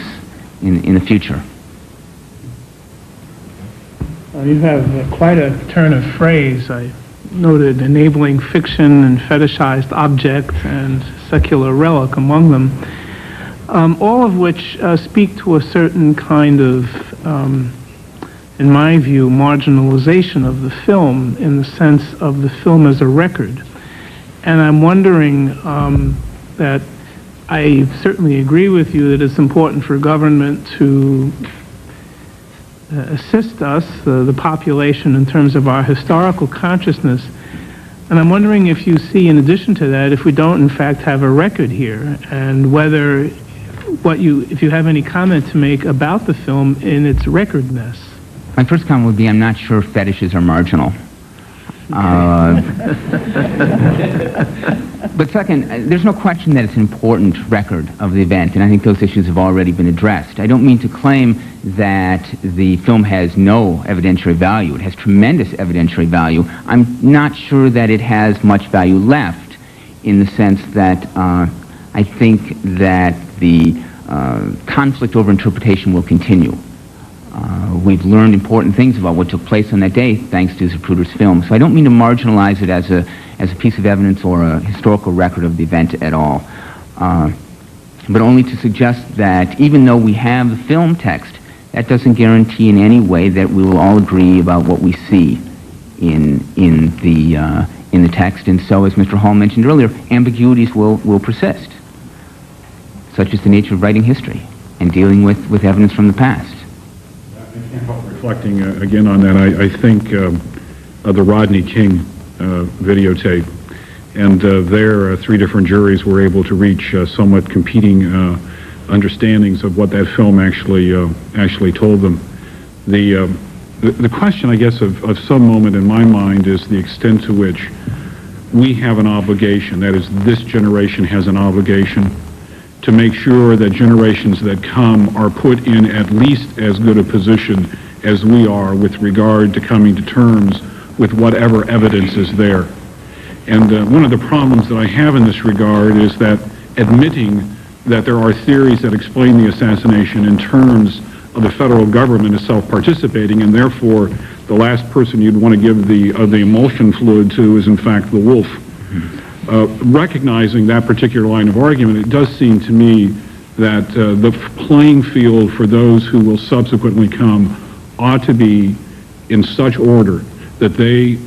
in the future. You have quite a turn of phrase. I noted enabling fiction and fetishized object and secular relic among them, all of which speak to a certain kind of, in my view, marginalization of the film in the sense of the film as a record. And I'm wondering that I certainly agree with you that it's important for government to assist us, the population, in terms of our historical consciousness. And I'm wondering if you see, in addition to that, if we don't in fact have a record here, and whether if you have any comment to make about the film in its recordness. My first comment would be I'm not sure fetishes are marginal. But second, there's no question that it's an important record of the event, and I think those issues have already been addressed. I don't mean to claim that the film has no evidentiary value. It has tremendous evidentiary value. I'm not sure that it has much value left, in the sense that I think that the conflict over interpretation will continue. We've learned important things about what took place on that day thanks to Zapruder's film. So I don't mean to marginalize it as a piece of evidence or a historical record of the event at all, but only to suggest that even though we have the film text that doesn't guarantee in any way that we will all agree about what we see in the text. And so, as Mr. Hall mentioned earlier, ambiguities will persist. Such is the nature of writing history and dealing with evidence from the past. I can't help reflecting again on that. I think of the Rodney King videotape, and there 3 different juries were able to reach somewhat competing understandings of what that film actually told them. The question, I guess, of some moment in my mind is the extent to which we have an obligation, that is, this generation has an obligation to make sure that generations that come are put in at least as good a position as we are with regard to coming to terms with whatever evidence is there. And one of the problems that I have in this regard is that admitting that there are theories that explain the assassination in terms of the federal government as self-participating, and therefore the last person you'd want to give the emulsion fluid to is in fact the wolf. Recognizing that particular line of argument, it does seem to me that the playing field for those who will subsequently come ought to be in such order that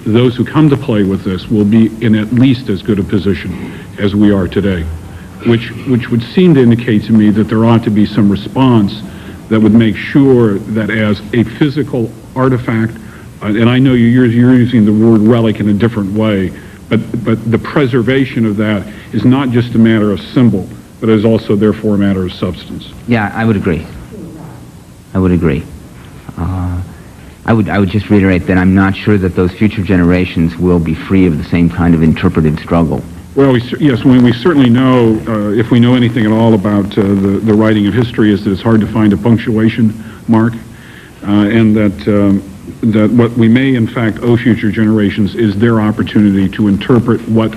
those who come to play with this will be in at least as good a position as we are today, which would seem to indicate to me that there ought to be some response that would make sure that as a physical artifact, and I know you're using the word relic in a different way, but the preservation of that is not just a matter of symbol, but is also therefore a matter of substance. Yeah, I would agree. I would agree. I would just reiterate that I'm not sure that those future generations will be free of the same kind of interpretive struggle. Well, yes, we certainly know, if we know anything at all about the writing of history, is that it's hard to find a punctuation mark, and that what we may in fact owe future generations is their opportunity to interpret what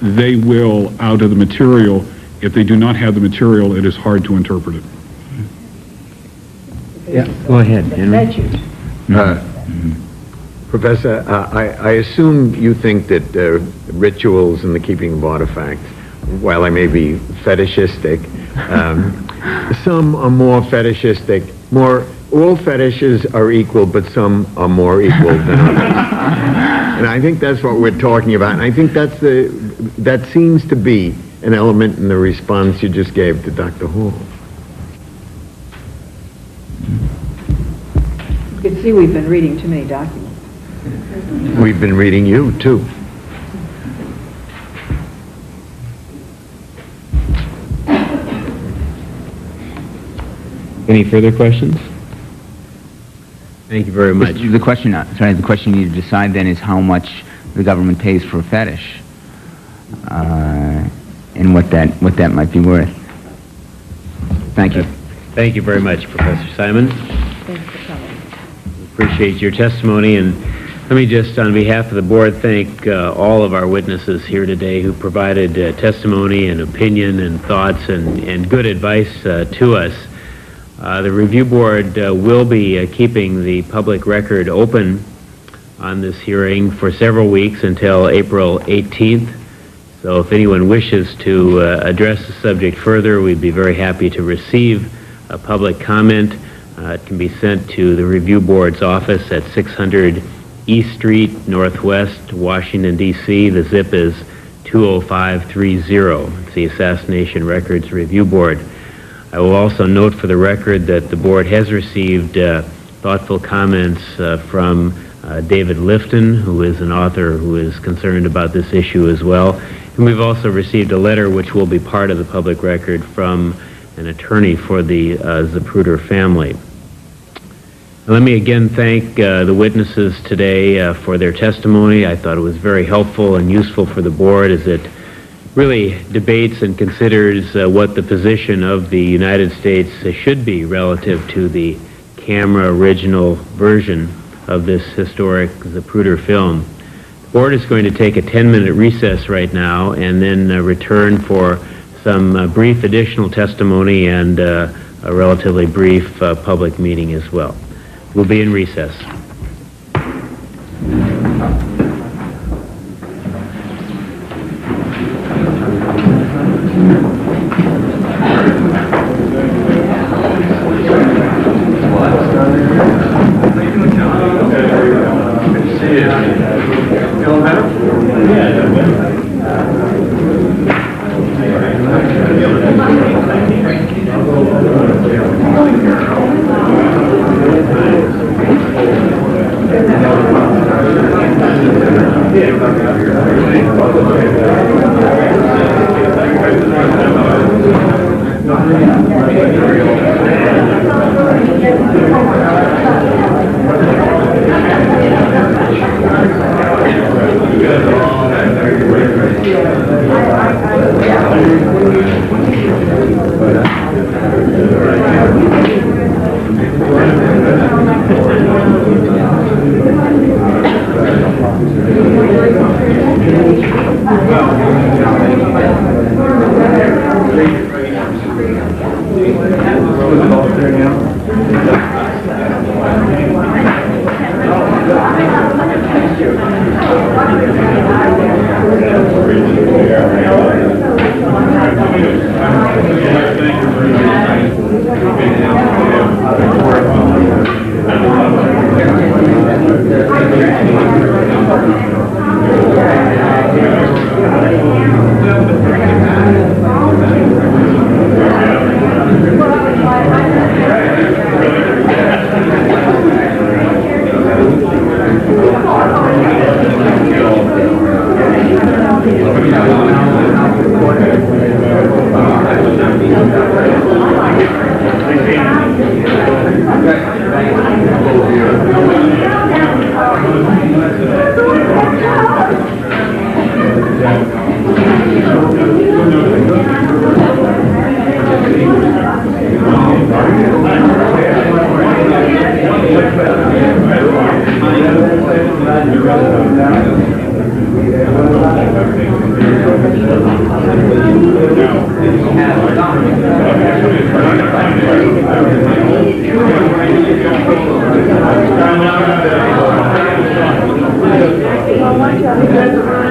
they will out of the material. If they do not have the material, it is hard to interpret it. Yeah, go ahead, Henry. Professor, I assume you think that rituals and the keeping of artifacts, while they may be fetishistic, some are more fetishistic, all fetishes are equal, but some are more equal than others. And I think that's what we're talking about, and I think that seems to be an element in the response you just gave to Dr. Hall. You can see we've been reading too many documents. We've been reading you, too. Any further questions? Thank you very much. The question you need to decide then is how much the government pays for a fetish, and what that might be worth. Thank you. Thank you very much, Professor Simon. Thanks for coming. Appreciate your testimony, and let me just, on behalf of the board, thank all of our witnesses here today who provided testimony and opinion and thoughts and good advice to us. The review board will be keeping the public record open on this hearing for several weeks until April 18th. So if anyone wishes to address the subject further, we'd be very happy to receive a public comment. It can be sent to the review board's office at 600 East Street, Northwest, Washington, D.C. The zip is 20530. It's the Assassination Records Review Board. I will also note for the record that the board has received thoughtful comments from David Lifton, who is an author who is concerned about this issue as well. And we've also received a letter which will be part of the public record from an attorney for the Zapruder family. Let me again thank the witnesses today for their testimony. I thought it was very helpful and useful for the board as it really debates and considers what the position of the United States should be relative to the camera original version of this historic Zapruder film. The board is going to take a 10-minute recess right now and then return for some brief additional testimony and a relatively brief public meeting as well. We'll be in recess. What? Thank you.